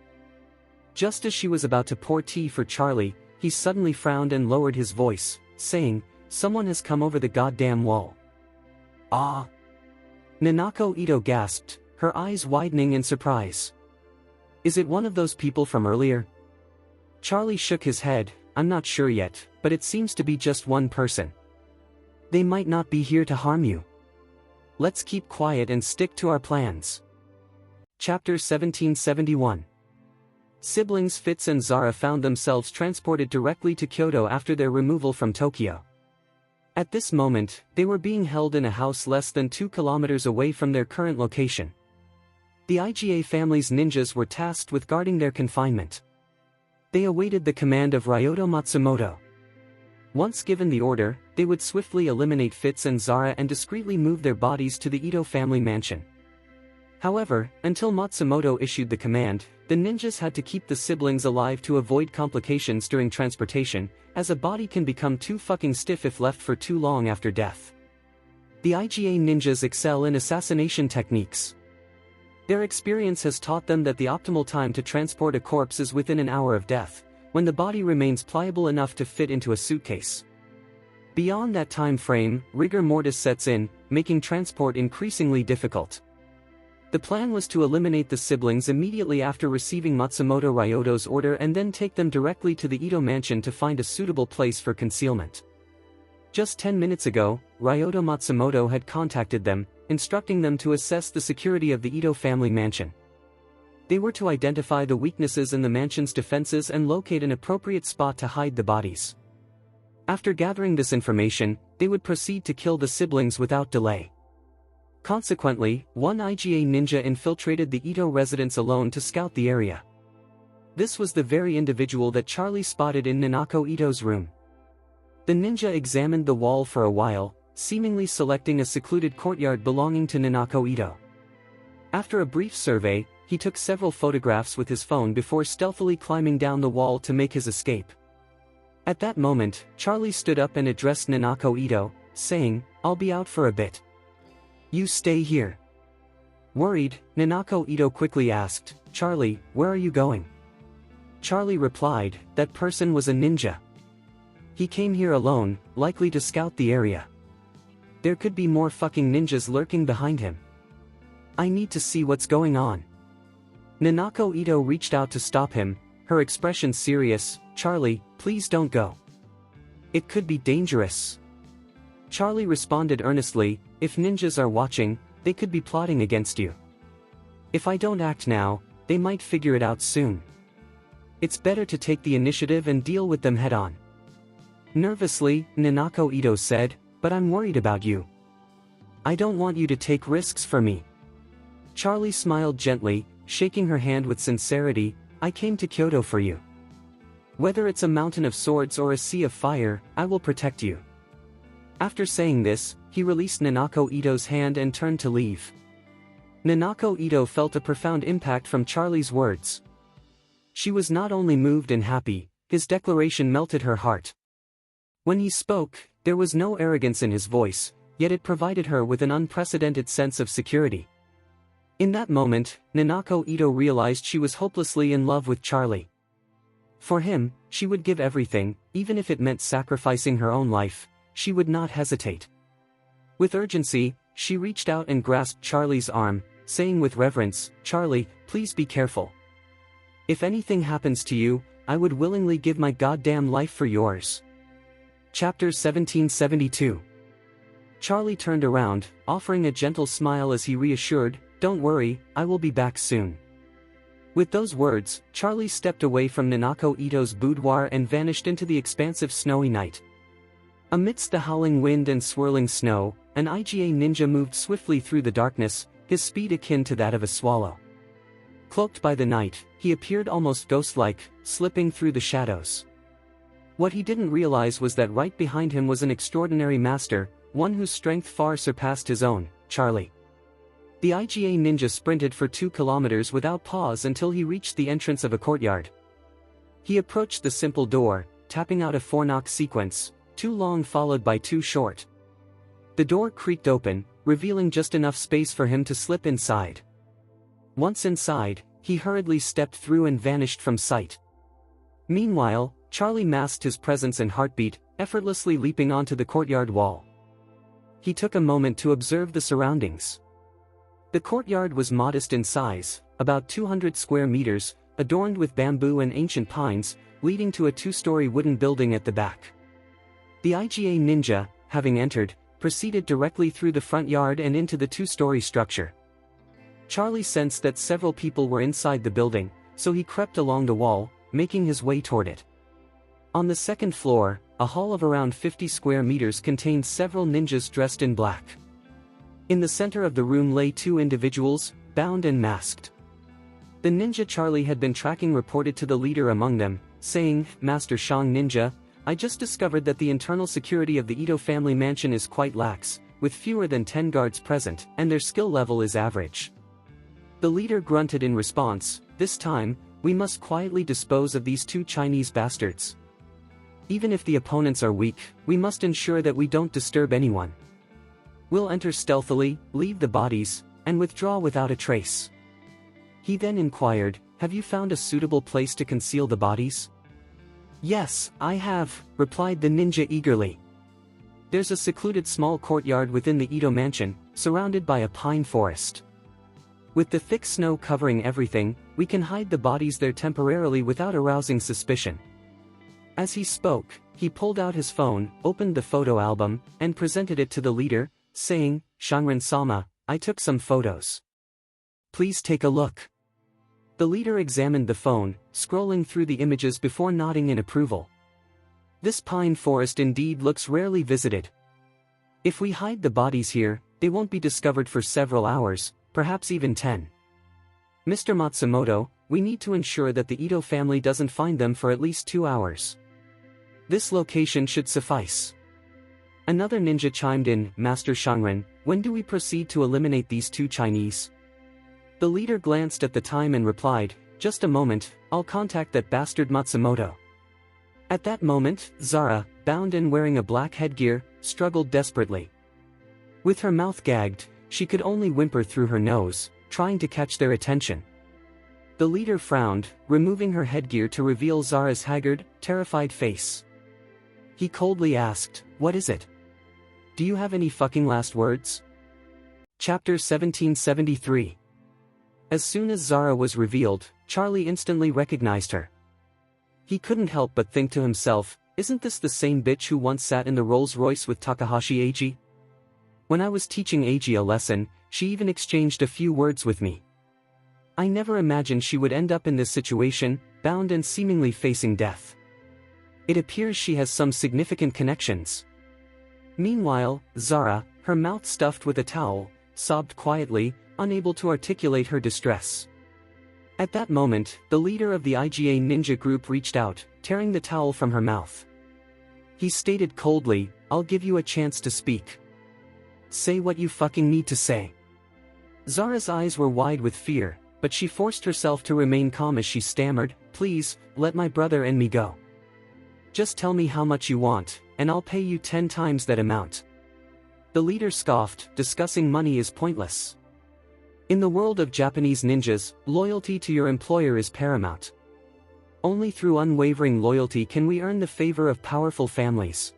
Just as she was about to pour tea for Charlie, he suddenly frowned and lowered his voice, saying, "Someone has come over the goddamn wall." "Ah!" Nanako Ito gasped, her eyes widening in surprise. "Is it one of those people from earlier?" Charlie shook his head, "I'm not sure yet, but it seems to be just one person. They might not be here to harm you. Let's keep quiet and stick to our plans." Chapter 1771. Siblings Fitz and Zara found themselves transported directly to Kyoto after their removal from Tokyo. At this moment, they were being held in a house less than 2 kilometers away from their current location. The IGA family's ninjas were tasked with guarding their confinement. They awaited the command of Ryoto Matsumoto. Once given the order, they would swiftly eliminate Fitz and Zara and discreetly move their bodies to the Ito family mansion. However, until Matsumoto issued the command, the ninjas had to keep the siblings alive to avoid complications during transportation, as a body can become too fucking stiff if left for too long after death. The IGA ninjas excel in assassination techniques. Their experience has taught them that the optimal time to transport a corpse is within an hour of death, when the body remains pliable enough to fit into a suitcase. Beyond that time frame, rigor mortis sets in, making transport increasingly difficult. The plan was to eliminate the siblings immediately after receiving Matsumoto Ryoto's order and then take them directly to the Ito mansion to find a suitable place for concealment. Just 10 minutes ago, Ryoto Matsumoto had contacted them, instructing them to assess the security of the Ito family mansion. They were to identify the weaknesses in the mansion's defenses and locate an appropriate spot to hide the bodies. After gathering this information, they would proceed to kill the siblings without delay. Consequently, one IGA ninja infiltrated the Ito residence alone to scout the area. This was the very individual that Charlie spotted in Nanako Ito's room. The ninja examined the wall for a while, seemingly selecting a secluded courtyard belonging to Nanako Ito. After a brief survey, he took several photographs with his phone before stealthily climbing down the wall to make his escape. At that moment, Charlie stood up and addressed Nanako Ito, saying, "I'll be out for a bit. You stay here." Worried, Nanako Ito quickly asked, "Charlie, where are you going?" Charlie replied, "That person was a ninja. He came here alone, likely to scout the area. There could be more fucking ninjas lurking behind him. I need to see what's going on." Nanako Ito reached out to stop him, her expression serious. "Charlie, please don't go. It could be dangerous." Charlie responded earnestly, "If ninjas are watching, they could be plotting against you. If I don't act now, they might figure it out soon. It's better to take the initiative and deal with them head-on." Nervously, Nanako Ito said, "But I'm worried about you. I don't want you to take risks for me." Charlie smiled gently, shaking her hand with sincerity, "I came to Kyoto for you. Whether it's a mountain of swords or a sea of fire, I will protect you." After saying this, he released Nanako Ito's hand and turned to leave. Nanako Ito felt a profound impact from Charlie's words. She was not only moved and happy, his declaration melted her heart. When he spoke, there was no arrogance in his voice, yet it provided her with an unprecedented sense of security. In that moment, Nanako Ito realized she was hopelessly in love with Charlie. For him, she would give everything, even if it meant sacrificing her own life. She would not hesitate. With urgency, she reached out and grasped Charlie's arm, saying with reverence, "Charlie, please be careful. If anything happens to you, I would willingly give my goddamn life for yours." Chapter 1772. Charlie turned around, offering a gentle smile as he reassured, "Don't worry, I will be back soon." With those words, Charlie stepped away from Nanako Ito's boudoir and vanished into the expansive snowy night. Amidst the howling wind and swirling snow, an IGA ninja moved swiftly through the darkness, his speed akin to that of a swallow. Cloaked by the night, he appeared almost ghost-like, slipping through the shadows. What he didn't realize was that right behind him was an extraordinary master, one whose strength far surpassed his own, Charlie. The IGA ninja sprinted for 2 kilometers without pause until he reached the entrance of a courtyard. He approached the simple door, tapping out a 4-knock sequence, 2 long followed by 2 short. The door creaked open, revealing just enough space for him to slip inside. Once inside, he hurriedly stepped through and vanished from sight. Meanwhile, Charlie masked his presence and heartbeat, effortlessly leaping onto the courtyard wall. He took a moment to observe the surroundings. The courtyard was modest in size, about 200 square meters, adorned with bamboo and ancient pines, leading to a 2-story wooden building at the back. The IGA ninja, having entered, proceeded directly through the front yard and into the 2-story structure. Charlie sensed that several people were inside the building, so he crept along the wall, making his way toward it. On the second floor, a hall of around 50 square meters contained several ninjas dressed in black. In the center of the room lay 2 individuals, bound and masked. The ninja Charlie had been tracking reported to the leader among them, saying, "Master Shang Ninja, I just discovered that the internal security of the Ito family mansion is quite lax, with fewer than 10 guards present, and their skill level is average." The leader grunted in response, "This time, we must quietly dispose of these 2 Chinese bastards. Even if the opponents are weak, we must ensure that we don't disturb anyone. We'll enter stealthily, leave the bodies, and withdraw without a trace." He then inquired, "Have you found a suitable place to conceal the bodies?" "Yes, I have," replied the ninja eagerly. "There's a secluded small courtyard within the Ito mansion, surrounded by a pine forest. With the thick snow covering everything, we can hide the bodies there temporarily without arousing suspicion." As he spoke, he pulled out his phone, opened the photo album, and presented it to the leader, saying, "Shangren-sama, I took some photos. Please take a look." The leader examined the phone, scrolling through the images before nodding in approval. "This pine forest indeed looks rarely visited. If we hide the bodies here, they won't be discovered for several hours, perhaps even 10. Mr. Matsumoto, we need to ensure that the Ito family doesn't find them for at least 2 hours. This location should suffice." Another ninja chimed in, "Master Shangren, when do we proceed to eliminate these 2 Chinese?" The leader glanced at the time and replied, "Just a moment, I'll contact that bastard Matsumoto." At that moment, Zara, bound and wearing a black headgear, struggled desperately. With her mouth gagged, she could only whimper through her nose, trying to catch their attention. The leader frowned, removing her headgear to reveal Zara's haggard, terrified face. He coldly asked, "What is it? Do you have any fucking last words?" Chapter 1773. As soon as Zara was revealed, Charlie instantly recognized her. He couldn't help but think to himself, "Isn't this the same bitch who once sat in the Rolls-Royce with Takahashi Ai? When I was teaching Ai a lesson, she even exchanged a few words with me. I never imagined she would end up in this situation, bound and seemingly facing death. It appears she has some significant connections." Meanwhile, Zara, her mouth stuffed with a towel, sobbed quietly, unable to articulate her distress. At that moment, the leader of the IGA ninja group reached out, tearing the towel from her mouth. He stated coldly, "I'll give you a chance to speak. Say what you fucking need to say." Zara's eyes were wide with fear, but she forced herself to remain calm as she stammered, "Please, let my brother and me go. Just tell me how much you want, and I'll pay you 10 times that amount." The leader scoffed, "Discussing money is pointless. In the world of Japanese ninjas, loyalty to your employer is paramount. Only through unwavering loyalty can we earn the favor of powerful families.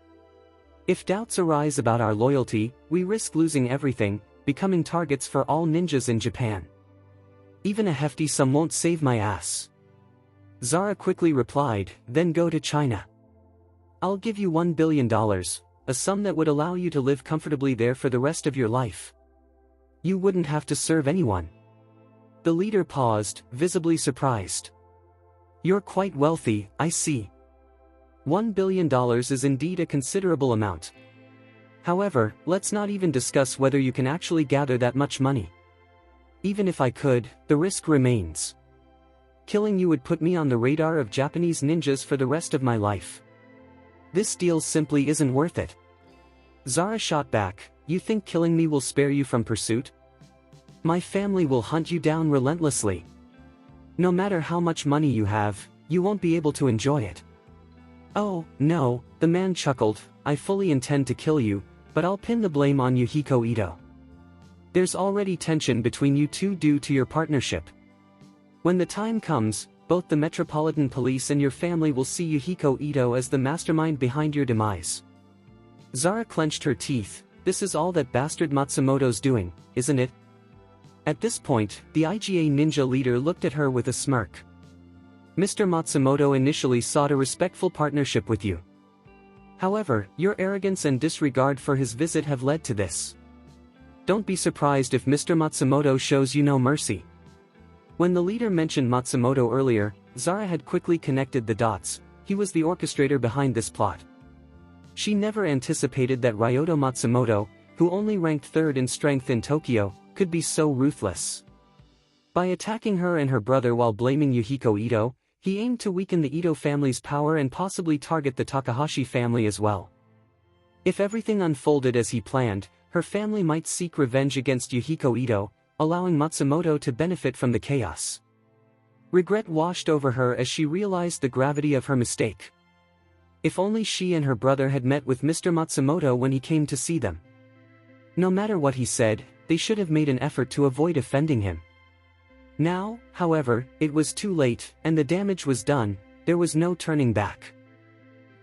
If doubts arise about our loyalty, we risk losing everything, becoming targets for all ninjas in Japan. Even a hefty sum won't save my ass." Zara quickly replied, "Then go to China. I'll give you $1 billion, a sum that would allow you to live comfortably there for the rest of your life. You wouldn't have to serve anyone. The leader paused, visibly surprised. You're quite wealthy, I see. $1 billion is indeed a considerable amount. However, let's not even discuss whether you can actually gather that much money. Even if I could, the risk remains. Killing you would put me on the radar of Japanese ninjas for the rest of my life. This deal simply isn't worth it. Zara shot back, you think killing me will spare you from pursuit? My family will hunt you down relentlessly. No matter how much money you have, you won't be able to enjoy it. Oh, no, the man chuckled, I fully intend to kill you, but I'll pin the blame on Yuhiko Ito. There's already tension between you two due to your partnership. When the time comes, both the Metropolitan Police and your family will see Yuhiko Ito as the mastermind behind your demise. Zara clenched her teeth, this is all that bastard Matsumoto's doing, isn't it? At this point, the IGA ninja leader looked at her with a smirk. Mr. Matsumoto initially sought a respectful partnership with you. However, your arrogance and disregard for his visit have led to this. Don't be surprised if Mr. Matsumoto shows you no mercy. When the leader mentioned Matsumoto earlier, Zara had quickly connected the dots, he was the orchestrator behind this plot. She never anticipated that Ryoto Matsumoto, who only ranked third in strength in Tokyo, could be so ruthless. By attacking her and her brother while blaming Yuhiko Ito, he aimed to weaken the Ito family's power and possibly target the Takahashi family as well. If everything unfolded as he planned, her family might seek revenge against Yuhiko Ito, allowing Matsumoto to benefit from the chaos. Regret washed over her as she realized the gravity of her mistake. If only she and her brother had met with Mr. Matsumoto when he came to see them. No matter what he said, they should have made an effort to avoid offending him. Now, however, it was too late, and the damage was done, there was no turning back.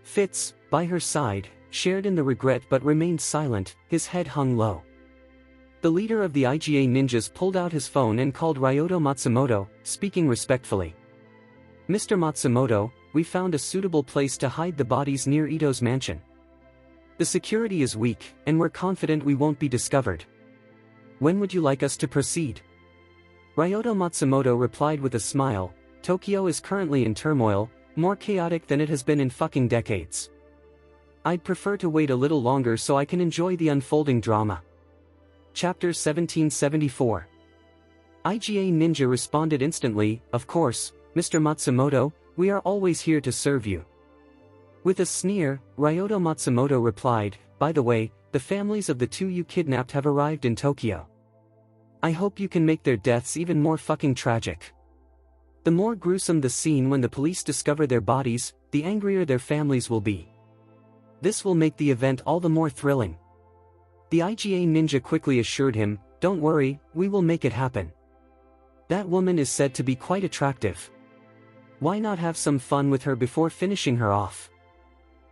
Fitz, by her side, shared in the regret but remained silent, his head hung low. The leader of the IGA ninjas pulled out his phone and called Ryoto Matsumoto, speaking respectfully. Mr. Matsumoto, we found a suitable place to hide the bodies near Ito's mansion. The security is weak, and we're confident we won't be discovered. When would you like us to proceed? Ryoto Matsumoto replied with a smile, Tokyo is currently in turmoil, more chaotic than it has been in fucking decades. I'd prefer to wait a little longer so I can enjoy the unfolding drama. Chapter 1774. IGA Ninja responded instantly, of course, Mr. Matsumoto, we are always here to serve you. With a sneer, Ryoto Matsumoto replied, by the way, the families of the two you kidnapped have arrived in Tokyo. I hope you can make their deaths even more fucking tragic. The more gruesome the scene when the police discover their bodies, the angrier their families will be. This will make the event all the more thrilling. The IGA ninja quickly assured him, don't worry, we will make it happen. That woman is said to be quite attractive. Why not have some fun with her before finishing her off?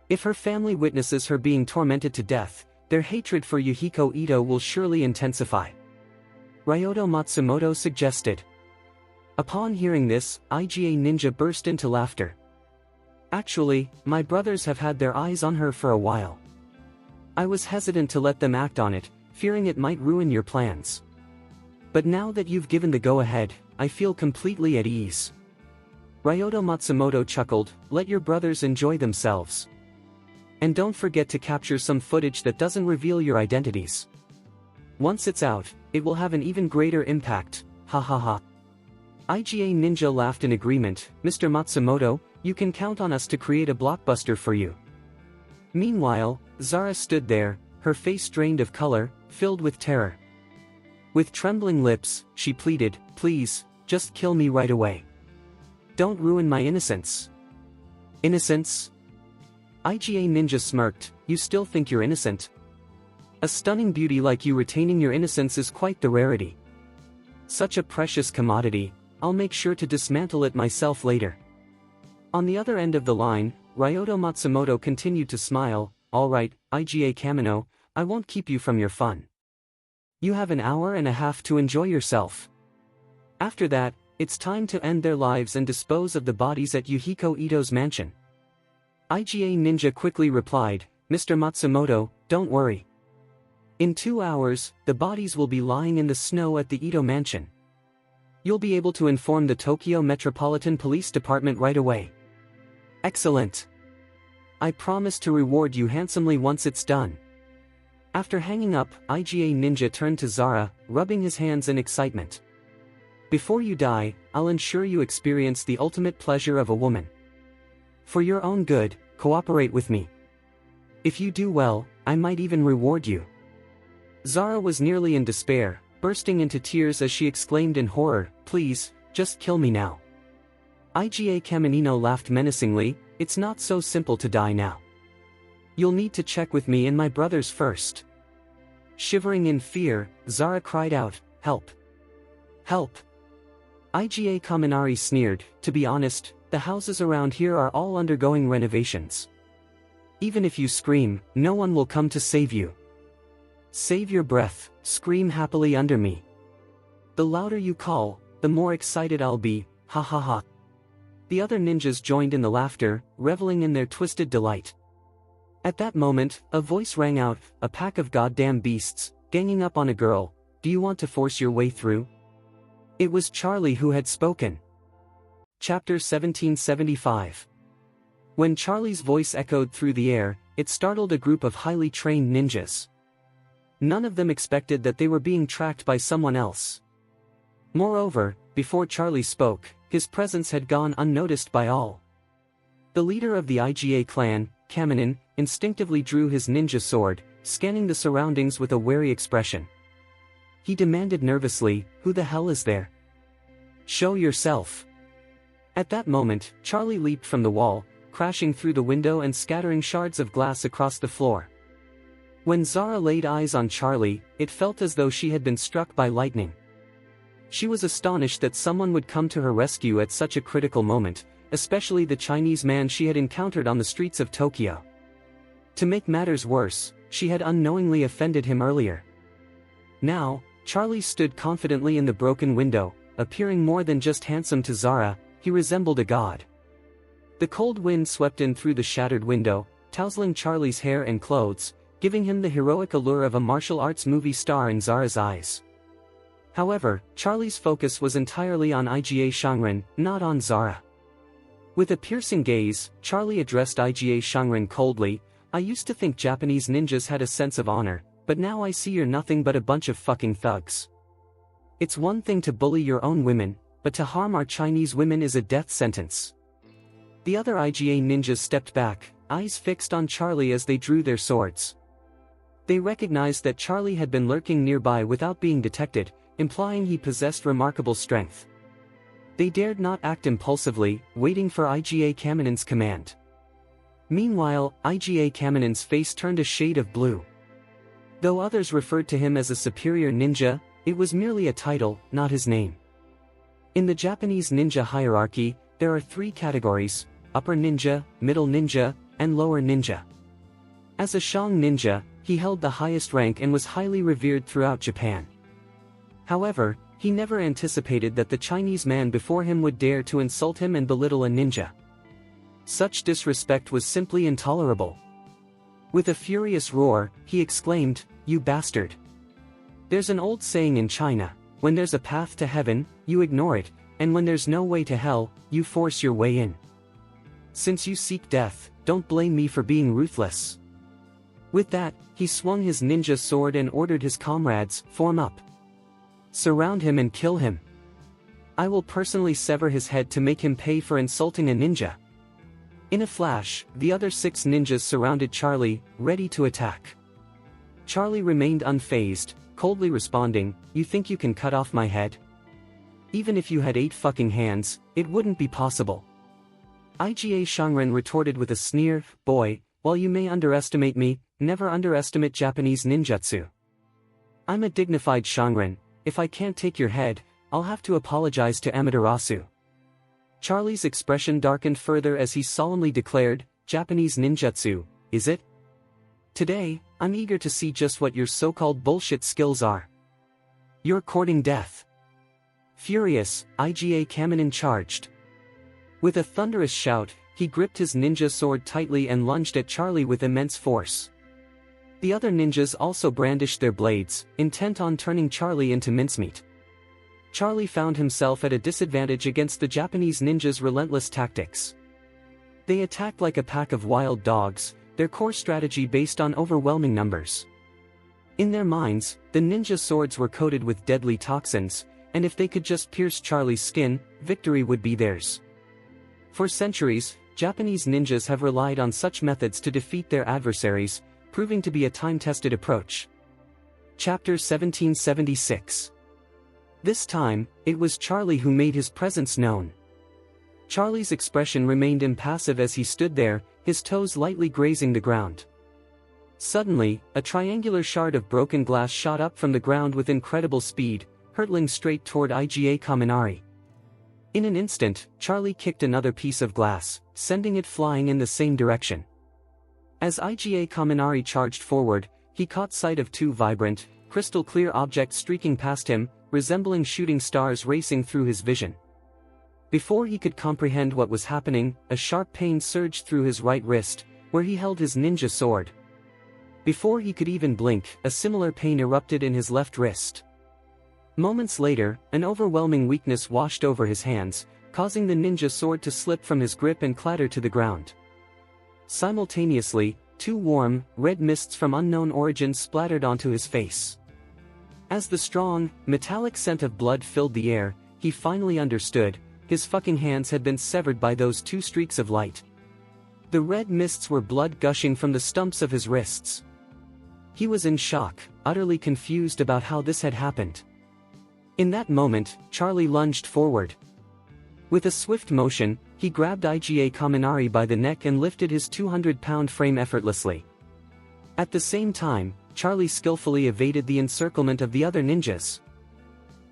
If her family witnesses her being tormented to death, their hatred for Yuhiko Ito will surely intensify. Ryoto Matsumoto suggested. Upon hearing this, IGA ninja burst into laughter. Actually, my brothers have had their eyes on her for a while. I was hesitant to let them act on it, fearing it might ruin your plans. But now that you've given the go-ahead, I feel completely at ease. Ryoto Matsumoto chuckled, let your brothers enjoy themselves. And don't forget to capture some footage that doesn't reveal your identities. Once it's out, it will have an even greater impact, ha ha ha. IGA Ninja laughed in agreement, Mr. Matsumoto, you can count on us to create a blockbuster for you. Meanwhile, Zara stood there, her face drained of color, filled with terror. With trembling lips, she pleaded, please, just kill me right away. Don't ruin my innocence. Innocence? IGA Ninja smirked, you still think you're innocent? A stunning beauty like you retaining your innocence is quite the rarity. Such a precious commodity, I'll make sure to dismantle it myself later. On the other end of the line, Ryoto Matsumoto continued to smile, alright, IGA Kamino, I won't keep you from your fun. You have an hour and a half to enjoy yourself. After that, it's time to end their lives and dispose of the bodies at Yuhiko Ito's mansion. IGA Ninja quickly replied, Mr. Matsumoto, don't worry. In 2 hours, the bodies will be lying in the snow at the Ito mansion. You'll be able to inform the Tokyo Metropolitan Police Department right away. Excellent. I promise to reward you handsomely once it's done. After hanging up, IGA Ninja turned to Zara, rubbing his hands in excitement. Before you die, I'll ensure you experience the ultimate pleasure of a woman. For your own good, cooperate with me. If you do well, I might even reward you. Zara was nearly in despair, bursting into tears as she exclaimed in horror, please, just kill me now. IGA Caminino laughed menacingly, it's not so simple to die now. You'll need to check with me and my brothers first. Shivering in fear, Zara cried out, help. Help. IGA Kaminari sneered, to be honest, the houses around here are all undergoing renovations. Even if you scream, no one will come to save you. Save your breath, scream happily under me. The louder you call, the more excited I'll be, ha ha ha. The other ninjas joined in the laughter, reveling in their twisted delight. At that moment, a voice rang out, a pack of goddamn beasts, ganging up on a girl, do you want to force your way through? It was Charlie who had spoken. Chapter 1775. When Charlie's voice echoed through the air, it startled a group of highly trained ninjas. None of them expected that they were being tracked by someone else. Moreover, before Charlie spoke, his presence had gone unnoticed by all. The leader of the IGA clan, Kaminin, instinctively drew his ninja sword, scanning the surroundings with a wary expression. He demanded nervously, who the hell is there? Show yourself. At that moment, Charlie leaped from the wall, crashing through the window and scattering shards of glass across the floor. When Zara laid eyes on Charlie, it felt as though she had been struck by lightning. She was astonished that someone would come to her rescue at such a critical moment, especially the Chinese man she had encountered on the streets of Tokyo. To make matters worse, she had unknowingly offended him earlier. Now, Charlie stood confidently in the broken window, appearing more than just handsome to Zara, he resembled a god. The cold wind swept in through the shattered window, tousling Charlie's hair and clothes, giving him the heroic allure of a martial arts movie star in Zara's eyes. However, Charlie's focus was entirely on IGA Shangren, not on Zara. With a piercing gaze, Charlie addressed IGA Shangren coldly, I used to think Japanese ninjas had a sense of honor, but now I see you're nothing but a bunch of fucking thugs. It's one thing to bully your own women, but to harm our Chinese women is a death sentence. The other IGA ninjas stepped back, eyes fixed on Charlie as they drew their swords. They recognized that Charlie had been lurking nearby without being detected, implying he possessed remarkable strength. They dared not act impulsively, waiting for IGA Kaminin's command. Meanwhile, IGA Kaminin's face turned a shade of blue. Though others referred to him as a superior ninja, it was merely a title, not his name. In the Japanese ninja hierarchy, there are 3 categories, upper ninja, middle ninja, and lower ninja. As a Shang ninja, he held the highest rank and was highly revered throughout Japan. However, he never anticipated that the Chinese man before him would dare to insult him and belittle a ninja. Such disrespect was simply intolerable. With a furious roar, he exclaimed, "You bastard! There's an old saying in China, when there's a path to heaven, you ignore it, and when there's no way to hell, you force your way in. Since you seek death, don't blame me for being ruthless." With that, he swung his ninja sword and ordered his comrades, form up. Surround him and kill him. I will personally sever his head to make him pay for insulting a ninja. In a flash, the other 6 ninjas surrounded Charlie, ready to attack. Charlie remained unfazed, coldly responding, "You think you can cut off my head? Even if you had 8 fucking hands, it wouldn't be possible." IGA Shangren retorted with a sneer, "Boy, while you may underestimate me, never underestimate Japanese ninjutsu. I'm a dignified Shangren. If I can't take your head, I'll have to apologize to Amaterasu." Charlie's expression darkened further as he solemnly declared, "Japanese ninjutsu, is it? Today, I'm eager to see just what your so-called bullshit skills are. You're courting death." Furious, IGA Kaminin charged. With a thunderous shout, he gripped his ninja sword tightly and lunged at Charlie with immense force. The other ninjas also brandished their blades, intent on turning Charlie into mincemeat. Charlie found himself at a disadvantage against the Japanese ninjas' relentless tactics. They attacked like a pack of wild dogs, their core strategy based on overwhelming numbers. In their minds, the ninja swords were coated with deadly toxins, and if they could just pierce Charlie's skin, victory would be theirs. For centuries, Japanese ninjas have relied on such methods to defeat their adversaries, proving to be a time-tested approach. Chapter 1776. This time, it was Charlie who made his presence known. Charlie's expression remained impassive as he stood there, his toes lightly grazing the ground. Suddenly, a triangular shard of broken glass shot up from the ground with incredible speed, hurtling straight toward Iga Kaminari. In an instant, Charlie kicked another piece of glass, sending it flying in the same direction. As Iga Kaminari charged forward, he caught sight of two vibrant, crystal-clear objects streaking past him, resembling shooting stars racing through his vision. Before he could comprehend what was happening, a sharp pain surged through his right wrist, where he held his ninja sword. Before he could even blink, a similar pain erupted in his left wrist. Moments later, an overwhelming weakness washed over his hands, causing the ninja sword to slip from his grip and clatter to the ground. Simultaneously, two warm, red mists from unknown origin splattered onto his face. As the strong, metallic scent of blood filled the air, he finally understood, his fucking hands had been severed by those two streaks of light. The red mists were blood gushing from the stumps of his wrists. He was in shock, utterly confused about how this had happened. In that moment, Charlie lunged forward. With a swift motion, he grabbed Iga Kaminari by the neck and lifted his 200-pound frame effortlessly. At the same time, Charlie skillfully evaded the encirclement of the other ninjas.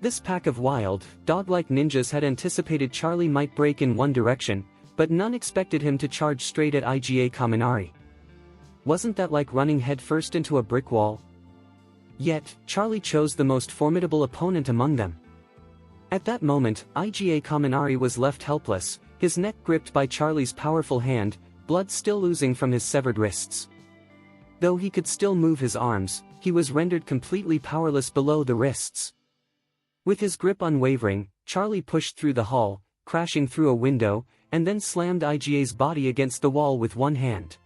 This pack of wild, dog-like ninjas had anticipated Charlie might break in one direction, but none expected him to charge straight at Iga Kaminari. Wasn't that like running headfirst into a brick wall? Yet, Charlie chose the most formidable opponent among them. At that moment, Iga Kaminari was left helpless, his neck gripped by Charlie's powerful hand, blood still oozing from his severed wrists. Though he could still move his arms, he was rendered completely powerless below the wrists. With his grip unwavering, Charlie pushed through the hall, crashing through a window, and then slammed Iga's body against the wall with one hand.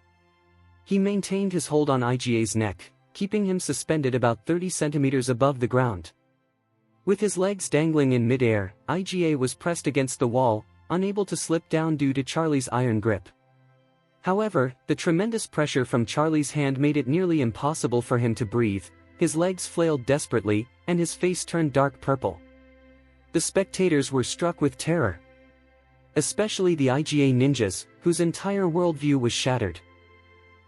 He maintained his hold on Iga's neck, keeping him suspended about 30 centimeters above the ground. With his legs dangling in midair, Iga was pressed against the wall, unable to slip down due to Charlie's iron grip. However, the tremendous pressure from Charlie's hand made it nearly impossible for him to breathe, his legs flailed desperately, and his face turned dark purple. The spectators were struck with terror. Especially the Iga ninjas, whose entire worldview was shattered.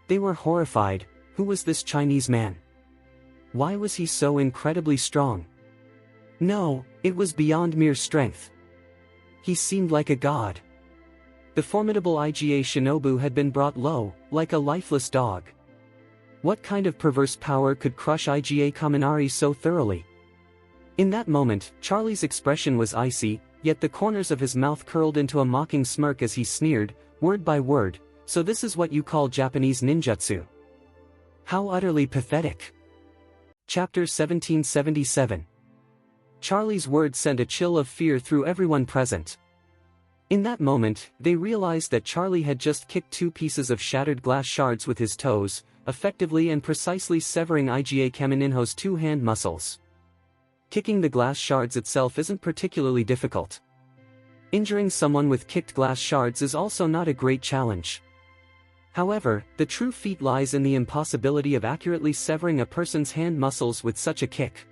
They were horrified. Who was this Chinese man? Why was he so incredibly strong? No, it was beyond mere strength. He seemed like a god. The formidable Iga shinobu had been brought low, like a lifeless dog. What kind of perverse power could crush Iga Kaminari so thoroughly? In that moment, Charlie's expression was icy, yet the corners of his mouth curled into a mocking smirk as he sneered, word by word, "So this is what you call Japanese ninjutsu? How utterly pathetic." Chapter 1777. Charlie's words sent a chill of fear through everyone present. In that moment, they realized that Charlie had just kicked two pieces of shattered glass shards with his toes, effectively and precisely severing Iga Kaminenho's two hand muscles. Kicking the glass shards itself isn't particularly difficult. Injuring someone with kicked glass shards is also not a great challenge. However, the true feat lies in the impossibility of accurately severing a person's hand muscles with such a kick.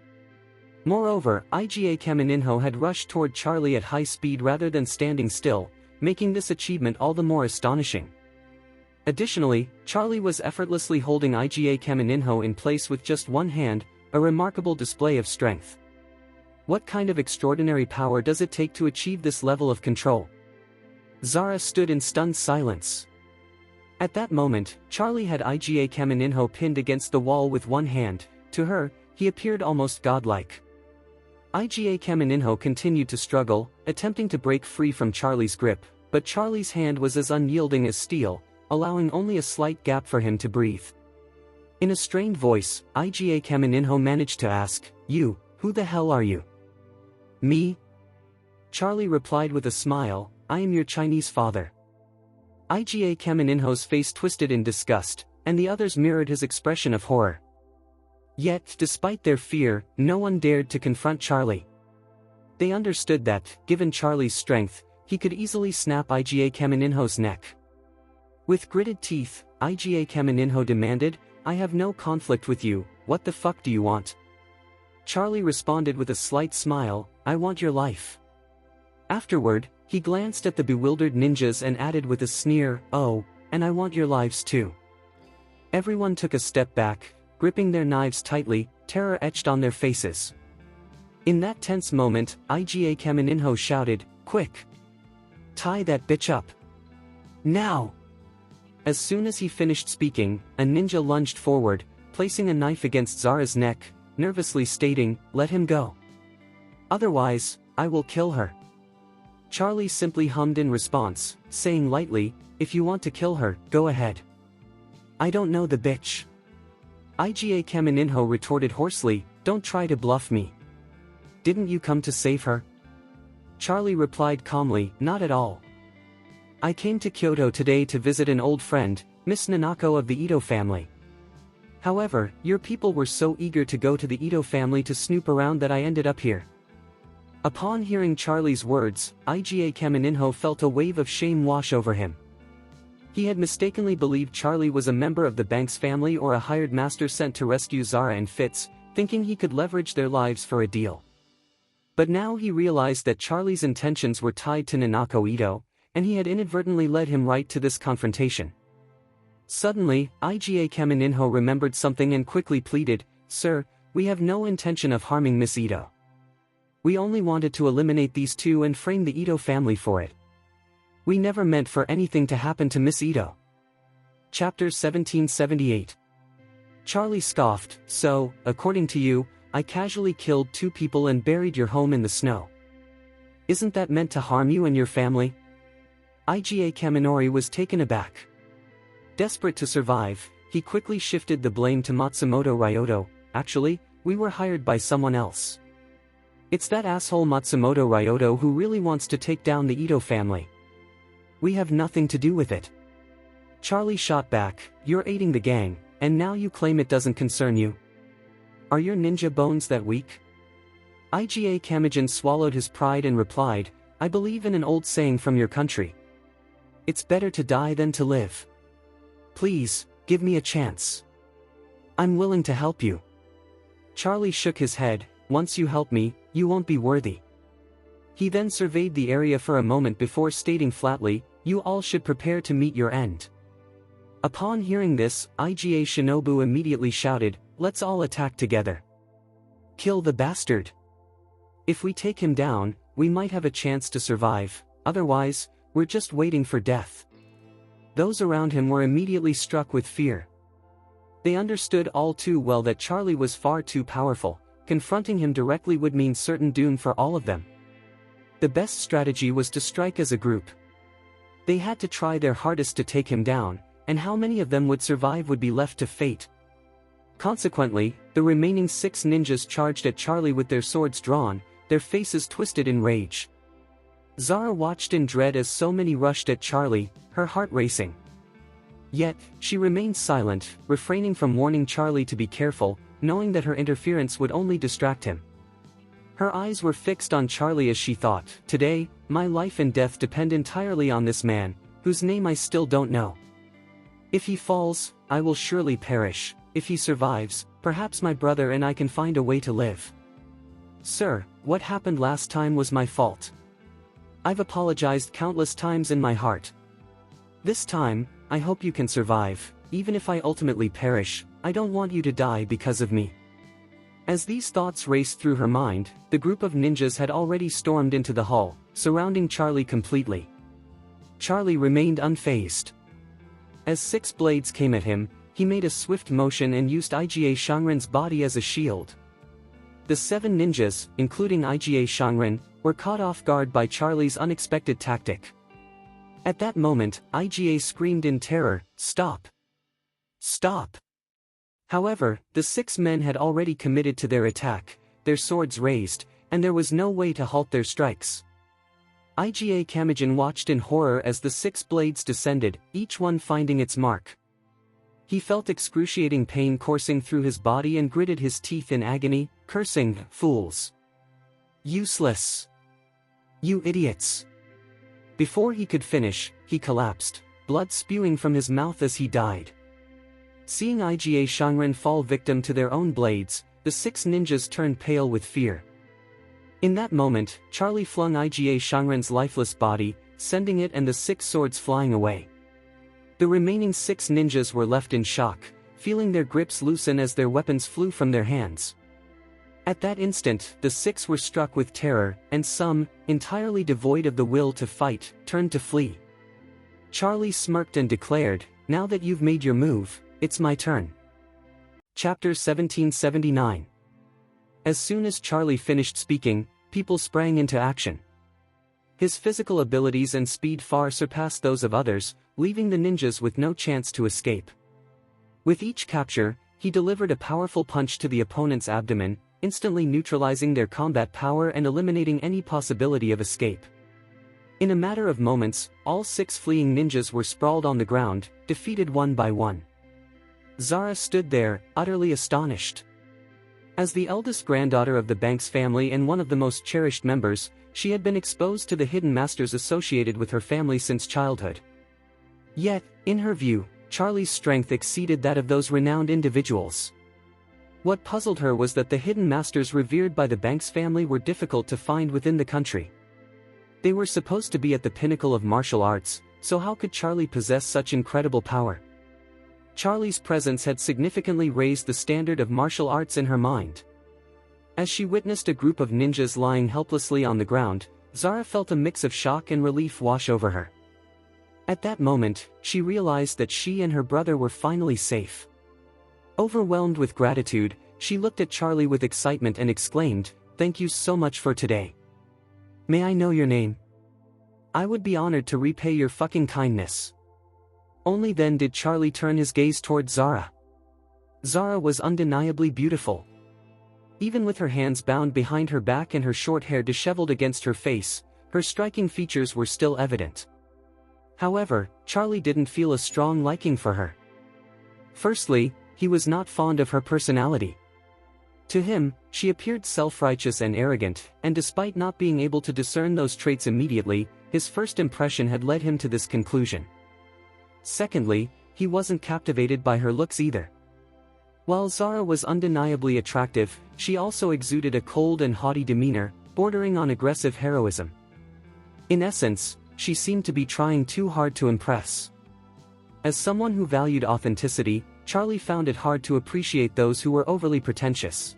Moreover, Iga Kaminenho had rushed toward Charlie at high speed rather than standing still, making this achievement all the more astonishing. Additionally, Charlie was effortlessly holding Iga Kaminenho in place with just one hand, a remarkable display of strength. What kind of extraordinary power does it take to achieve this level of control? Zara stood in stunned silence. At that moment, Charlie had Iga Kaminenho pinned against the wall with one hand. To her, he appeared almost godlike. Iga Kaminenho continued to struggle, attempting to break free from Charlie's grip, but Charlie's hand was as unyielding as steel, allowing only a slight gap for him to breathe. In a strained voice, Iga Kamininho managed to ask, "You, who the hell are you?" "Me?" Charlie replied with a smile, "I am your Chinese father." Iga Kamininho's face twisted in disgust, and the others mirrored his expression of horror. Yet, despite their fear, no one dared to confront Charlie. They understood that, given Charlie's strength, he could easily snap Iga Kamininho's neck. With gritted teeth, Iga Kamininho demanded, "I have no conflict with you, what the fuck do you want?" Charlie responded with a slight smile, "I want your life." Afterward, he glanced at the bewildered ninjas and added with a sneer, "Oh, and I want your lives too." Everyone took a step back, gripping their knives tightly, terror etched on their faces. In that tense moment, Iga Kamininho shouted, "Quick! Tie that bitch up! Now!" As soon as he finished speaking, a ninja lunged forward, placing a knife against Zara's neck, nervously stating, "Let him go. Otherwise, I will kill her." Charlie simply hummed in response, saying lightly, "If you want to kill her, go ahead. I don't know the bitch." Iga Kamininho retorted hoarsely, "Don't try to bluff me. Didn't you come to save her?" Charlie replied calmly, "Not at all. I came to Kyoto today to visit an old friend, Miss Nanako of the Ito family. However, your people were so eager to go to the Ito family to snoop around that I ended up here." Upon hearing Charlie's words, Iga Kamininho felt a wave of shame wash over him. He had mistakenly believed Charlie was a member of the Banks family or a hired master sent to rescue Zara and Fitz, thinking he could leverage their lives for a deal. But now he realized that Charlie's intentions were tied to Nanako Ito, and he had inadvertently led him right to this confrontation. Suddenly, Iga Kamininho remembered something and quickly pleaded, "Sir, we have no intention of harming Miss Ito. We only wanted to eliminate these two and frame the Ito family for it. We never meant for anything to happen to Miss Ito." Chapter 1778. Charlie scoffed, "So, according to you, I casually killed 2 people and buried your home in the snow. Isn't that meant to harm you and your family?" Iga Kaminori was taken aback. Desperate to survive, he quickly shifted the blame to Matsumoto Ryoto. "Actually, we were hired by someone else. It's that asshole Matsumoto Ryoto who really wants to take down the Ito family. We have nothing to do with it." Charlie shot back, "You're aiding the gang, and now you claim it doesn't concern you? Are your ninja bones that weak?" Iga Kamijin swallowed his pride and replied, "I believe in an old saying from your country. It's better to die than to live. Please, give me a chance. I'm willing to help you." Charlie shook his head, "Once you help me, you won't be worthy." He then surveyed the area for a moment before stating flatly, "You all should prepare to meet your end." Upon hearing this, Iga Shinobu immediately shouted, "Let's all attack together. Kill the bastard. If we take him down, we might have a chance to survive, otherwise, we're just waiting for death." Those around him were immediately struck with fear. They understood all too well that Charlie was far too powerful. Confronting him directly would mean certain doom for all of them. The best strategy was to strike as a group. They had to try their hardest to take him down, and how many of them would survive would be left to fate. Consequently, the remaining 6 ninjas charged at Charlie with their swords drawn, their faces twisted in rage. Zara watched in dread as so many rushed at Charlie, her heart racing. Yet, she remained silent, refraining from warning Charlie to be careful, knowing that her interference would only distract him. Her eyes were fixed on Charlie as she thought, "Today, my life and death depend entirely on this man, whose name I still don't know. If he falls, I will surely perish. If he survives, perhaps my brother and I can find a way to live. Sir, what happened last time was my fault. I've apologized countless times in my heart. This time, I hope you can survive. Even if I ultimately perish, I don't want you to die because of me." As these thoughts raced through her mind, the group of ninjas had already stormed into the hall, surrounding Charlie completely. Charlie remained unfazed. As 6 blades came at him, he made a swift motion and used Iga Shangren's body as a shield. The 7 ninjas, including Iga Shangren, were caught off guard by Charlie's unexpected tactic. At that moment, Iga screamed in terror, "Stop! Stop!" However, the 6 men had already committed to their attack, their swords raised, and there was no way to halt their strikes. Iga Kamijin watched in horror as the 6 blades descended, each one finding its mark. He felt excruciating pain coursing through his body and gritted his teeth in agony, cursing, "Fools! Useless! You idiots!" Before he could finish, he collapsed, blood spewing from his mouth as he died. Seeing Iga Shangren fall victim to their own blades, the 6 ninjas turned pale with fear. In that moment, Charlie flung Iga Shangren's lifeless body, sending it and the 6 swords flying away. The remaining 6 ninjas were left in shock, feeling their grips loosen as their weapons flew from their hands. At that instant, the 6 were struck with terror, and some, entirely devoid of the will to fight, turned to flee. Charlie smirked and declared, "Now that you've made your move, it's my turn." Chapter 1779. As soon as Charlie finished speaking, people sprang into action. His physical abilities and speed far surpassed those of others, leaving the ninjas with no chance to escape. With each capture, he delivered a powerful punch to the opponent's abdomen, instantly neutralizing their combat power and eliminating any possibility of escape. In a matter of moments, all 6 fleeing ninjas were sprawled on the ground, defeated one by one. Zara stood there, utterly astonished. As the eldest granddaughter of the Banks family and one of the most cherished members, she had been exposed to the hidden masters associated with her family since childhood. Yet, in her view, Charlie's strength exceeded that of those renowned individuals. What puzzled her was that the hidden masters revered by the Banks family were difficult to find within the country. They were supposed to be at the pinnacle of martial arts, so how could Charlie possess such incredible power? Charlie's presence had significantly raised the standard of martial arts in her mind. As she witnessed a group of ninjas lying helplessly on the ground, Zara felt a mix of shock and relief wash over her. At that moment, she realized that she and her brother were finally safe. Overwhelmed with gratitude, she looked at Charlie with excitement and exclaimed, "Thank you so much for today. May I know your name? I would be honored to repay your fucking kindness." Only then did Charlie turn his gaze toward Zara. Zara was undeniably beautiful. Even with her hands bound behind her back and her short hair disheveled against her face, her striking features were still evident. However, Charlie didn't feel a strong liking for her. Firstly, he was not fond of her personality. To him, she appeared self-righteous and arrogant, and despite not being able to discern those traits immediately, his first impression had led him to this conclusion. Secondly, he wasn't captivated by her looks either. While Zara was undeniably attractive, she also exuded a cold and haughty demeanor, bordering on aggressive heroism. In essence, she seemed to be trying too hard to impress. As someone who valued authenticity, Charlie found it hard to appreciate those who were overly pretentious.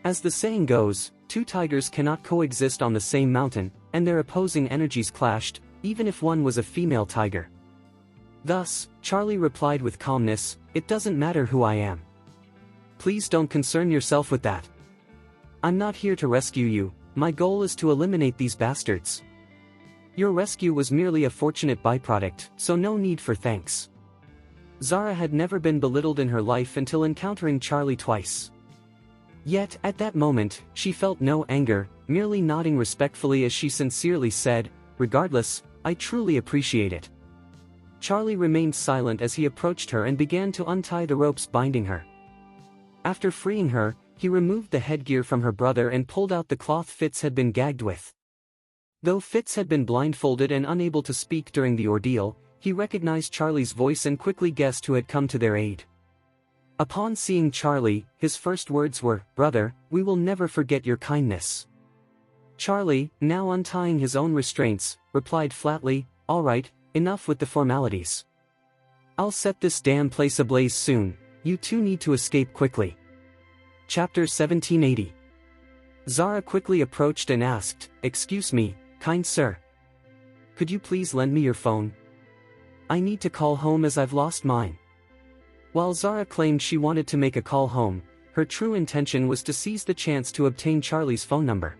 As the saying goes, 2 tigers cannot coexist on the same mountain, and their opposing energies clashed, even if one was a female tiger. Thus, Charlie replied with calmness, "It doesn't matter who I am. Please don't concern yourself with that. I'm not here to rescue you, my goal is to eliminate these bastards. Your rescue was merely a fortunate byproduct, so no need for thanks." Zara had never been belittled in her life until encountering Charlie twice. Yet, at that moment, she felt no anger, merely nodding respectfully as she sincerely said, "Regardless, I truly appreciate it." Charlie remained silent as he approached her and began to untie the ropes binding her. After freeing her, he removed the headgear from her brother and pulled out the cloth Fitz had been gagged with. Though Fitz had been blindfolded and unable to speak during the ordeal, he recognized Charlie's voice and quickly guessed who had come to their aid. Upon seeing Charlie, his first words were, "Brother, we will never forget your kindness." Charlie, now untying his own restraints, replied flatly, "All right, enough with the formalities. I'll set this damn place ablaze soon, you two need to escape quickly." Chapter 1780. Zara quickly approached and asked, "Excuse me, kind sir. Could you please lend me your phone? I need to call home as I've lost mine." While Zara claimed she wanted to make a call home, her true intention was to seize the chance to obtain Charlie's phone number.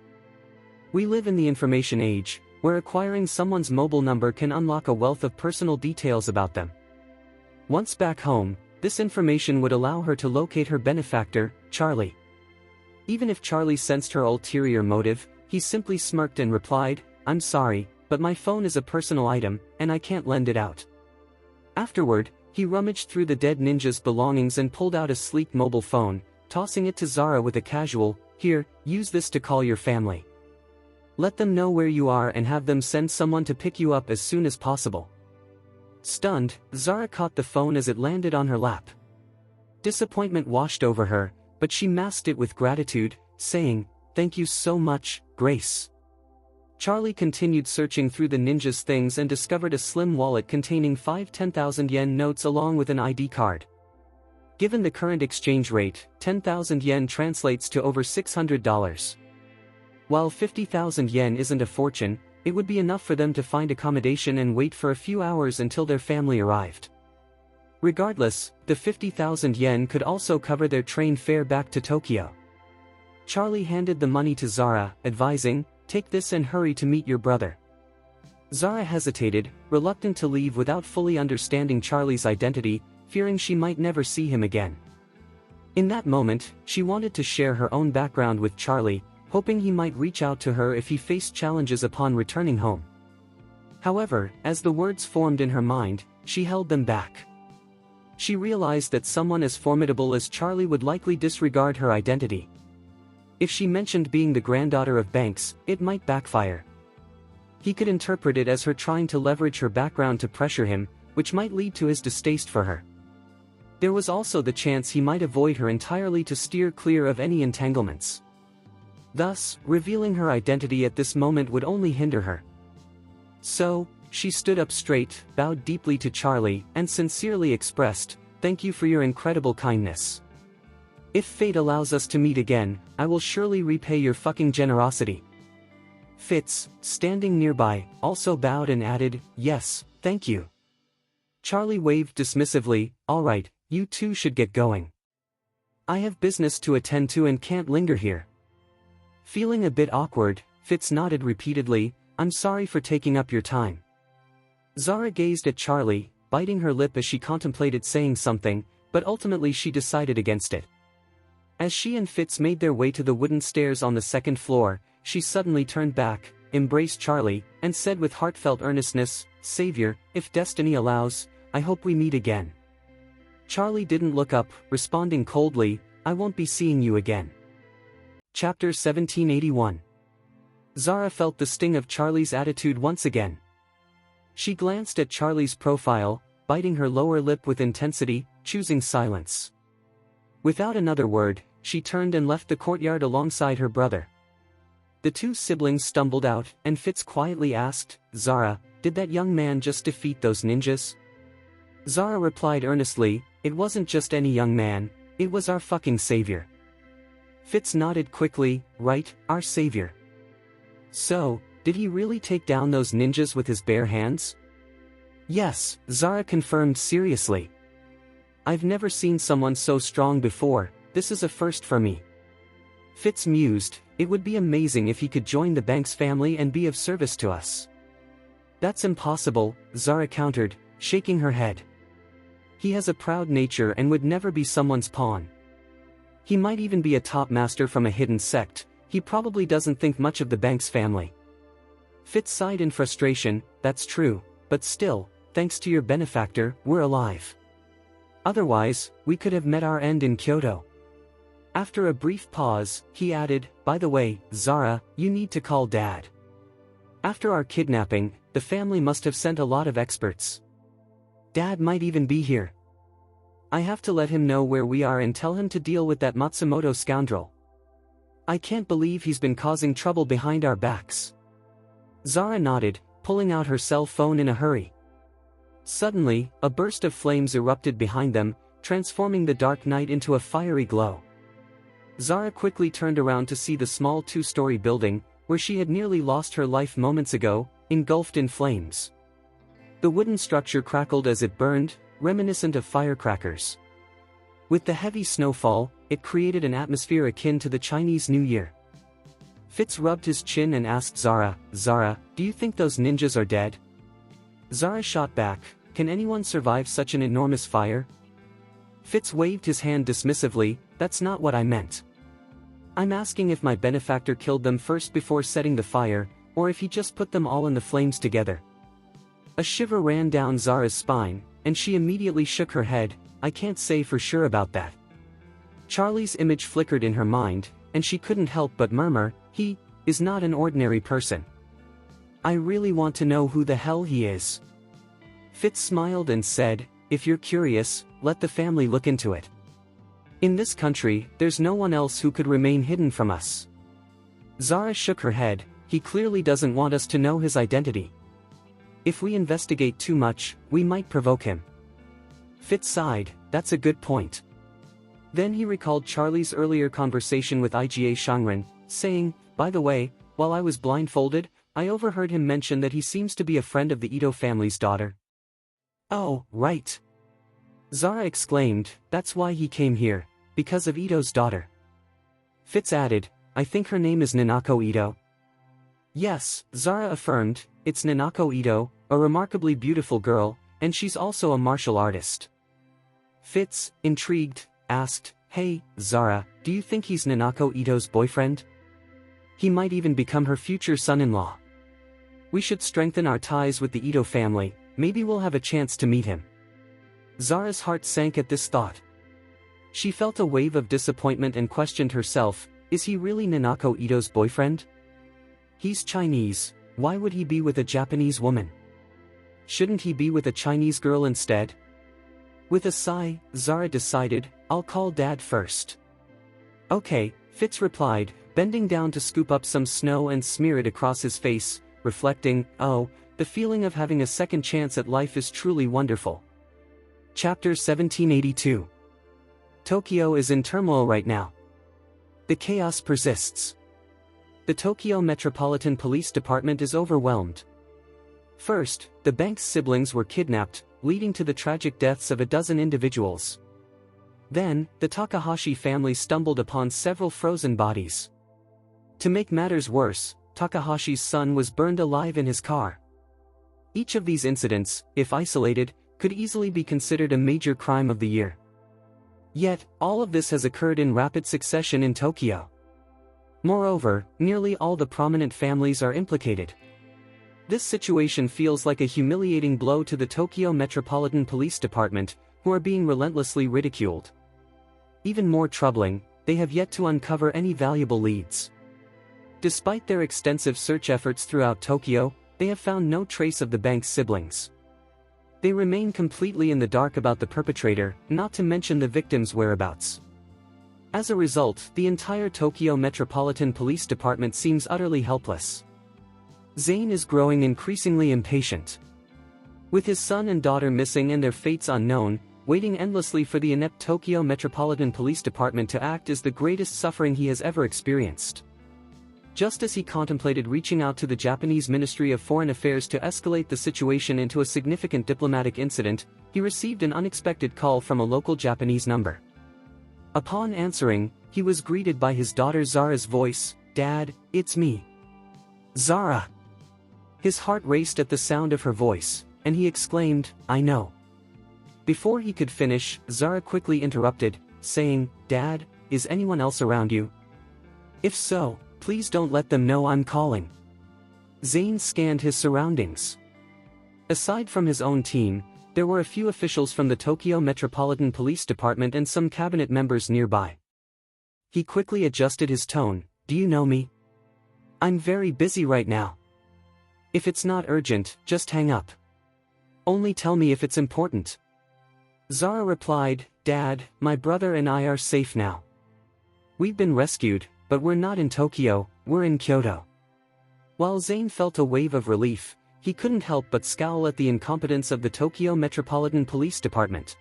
We live in the information age, where acquiring someone's mobile number can unlock a wealth of personal details about them. Once back home, this information would allow her to locate her benefactor, Charlie. Even if Charlie sensed her ulterior motive, he simply smirked and replied, "I'm sorry, but my phone is a personal item, and I can't lend it out." Afterward, he rummaged through the dead ninja's belongings and pulled out a sleek mobile phone, tossing it to Zara with a casual, "Here, use this to call your family. Let them know where you are and have them send someone to pick you up as soon as possible." Stunned, Zara caught the phone as it landed on her lap. Disappointment washed over her, but she masked it with gratitude, saying, "Thank you so much, Grace." Charlie continued searching through the ninja's things and discovered a slim wallet containing 5 10,000 yen notes along with an ID card. Given the current exchange rate, 10,000 yen translates to over $600. While 50,000 yen isn't a fortune, it would be enough for them to find accommodation and wait for a few hours until their family arrived. Regardless, the 50,000 yen could also cover their train fare back to Tokyo. Charlie handed the money to Zara, advising, "Take this and hurry to meet your brother." Zara hesitated, reluctant to leave without fully understanding Charlie's identity, fearing she might never see him again. In that moment, she wanted to share her own background with Charlie, hoping he might reach out to her if he faced challenges upon returning home. However, as the words formed in her mind, she held them back. She realized that someone as formidable as Charlie would likely disregard her identity. If she mentioned being the granddaughter of banks, it might backfire. He could interpret it as her trying to leverage her background to pressure him, which might lead to his distaste for her. There was also the chance he might avoid her entirely to steer clear of any entanglements. Thus, revealing her identity at this moment would only hinder her. So, she stood up straight, bowed deeply to Charlie, and sincerely expressed, "Thank you for your incredible kindness. If fate allows us to meet again, I will surely repay your fucking generosity." Fitz, standing nearby, also bowed and added, "Yes, thank you." Charlie waved dismissively, "All right, you two should get going. I have business to attend to and can't linger here." Feeling a bit awkward, Fitz nodded repeatedly, "I'm sorry for taking up your time." Zara gazed at Charlie, biting her lip as she contemplated saying something, but ultimately she decided against it. As she and Fitz made their way to the wooden stairs on the second floor, she suddenly turned back, embraced Charlie, and said with heartfelt earnestness, "Savior, if destiny allows, I hope we meet again." Charlie didn't look up, responding coldly, "I won't be seeing you again." Chapter 1781. Zara felt the sting of Charlie's attitude once again. She glanced at Charlie's profile, biting her lower lip with intensity, choosing silence. Without another word, she turned and left the courtyard alongside her brother. The two siblings stumbled out, and Fitz quietly asked, "Zara, did that young man just defeat those ninjas?" Zara replied earnestly, "It wasn't just any young man, it was our fucking savior." Fitz nodded quickly, "Right, our savior. So, did he really take down those ninjas with his bare hands?" "Yes," Zara confirmed seriously. "I've never seen someone so strong before, this is a first for me." Fitz mused, "It would be amazing if he could join the Banks family and be of service to us." "That's impossible," Zara countered, shaking her head. "He has a proud nature and would never be someone's pawn. He might even be a top master from a hidden sect, he probably doesn't think much of the Banks family." Fitz sighed in frustration, "That's true, but still, thanks to your benefactor, we're alive. Otherwise, we could have met our end in Kyoto." After a brief pause, he added, "By the way, Zara, you need to call Dad. After our kidnapping, the family must have sent a lot of experts. Dad might even be here. I have to let him know where we are and tell him to deal with that Matsumoto scoundrel. I can't believe he's been causing trouble behind our backs." Zara nodded, pulling out her cell phone in a hurry. Suddenly, a burst of flames erupted behind them, transforming the dark night into a fiery glow. Zara quickly turned around to see the small two-story building, where she had nearly lost her life moments ago, engulfed in flames. The wooden structure crackled as it burned, reminiscent of firecrackers. With the heavy snowfall, it created an atmosphere akin to the Chinese New Year. Fitz rubbed his chin and asked Zara, "Zara, do you think those ninjas are dead?" Zara shot back, "Can anyone survive such an enormous fire?" Fitz waved his hand dismissively, "That's not what I meant. I'm asking if my benefactor killed them first before setting the fire, or if he just put them all in the flames together." A shiver ran down Zara's spine, and she immediately shook her head, "I can't say for sure about that." Charlie's image flickered in her mind, and she couldn't help but murmur, "He is not an ordinary person. I really want to know who the hell he is." Fitz smiled and said, "If you're curious, let the family look into it. In this country, there's no one else who could remain hidden from us." Zara shook her head, "He clearly doesn't want us to know his identity. If we investigate too much, we might provoke him." Fitz sighed, "That's a good point." Then he recalled Charlie's earlier conversation with Iga Shangren, saying, "By the way, while I was blindfolded, I overheard him mention that he seems to be a friend of the Ito family's daughter." "Oh, right," Zara exclaimed, "that's why he came here, because of Ito's daughter." Fitz added, "I think her name is Nanako Ito." "Yes," Zara affirmed, "it's Nanako Ito, a remarkably beautiful girl, and she's also a martial artist." Fitz, intrigued, asked, "Hey, Zara, do you think he's Nanako Ito's boyfriend? He might even become her future son-in-law. We should strengthen our ties with the Ito family, maybe we'll have a chance to meet him." Zara's heart sank at this thought. She felt a wave of disappointment and questioned herself, is he really Nanako Ito's boyfriend? He's Chinese, why would he be with a Japanese woman? Shouldn't he be with a Chinese girl instead? With a sigh, Zara decided, "I'll call Dad first." "Okay," Fitz replied, bending down to scoop up some snow and smear it across his face, reflecting, "Oh, the feeling of having a second chance at life is truly wonderful." Chapter 1782. Tokyo is in turmoil right now. The chaos persists. The Tokyo Metropolitan Police Department is overwhelmed. First, the bank's siblings were kidnapped, leading to the tragic deaths of a dozen individuals. Then, the Takahashi family stumbled upon several frozen bodies. To make matters worse, Takahashi's son was burned alive in his car. Each of these incidents, if isolated, could easily be considered a major crime of the year. Yet, all of this has occurred in rapid succession in Tokyo. Moreover, nearly all the prominent families are implicated. This situation feels like a humiliating blow to the Tokyo Metropolitan Police Department, who are being relentlessly ridiculed. Even more troubling, they have yet to uncover any valuable leads. Despite their extensive search efforts throughout Tokyo, they have found no trace of the bank's siblings. They remain completely in the dark about the perpetrator, not to mention the victims' whereabouts. As a result, the entire Tokyo Metropolitan Police Department seems utterly helpless. Zayn is growing increasingly impatient. With his son and daughter missing and their fates unknown, waiting endlessly for the inept Tokyo Metropolitan Police Department to act is the greatest suffering he has ever experienced. Just as he contemplated reaching out to the Japanese Ministry of Foreign Affairs to escalate the situation into a significant diplomatic incident, he received an unexpected call from a local Japanese number. Upon answering, he was greeted by his daughter Zara's voice, "Dad, it's me." "Zara!" His heart raced at the sound of her voice, and he exclaimed, "I know." Before he could finish, Zara quickly interrupted, saying, "Dad, is anyone else around you? If so, please don't let them know I'm calling." Zayn scanned his surroundings. Aside from his own team, there were a few officials from the Tokyo Metropolitan Police Department and some cabinet members nearby. He quickly adjusted his tone, "Do you know me? I'm very busy right now. If it's not urgent, just hang up. Only tell me if it's important." Zara replied, "Dad, my brother and I are safe now. We've been rescued, but we're not in Tokyo, we're in Kyoto." While Zayn felt a wave of relief, he couldn't help but scowl at the incompetence of the Tokyo Metropolitan Police Department.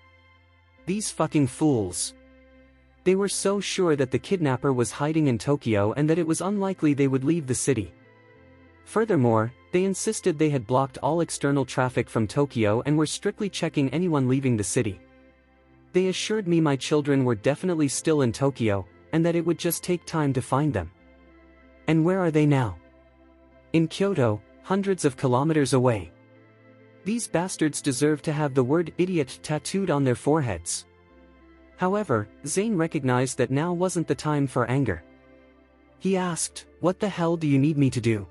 These fucking fools. They were so sure that the kidnapper was hiding in Tokyo and that it was unlikely they would leave the city. Furthermore, they insisted they had blocked all external traffic from Tokyo and were strictly checking anyone leaving the city. They assured me my children were definitely still in Tokyo, and that it would just take time to find them. And where are they now? In Kyoto, hundreds of kilometers away. These bastards deserve to have the word idiot tattooed on their foreheads. However, Zayn recognized that now wasn't the time for anger. He asked, "What the hell do you need me to do?"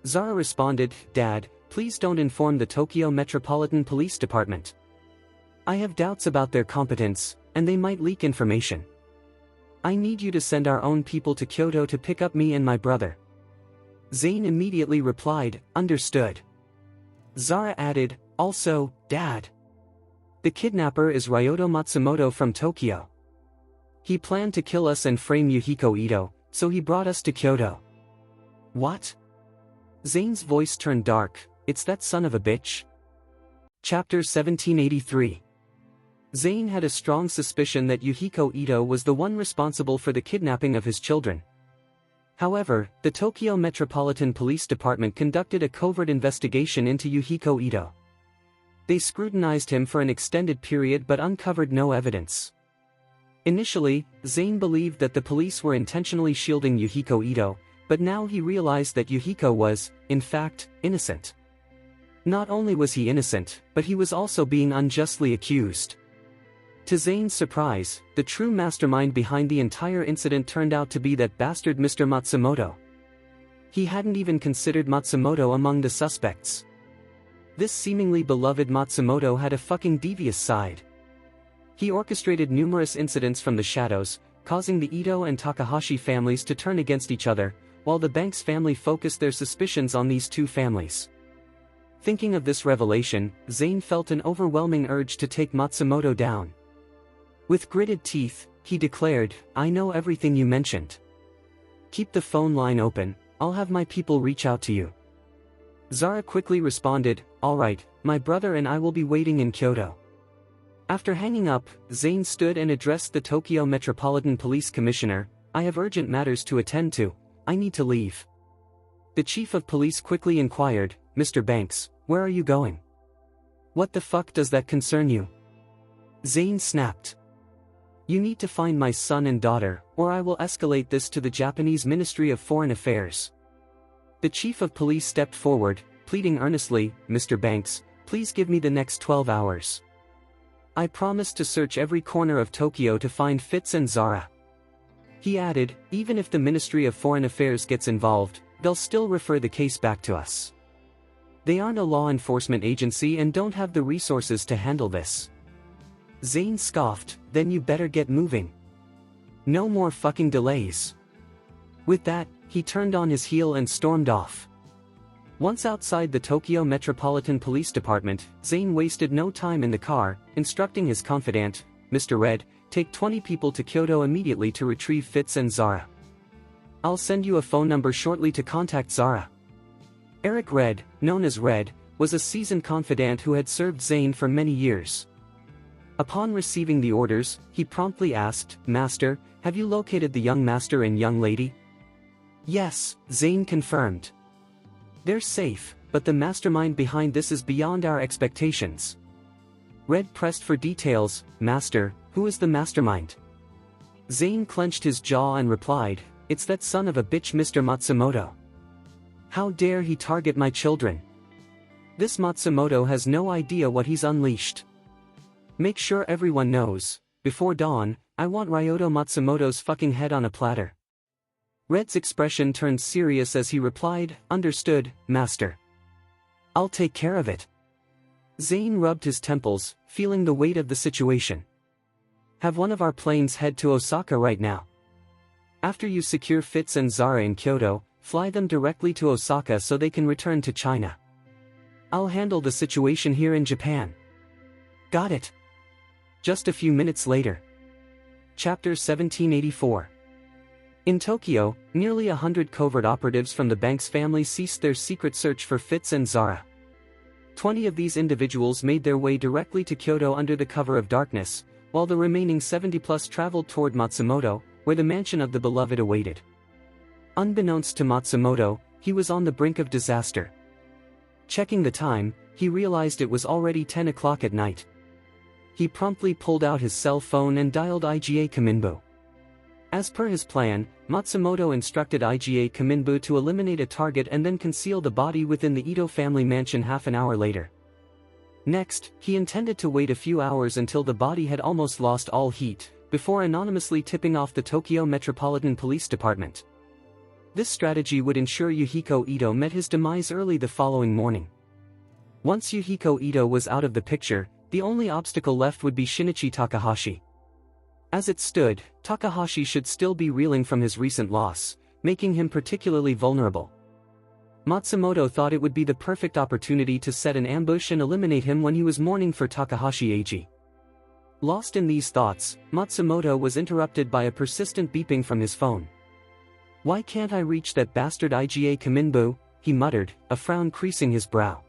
Zara responded, "Dad, please don't inform the Tokyo Metropolitan Police Department. I have doubts about their competence, and they might leak information. I need you to send our own people to Kyoto to pick up me and my brother." Zayn immediately replied, "Understood." Zara added, "Also, Dad. The kidnapper is Ryoto Matsumoto from Tokyo. He planned to kill us and frame Yuhiko Ito, so he brought us to Kyoto." "What?" Zayn's voice turned dark. "It's that son of a bitch?" Chapter 1783. Zayn had a strong suspicion that Yuhiko Ito was the one responsible for the kidnapping of his children. However, the Tokyo Metropolitan Police Department conducted a covert investigation into Yuhiko Ito. They scrutinized him for an extended period but uncovered no evidence. Initially, Zayn believed that the police were intentionally shielding Yuhiko Ito, but now he realized that Yuhiko was, in fact, innocent. Not only was he innocent, but he was also being unjustly accused. To Zayn's surprise, the true mastermind behind the entire incident turned out to be that bastard Mr. Matsumoto. He hadn't even considered Matsumoto among the suspects. This seemingly beloved Matsumoto had a fucking devious side. He orchestrated numerous incidents from the shadows, causing the Ito and Takahashi families to turn against each other, while the Banks family focused their suspicions on these two families. Thinking of this revelation, Zayn felt an overwhelming urge to take Matsumoto down. With gritted teeth, he declared, "I know everything you mentioned. Keep the phone line open, I'll have my people reach out to you." Zara quickly responded, "All right, my brother and I will be waiting in Kyoto." After hanging up, Zayn stood and addressed the Tokyo Metropolitan Police Commissioner, "I have urgent matters to attend to, I need to leave." The chief of police quickly inquired, "Mr. Banks, where are you going? What the fuck does that concern you?" Zayn snapped. "You need to find my son and daughter, or I will escalate this to the Japanese Ministry of Foreign Affairs." The chief of police stepped forward, pleading earnestly, "Mr. Banks, please give me the next 12 hours. I promise to search every corner of Tokyo to find Fitz and Zara." He added, "Even if the Ministry of Foreign Affairs gets involved, they'll still refer the case back to us. They aren't a law enforcement agency and don't have the resources to handle this." Zayn scoffed, "Then you better get moving. No more fucking delays." With that, he turned on his heel and stormed off. Once outside the Tokyo Metropolitan Police Department, Zayn wasted no time in the car, instructing his confidant, "Mr. Red, take 20 people to Kyoto immediately to retrieve Fitz and Zara. I'll send you a phone number shortly to contact Zara." Eric Red, known as Red, was a seasoned confidant who had served Zayn for many years. Upon receiving the orders, he promptly asked, "Master, have you located the young master and young lady?" "Yes," Zayn confirmed. "They're safe, but the mastermind behind this is beyond our expectations." Red pressed for details, "Master, who is the mastermind?" Zayn clenched his jaw and replied, "It's that son of a bitch Mr. Matsumoto. How dare he target my children? This Matsumoto has no idea what he's unleashed. Make sure everyone knows, before dawn, I want Ryoto Matsumoto's fucking head on a platter." Red's expression turned serious as he replied, "Understood, Master. I'll take care of it." Zayn rubbed his temples, feeling the weight of the situation. "Have one of our planes head to Osaka right now. After you secure Fitz and Zara in Kyoto, fly them directly to Osaka so they can return to China. I'll handle the situation here in Japan." "Got it." Just a few minutes later. Chapter 1784. In Tokyo, nearly 100 covert operatives from the Banks family ceased their secret search for Fitz and Zara. 20 of these individuals made their way directly to Kyoto under the cover of darkness, while the remaining 70+ traveled toward Matsumoto, where the mansion of the beloved awaited. Unbeknownst to Matsumoto, he was on the brink of disaster. Checking the time, he realized it was already 10 o'clock at night. He promptly pulled out his cell phone and dialed IGA Kaminbo. As per his plan, Matsumoto instructed IGA Kaminbu to eliminate a target and then conceal the body within the Ito family mansion half an hour later. Next, he intended to wait a few hours until the body had almost lost all heat, before anonymously tipping off the Tokyo Metropolitan Police Department. This strategy would ensure Yuhiko Ito met his demise early the following morning. Once Yuhiko Ito was out of the picture, the only obstacle left would be Shinichi Takahashi. As it stood, Takahashi should still be reeling from his recent loss, making him particularly vulnerable. Matsumoto thought it would be the perfect opportunity to set an ambush and eliminate him when he was mourning for Takahashi Ai. Lost in these thoughts, Matsumoto was interrupted by a persistent beeping from his phone. "Why can't I reach that bastard IGA Kaminbu?" he muttered, a frown creasing his brow.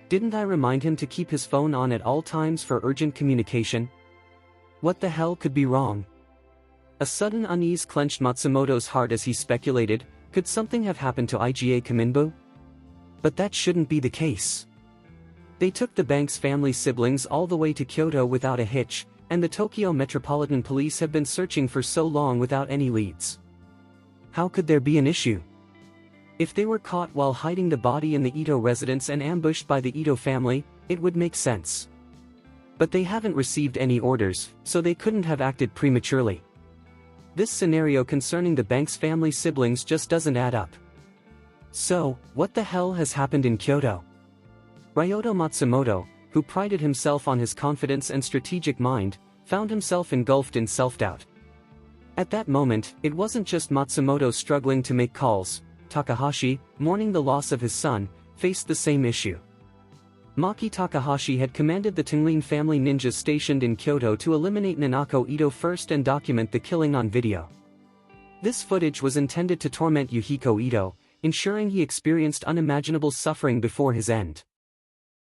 "Didn't I remind him to keep his phone on at all times for urgent communication? What the hell could be wrong?" A sudden unease clenched Matsumoto's heart as he speculated, could something have happened to IGA Kaminbu? But that shouldn't be the case. They took the Banks family siblings all the way to Kyoto without a hitch, and the Tokyo Metropolitan Police have been searching for so long without any leads. How could there be an issue? If they were caught while hiding the body in the Ito residence and ambushed by the Ito family, it would make sense. But they haven't received any orders, so they couldn't have acted prematurely. This scenario concerning the Banks family siblings just doesn't add up. So, what the hell has happened in Kyoto? Ryoto Matsumoto, who prided himself on his confidence and strategic mind, found himself engulfed in self-doubt. At that moment, it wasn't just Matsumoto struggling to make calls. Takahashi, mourning the loss of his son, faced the same issue. Maki Takahashi had commanded the Tinglin family ninjas stationed in Kyoto to eliminate Nanako Ito first and document the killing on video. This footage was intended to torment Yuhiko Ito, ensuring he experienced unimaginable suffering before his end.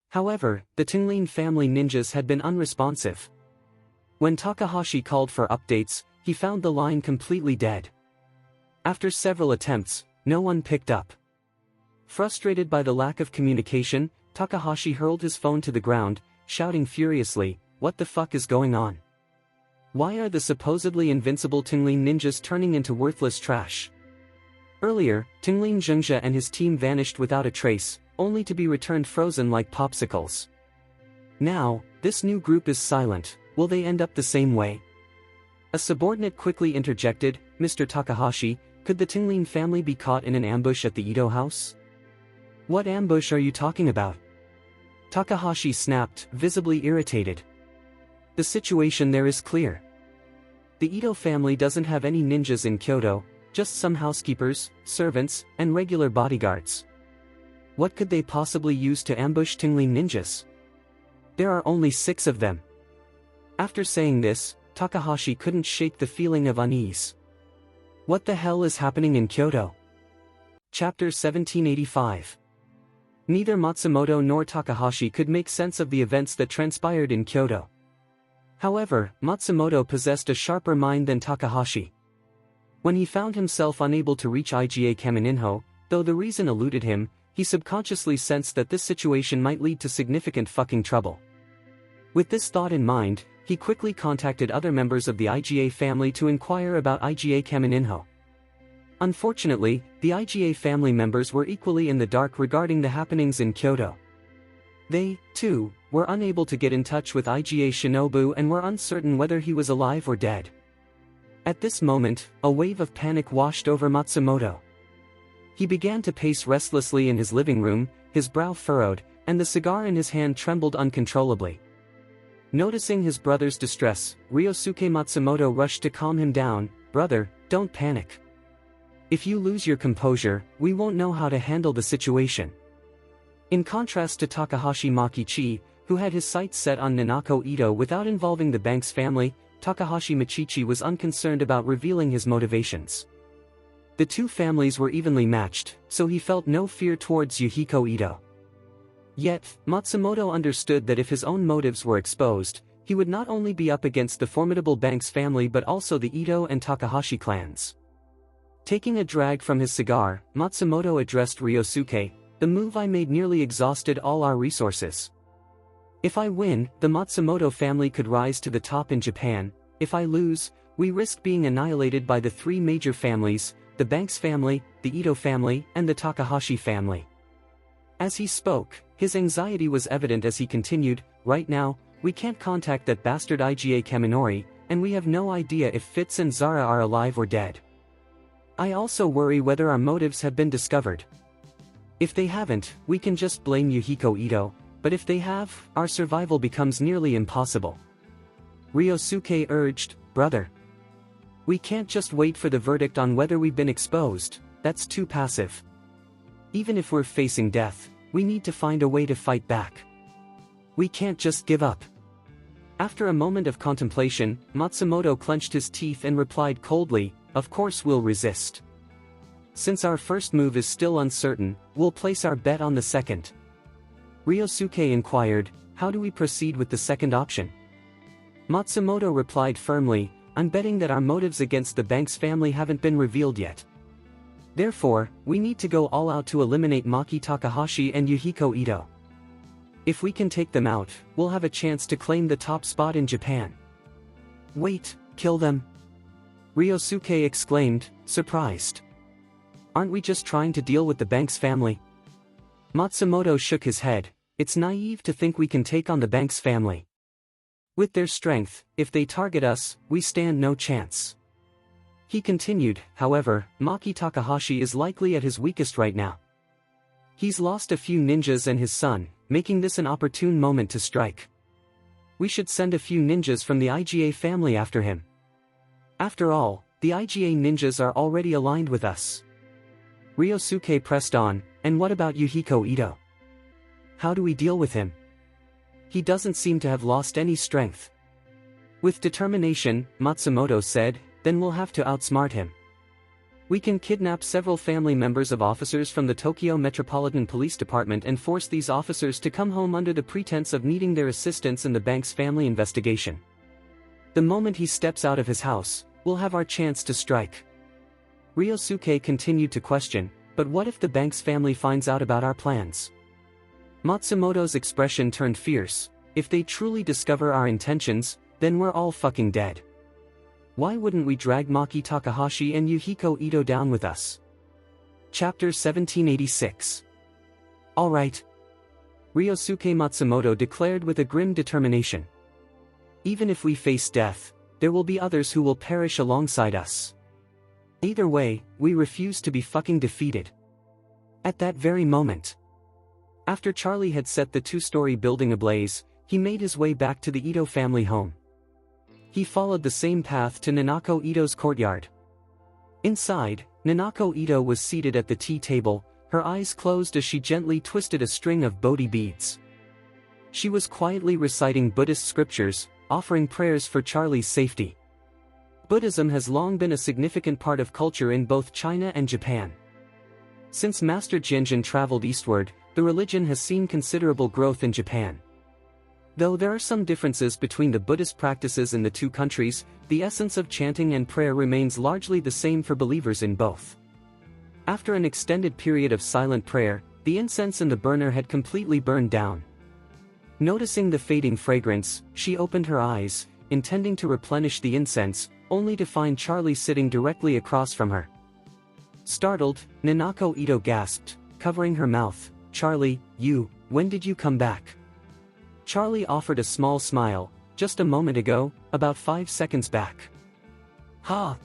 However, the Tinglin family ninjas had been unresponsive. When Takahashi called for updates, he found the line completely dead. After several attempts, no one picked up. Frustrated by the lack of communication, Takahashi hurled his phone to the ground, shouting furiously, "What the fuck is going on? Why are the supposedly invincible Tinglin ninjas turning into worthless trash?" Earlier, Tinglin Zhengzhe and his team vanished without a trace, only to be returned frozen like popsicles. Now, this new group is silent. Will they end up the same way? A subordinate quickly interjected, "Mr. Takahashi, could the Tinglin family be caught in an ambush at the Ito house?" "What ambush are you talking about?" Takahashi snapped, visibly irritated. "The situation there is clear. The Ito family doesn't have any ninjas in Kyoto, just some housekeepers, servants, and regular bodyguards. What could they possibly use to ambush Tinglin ninjas? There are only 6 of them." After saying this, Takahashi couldn't shake the feeling of unease. What the hell is happening in Kyoto? Chapter 1785. Neither Matsumoto nor Takahashi could make sense of the events that transpired in Kyoto. However, Matsumoto possessed a sharper mind than Takahashi. When he found himself unable to reach IGA Kamininho, though the reason eluded him, he subconsciously sensed that this situation might lead to significant fucking trouble. With this thought in mind, he quickly contacted other members of the IGA family to inquire about IGA Kamininho. Unfortunately, the IGA family members were equally in the dark regarding the happenings in Kyoto. They, too, were unable to get in touch with IGA Shinobu and were uncertain whether he was alive or dead. At this moment, a wave of panic washed over Matsumoto. He began to pace restlessly in his living room, his brow furrowed, and the cigar in his hand trembled uncontrollably. Noticing his brother's distress, Ryosuke Matsumoto rushed to calm him down. "Brother, don't panic. If you lose your composure, we won't know how to handle the situation." In contrast to Takahashi Makichi, who had his sights set on Nanako Ito without involving the Banks family, Takahashi Machichi was unconcerned about revealing his motivations. The two families were evenly matched, so he felt no fear towards Yuhiko Ito. Yet, Matsumoto understood that if his own motives were exposed, he would not only be up against the formidable Banks family but also the Ito and Takahashi clans. Taking a drag from his cigar, Matsumoto addressed Ryosuke, "The move I made nearly exhausted all our resources. If I win, the Matsumoto family could rise to the top in Japan. If I lose, We risk being annihilated by the three major families, the Banks family, the Ito family, and the Takahashi family. As he spoke, his anxiety was evident as he continued, right now, we can't contact that bastard Iga Kaminori, and we have no idea if Fitz and Zara are alive or dead. I also worry whether our motives have been discovered. If they haven't, we can just blame Yuhiko Ito, but if they have, our survival becomes nearly impossible. Ryosuke urged, brother. We can't just wait for the verdict on whether we've been exposed, that's too passive. Even if we're facing death, we need to find a way to fight back. We can't just give up. After a moment of contemplation, Matsumoto clenched his teeth and replied coldly, of course we'll resist. Since our first move is still uncertain, we'll place our bet on the second. Ryosuke inquired, how do we proceed with the second option? Matsumoto replied firmly, I'm betting that our motives against the Banks family haven't been revealed yet. Therefore, we need to go all out to eliminate Maki Takahashi and Yuhiko Ito. If we can take them out, we'll have a chance to claim the top spot in Japan. Wait, kill them? Ryosuke exclaimed, surprised. Aren't we just trying to deal with the Banks family? Matsumoto shook his head, it's naive to think we can take on the Banks family. With their strength, if they target us, we stand no chance. He continued, however, Maki Takahashi is likely at his weakest right now. He's lost a few ninjas and his son, making this an opportune moment to strike. We should send a few ninjas from the Iga family after him. After all, the Iga ninjas are already aligned with us. Ryosuke pressed on, and what about Yuhiko Ito? How do we deal with him? He doesn't seem to have lost any strength. With determination, Matsumoto said, then we'll have to outsmart him. We can kidnap several family members of officers from the Tokyo Metropolitan Police Department and force these officers to come home under the pretense of needing their assistance in the Banks family investigation. The moment he steps out of his house, we'll have our chance to strike. Ryosuke continued to question, but what if the Banks family finds out about our plans? Matsumoto's expression turned fierce, if they truly discover our intentions, then we're all fucking dead. Why wouldn't we drag Maki Takahashi and Yuhiko Ito down with us? Chapter 1786. Alright. Ryosuke Matsumoto declared with a grim determination. Even if we face death, there will be others who will perish alongside us. Either way, we refuse to be fucking defeated. At that very moment. After Charlie had set the two-story building ablaze, he made his way back to the Ito family home. He followed the same path to Nanako Ito's courtyard. Inside, Nanako Ito was seated at the tea table, her eyes closed as she gently twisted a string of Bodhi beads. She was quietly reciting Buddhist scriptures, offering prayers for Charlie's safety. Buddhism has long been a significant part of culture in both China and Japan. Since Master Jinjin traveled eastward, the religion has seen considerable growth in Japan. Though there are some differences between the Buddhist practices in the two countries, the essence of chanting and prayer remains largely the same for believers in both. After an extended period of silent prayer, the incense in the burner had completely burned down. Noticing the fading fragrance, she opened her eyes, intending to replenish the incense, only to find Charlie sitting directly across from her. Startled, Nanako Ito gasped, covering her mouth, Charlie, when did you come back? Charlie offered a small smile, just a moment ago, about 5 seconds back. Ha!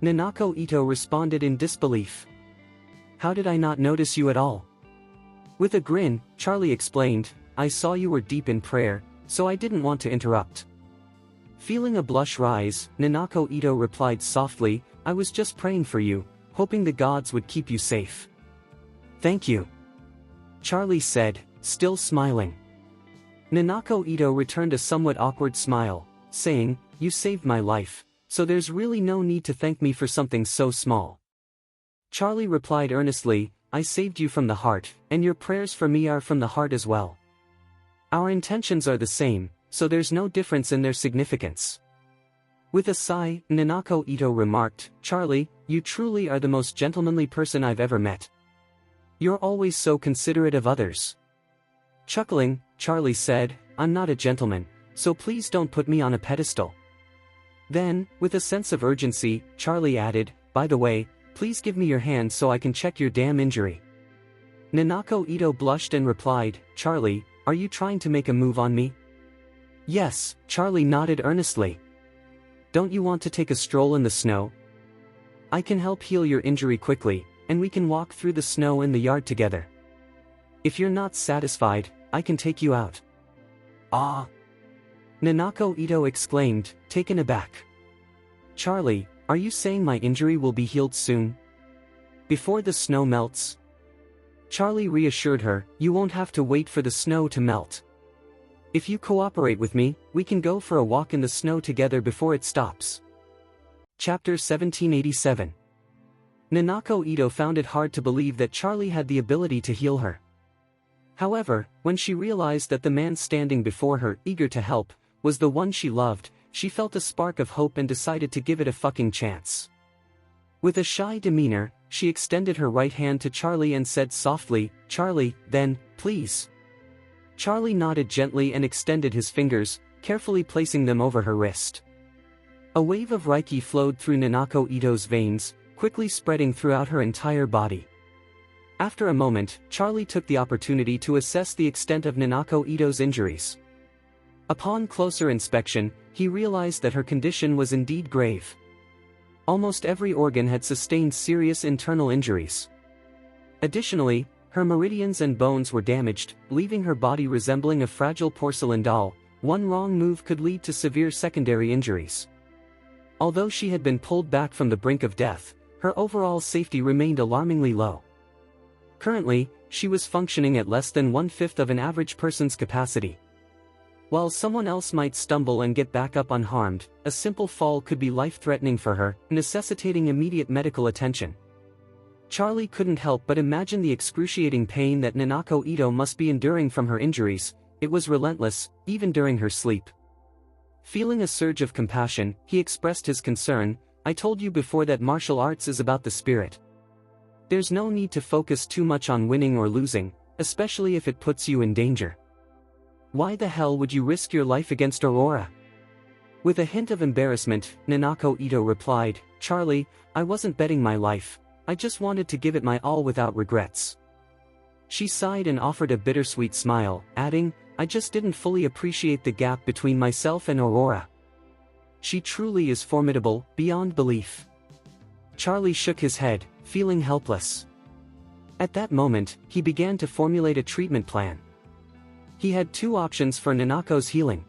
Nanako Ito responded in disbelief. How did I not notice you at all? With a grin, Charlie explained, I saw you were deep in prayer, so I didn't want to interrupt. Feeling a blush rise, Nanako Ito replied softly, I was just praying for you, hoping the gods would keep you safe. Thank you. Charlie said, still smiling. Nanako Ito returned a somewhat awkward smile, saying, you saved my life, so there's really no need to thank me for something so small. Charlie replied earnestly, I saved you from the heart, and your prayers for me are from the heart as well. Our intentions are the same, so there's no difference in their significance. With a sigh, Nanako Ito remarked, Charlie, you truly are the most gentlemanly person I've ever met. You're always so considerate of others. Chuckling, Charlie said, I'm not a gentleman, so please don't put me on a pedestal. Then, with a sense of urgency, Charlie added, "By the way, please give me your hand so I can check your damn injury." Nanako Ito blushed and replied, "Charlie, are you trying to make a move on me?" "Yes," Charlie nodded earnestly. "Don't you want to take a stroll in the snow? I can help heal your injury quickly, and we can walk through the snow in the yard together. If you're not satisfied, I can take you out." "Ah!" Nanako Ito exclaimed, taken aback. "Charlie, are you saying my injury will be healed soon? Before the snow melts?" Charlie reassured her, "You won't have to wait for the snow to melt. If you cooperate with me, we can go for a walk in the snow together before it stops." Chapter 1787. Nanako Ito found it hard to believe that Charlie had the ability to heal her. However, when she realized that the man standing before her, eager to help, was the one she loved, she felt a spark of hope and decided to give it a fucking chance. With a shy demeanor, she extended her right hand to Charlie and said softly, "Charlie, then, please." Charlie nodded gently and extended his fingers, carefully placing them over her wrist. A wave of Reiki flowed through Nanako Ito's veins, quickly spreading throughout her entire body. After a moment, Charlie took the opportunity to assess the extent of Nanako Ito's injuries. Upon closer inspection, he realized that her condition was indeed grave. Almost every organ had sustained serious internal injuries. Additionally, her meridians and bones were damaged, leaving her body resembling a fragile porcelain doll. One wrong move could lead to severe secondary injuries. Although she had been pulled back from the brink of death, her overall safety remained alarmingly low. Currently, she was functioning at less than 1/5 of an average person's capacity. While someone else might stumble and get back up unharmed, a simple fall could be life-threatening for her, necessitating immediate medical attention. Charlie couldn't help but imagine the excruciating pain that Nanako Ito must be enduring from her injuries. It was relentless, even during her sleep. Feeling a surge of compassion, he expressed his concern, "I told you before that martial arts is about the spirit. There's no need to focus too much on winning or losing, especially if it puts you in danger. Why the hell would you risk your life against Aurora?" With a hint of embarrassment, Nanako Ito replied, "Charlie, I wasn't betting my life. I just wanted to give it my all without regrets." She sighed and offered a bittersweet smile, adding, "I just didn't fully appreciate the gap between myself and Aurora. She truly is formidable, beyond belief." Charlie shook his head, feeling helpless. At that moment, he began to formulate a treatment plan. He had two options for Nanako's healing.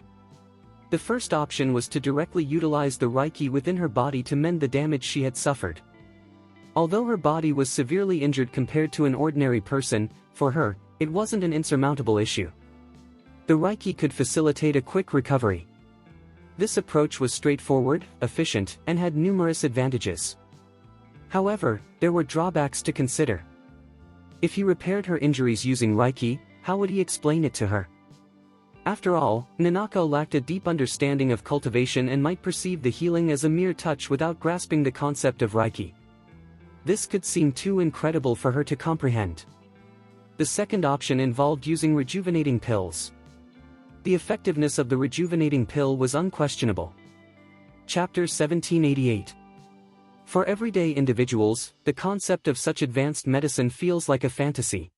The first option was to directly utilize the Reiki within her body to mend the damage she had suffered. Although her body was severely injured compared to an ordinary person, for her, it wasn't an insurmountable issue. The Reiki could facilitate a quick recovery. This approach was straightforward, efficient, and had numerous advantages. However, there were drawbacks to consider. If he repaired her injuries using Reiki, how would he explain it to her? After all, Nanako lacked a deep understanding of cultivation and might perceive the healing as a mere touch without grasping the concept of Reiki. This could seem too incredible for her to comprehend. The second option involved using rejuvenating pills. The effectiveness of the rejuvenating pill was unquestionable. Chapter 1788. For everyday individuals, the concept of such advanced medicine feels like a fantasy.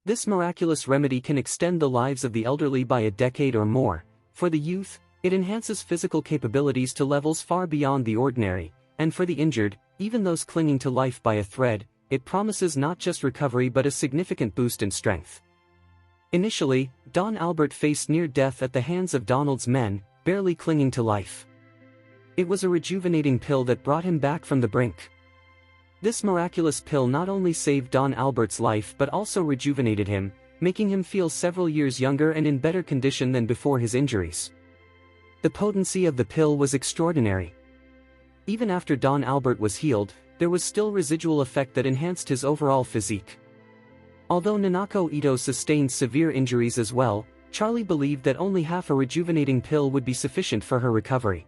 This miraculous remedy can extend the lives of the elderly by a decade or more. For the youth, it enhances physical capabilities to levels far beyond the ordinary, and for the injured, even those clinging to life by a thread, it promises not just recovery but a significant boost in strength. Initially, Don Albert faced near death at the hands of Donald's men, barely clinging to life. It was a rejuvenating pill that brought him back from the brink. This miraculous pill not only saved Don Albert's life but also rejuvenated him, making him feel several years younger and in better condition than before his injuries. The potency of the pill was extraordinary. Even after Don Albert was healed, there was still residual effect that enhanced his overall physique. Although Nanako Ito sustained severe injuries as well, Charlie believed that only half a rejuvenating pill would be sufficient for her recovery.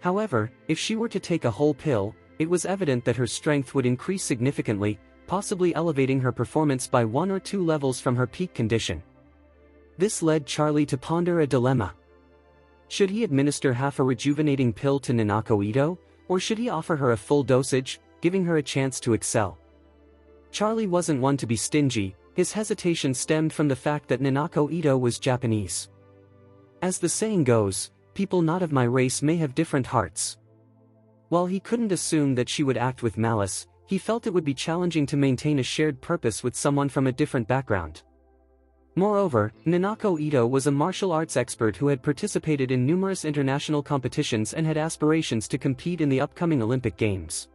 However, if she were to take a whole pill, it was evident that her strength would increase significantly, possibly elevating her performance by 1 or 2 levels from her peak condition. This led Charlie to ponder a dilemma. Should he administer half a rejuvenating pill to Nanako Ito, or should he offer her a full dosage, giving her a chance to excel? Charlie wasn't one to be stingy. His hesitation stemmed from the fact that Nanako Ito was Japanese. As the saying goes, people not of my race may have different hearts. While he couldn't assume that she would act with malice, he felt it would be challenging to maintain a shared purpose with someone from a different background. Moreover, Nanako Ito was a martial arts expert who had participated in numerous international competitions and had aspirations to compete in the upcoming Olympic Games.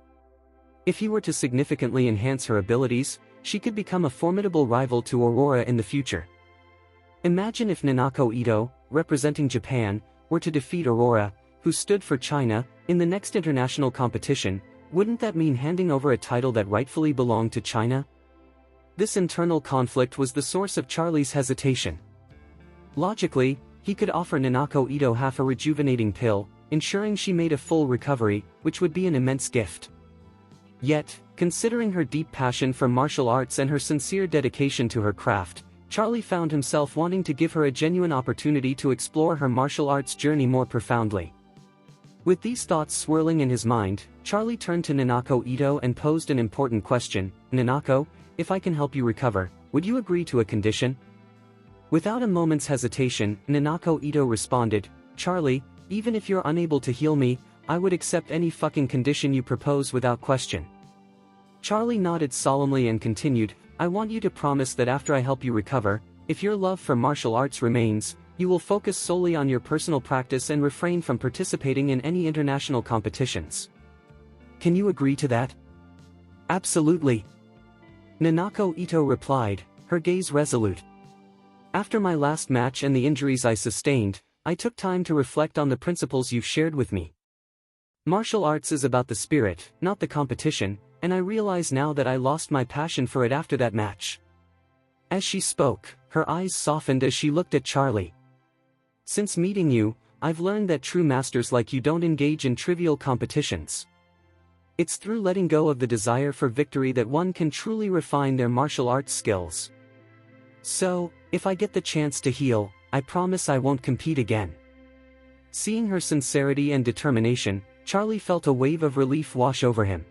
If he were to significantly enhance her abilities, she could become a formidable rival to Aurora in the future. Imagine if Nanako Ito, representing Japan, were to defeat Aurora, who stood for China, in the next international competition. Wouldn't that mean handing over a title that rightfully belonged to China? This internal conflict was the source of Charlie's hesitation. Logically, he could offer Nanako Ito half a rejuvenating pill, ensuring she made a full recovery, which would be an immense gift. Yet, considering her deep passion for martial arts and her sincere dedication to her craft, Charlie found himself wanting to give her a genuine opportunity to explore her martial arts journey more profoundly. With these thoughts swirling in his mind, Charlie turned to Nanako Ito and posed an important question. "Nanako, if I can help you recover, would you agree to a condition?" Without a moment's hesitation, Nanako Ito responded, "Charlie, even if you're unable to heal me, I would accept any fucking condition you propose without question." Charlie nodded solemnly and continued, "I want you to promise that after I help you recover, if your love for martial arts remains, you will focus solely on your personal practice and refrain from participating in any international competitions. Can you agree to that?" "Absolutely," Nanako Ito replied, her gaze resolute. "After my last match and the injuries I sustained, I took time to reflect on the principles you've shared with me. Martial arts is about the spirit, not the competition, and I realize now that I lost my passion for it after that match." As she spoke, her eyes softened as she looked at Charlie. "Since meeting you, I've learned that true masters like you don't engage in trivial competitions. It's through letting go of the desire for victory that one can truly refine their martial arts skills. So, if I get the chance to heal, I promise I won't compete again." Seeing her sincerity and determination, Charlie felt a wave of relief wash over him.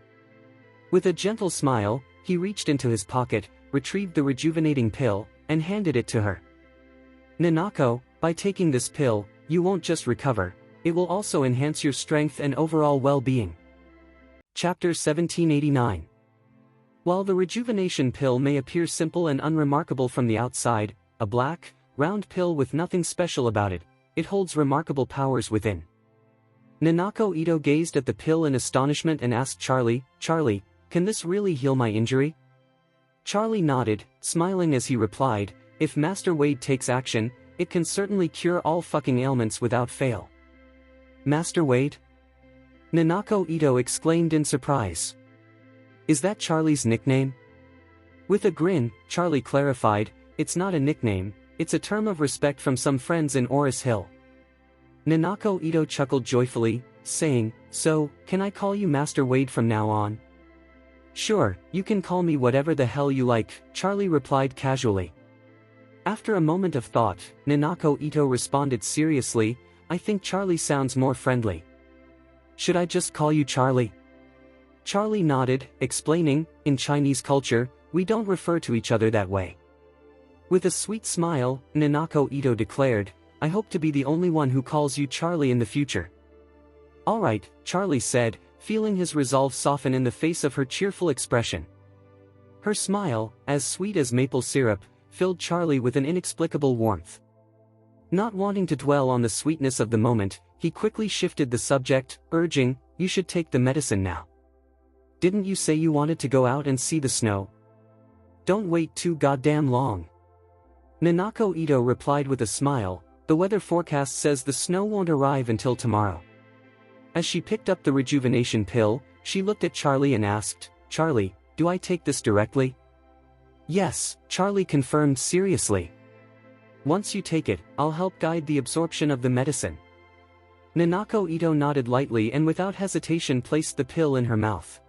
With a gentle smile, he reached into his pocket, retrieved the rejuvenating pill, and handed it to her. "Nanako, by taking this pill, you won't just recover, it will also enhance your strength and overall well-being." Chapter 1789. While the rejuvenation pill may appear simple and unremarkable from the outside, a black, round pill with nothing special about it, it holds remarkable powers within. Nanako Ito gazed at the pill in astonishment and asked Charlie, "Charlie, can this really heal my injury?" Charlie nodded, smiling as he replied, "If Master Wade takes action, it can certainly cure all fucking ailments without fail." "Master Wade?" Nanako Ito exclaimed in surprise. "Is that Charlie's nickname?" With a grin, Charlie clarified, "It's not a nickname, it's a term of respect from some friends in Oris Hill." Nanako Ito chuckled joyfully, saying, "So, can I call you Master Wade from now on?" "Sure, you can call me whatever the hell you like," Charlie replied casually. After a moment of thought, Nanako Ito responded seriously, "I think Charlie sounds more friendly. Should I just call you Charlie?" Charlie nodded, explaining, "In Chinese culture, we don't refer to each other that way." With a sweet smile, Nanako Ito declared, "I hope to be the only one who calls you Charlie in the future." "All right," Charlie said, feeling his resolve soften in the face of her cheerful expression. Her smile, as sweet as maple syrup, filled Charlie with an inexplicable warmth. Not wanting to dwell on the sweetness of the moment, he quickly shifted the subject, urging, "You should take the medicine now. Didn't you say you wanted to go out and see the snow? Don't wait too goddamn long." Nanako Ito replied with a smile, "The weather forecast says the snow won't arrive until tomorrow." As she picked up the rejuvenation pill, she looked at Charlie and asked, "Charlie, do I take this directly?" "Yes," Charlie confirmed seriously. "Once you take it, I'll help guide the absorption of the medicine." Nanako Ito nodded lightly and without hesitation placed the pill in her mouth.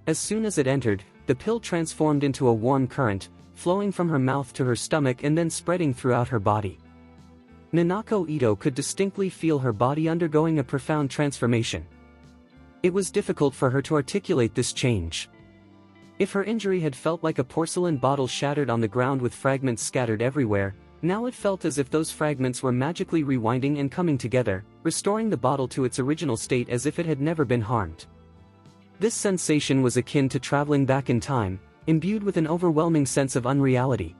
As soon as it entered, the pill transformed into a warm current, flowing from her mouth to her stomach and then spreading throughout her body. Nanako Ito could distinctly feel her body undergoing a profound transformation. It was difficult for her to articulate this change. If her injury had felt like a porcelain bottle shattered on the ground with fragments scattered everywhere, now it felt as if those fragments were magically rewinding and coming together, restoring the bottle to its original state as if it had never been harmed. This sensation was akin to traveling back in time, imbued with an overwhelming sense of unreality.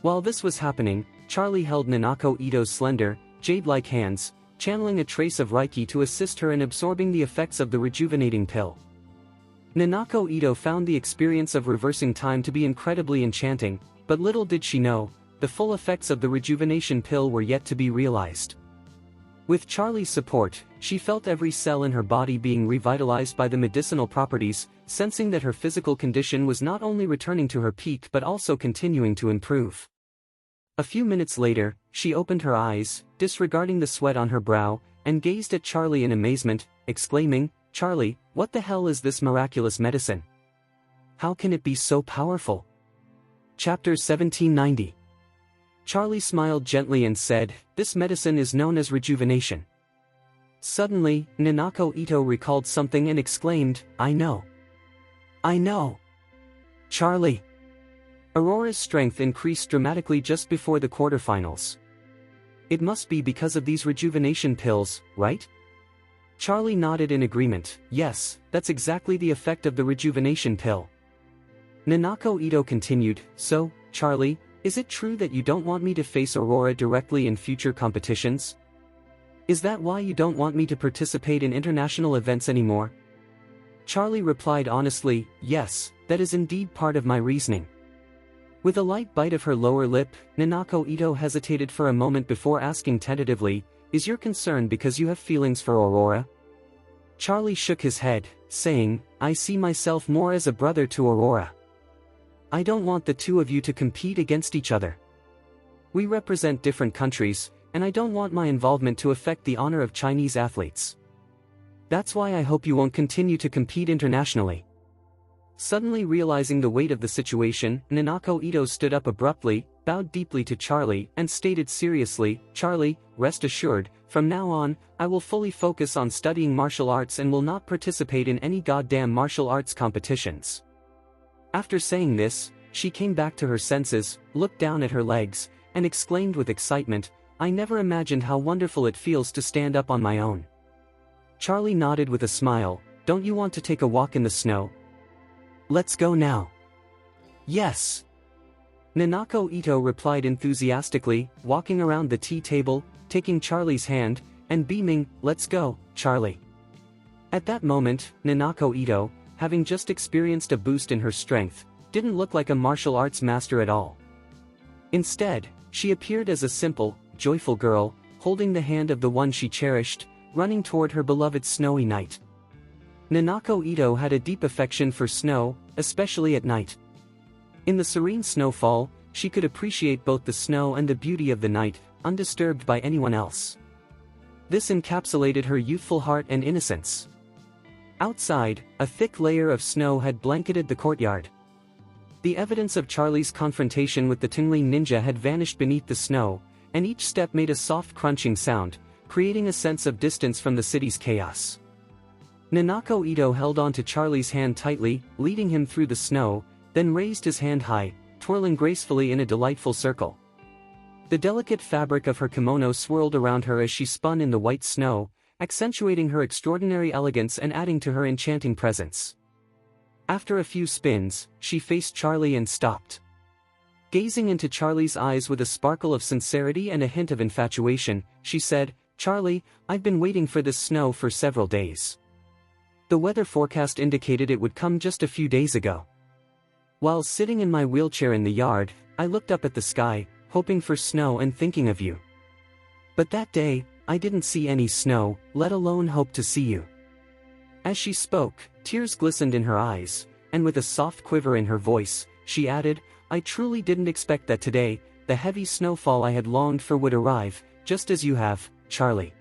While this was happening, Charlie held Nanako Ito's slender, jade-like hands, channeling a trace of Reiki to assist her in absorbing the effects of the rejuvenating pill. Nanako Ito found the experience of reversing time to be incredibly enchanting, but little did she know, the full effects of the rejuvenation pill were yet to be realized. With Charlie's support, she felt every cell in her body being revitalized by the medicinal properties, sensing that her physical condition was not only returning to her peak but also continuing to improve. A few minutes later, she opened her eyes, disregarding the sweat on her brow, and gazed at Charlie in amazement, exclaiming, "Charlie, what the hell is this miraculous medicine? How can it be so powerful?" Chapter 1790. Charlie smiled gently and said, "This medicine is known as rejuvenation." Suddenly, Nanako Ito recalled something and exclaimed, "I know. I know. Charlie." Aurora's strength increased dramatically just before the quarterfinals. It must be because of these rejuvenation pills, right? Charlie nodded in agreement. "Yes, that's exactly the effect of the rejuvenation pill." Nanako Ito continued, "So, Charlie, is it true that you don't want me to face Aurora directly in future competitions? Is that why you don't want me to participate in international events anymore?" Charlie replied honestly, "Yes, that is indeed part of my reasoning." With a light bite of her lower lip, Nanako Ito hesitated for a moment before asking tentatively, "Is your concern because you have feelings for Aurora?" Charlie shook his head, saying, "I see myself more as a brother to Aurora. I don't want the two of you to compete against each other. We represent different countries, and I don't want my involvement to affect the honor of Chinese athletes. That's why I hope you won't continue to compete internationally." Suddenly realizing the weight of the situation, Nanako Ito stood up abruptly, bowed deeply to Charlie, and stated seriously, "Charlie, rest assured, from now on, I will fully focus on studying martial arts and will not participate in any goddamn martial arts competitions." After saying this, she came back to her senses, looked down at her legs, and exclaimed with excitement, "I never imagined how wonderful it feels to stand up on my own." Charlie nodded with a smile, "Don't you want to take a walk in the snow? Let's go now." "Yes." Nanako Ito replied enthusiastically, walking around the tea table, taking Charlie's hand, and beaming, "Let's go, Charlie." At that moment, Nanako Ito, having just experienced a boost in her strength, didn't look like a martial arts master at all. Instead, she appeared as a simple, joyful girl, holding the hand of the one she cherished, running toward her beloved snowy night. Nanako Ito had a deep affection for snow, especially at night. In the serene snowfall, she could appreciate both the snow and the beauty of the night, undisturbed by anyone else. This encapsulated her youthful heart and innocence. Outside, a thick layer of snow had blanketed the courtyard. The evidence of Charlie's confrontation with the Tingling ninja had vanished beneath the snow, and each step made a soft crunching sound, creating a sense of distance from the city's chaos. Nanako Ito held on to Charlie's hand tightly, leading him through the snow, then raised his hand high, twirling gracefully in a delightful circle. The delicate fabric of her kimono swirled around her as she spun in the white snow, accentuating her extraordinary elegance and adding to her enchanting presence. After a few spins, she faced Charlie and stopped. Gazing into Charlie's eyes with a sparkle of sincerity and a hint of infatuation, she said, "Charlie, I've been waiting for this snow for several days. The weather forecast indicated it would come just a few days ago. While sitting in my wheelchair in the yard, I looked up at the sky, hoping for snow and thinking of you. But that day, I didn't see any snow, let alone hope to see you." As she spoke, tears glistened in her eyes, and with a soft quiver in her voice, she added, "I truly didn't expect that today, the heavy snowfall I had longed for would arrive, just as you have, Charlie.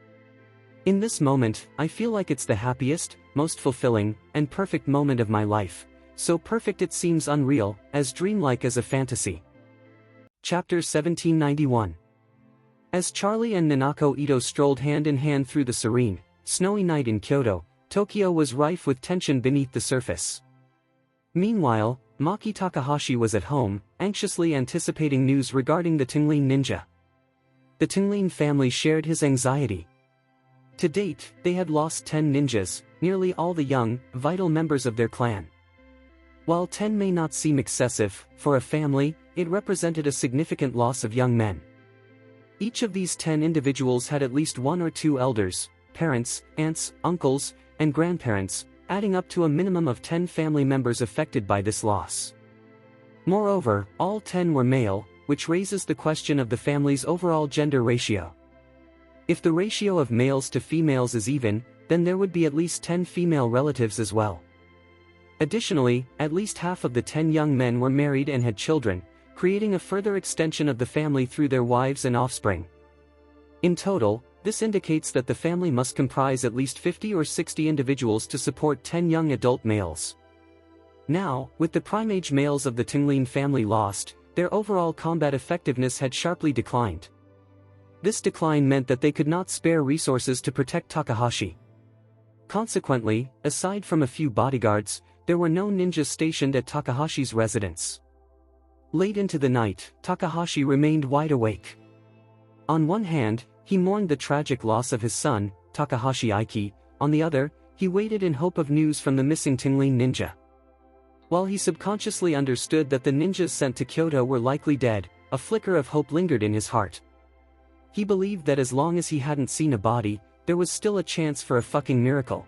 In this moment, I feel like it's the happiest, most fulfilling, and perfect moment of my life, so perfect it seems unreal, as dreamlike as a fantasy." Chapter 1791. As Charlie and Nanako Ito strolled hand in hand through the serene, snowy night in Kyoto, Tokyo was rife with tension beneath the surface. Meanwhile, Maki Takahashi was at home, anxiously anticipating news regarding the Tingling ninja. The Tingling family shared his anxiety. To date, they had lost 10 ninjas, nearly all the young, vital members of their clan. While 10 may not seem excessive, for a family, it represented a significant loss of young men. Each of these 10 individuals had at least one or two elders, parents, aunts, uncles, and grandparents, adding up to a minimum of 10 family members affected by this loss. Moreover, all 10 were male, which raises the question of the family's overall gender ratio. If the ratio of males to females is even, then there would be at least 10 female relatives as well. Additionally, at least half of the 10 young men were married and had children, creating a further extension of the family through their wives and offspring. In total, this indicates that the family must comprise at least 50 or 60 individuals to support 10 young adult males. Now, with the prime-age males of the Tingling family lost, their overall combat effectiveness had sharply declined. This decline meant that they could not spare resources to protect Takahashi. Consequently, aside from a few bodyguards, there were no ninjas stationed at Takahashi's residence. Late into the night, Takahashi remained wide awake. On one hand, he mourned the tragic loss of his son, Takahashi Ai. On the other, he waited in hope of news from the missing Tingling ninja. While he subconsciously understood that the ninjas sent to Kyoto were likely dead, a flicker of hope lingered in his heart. He believed that as long as he hadn't seen a body, there was still a chance for a fucking miracle.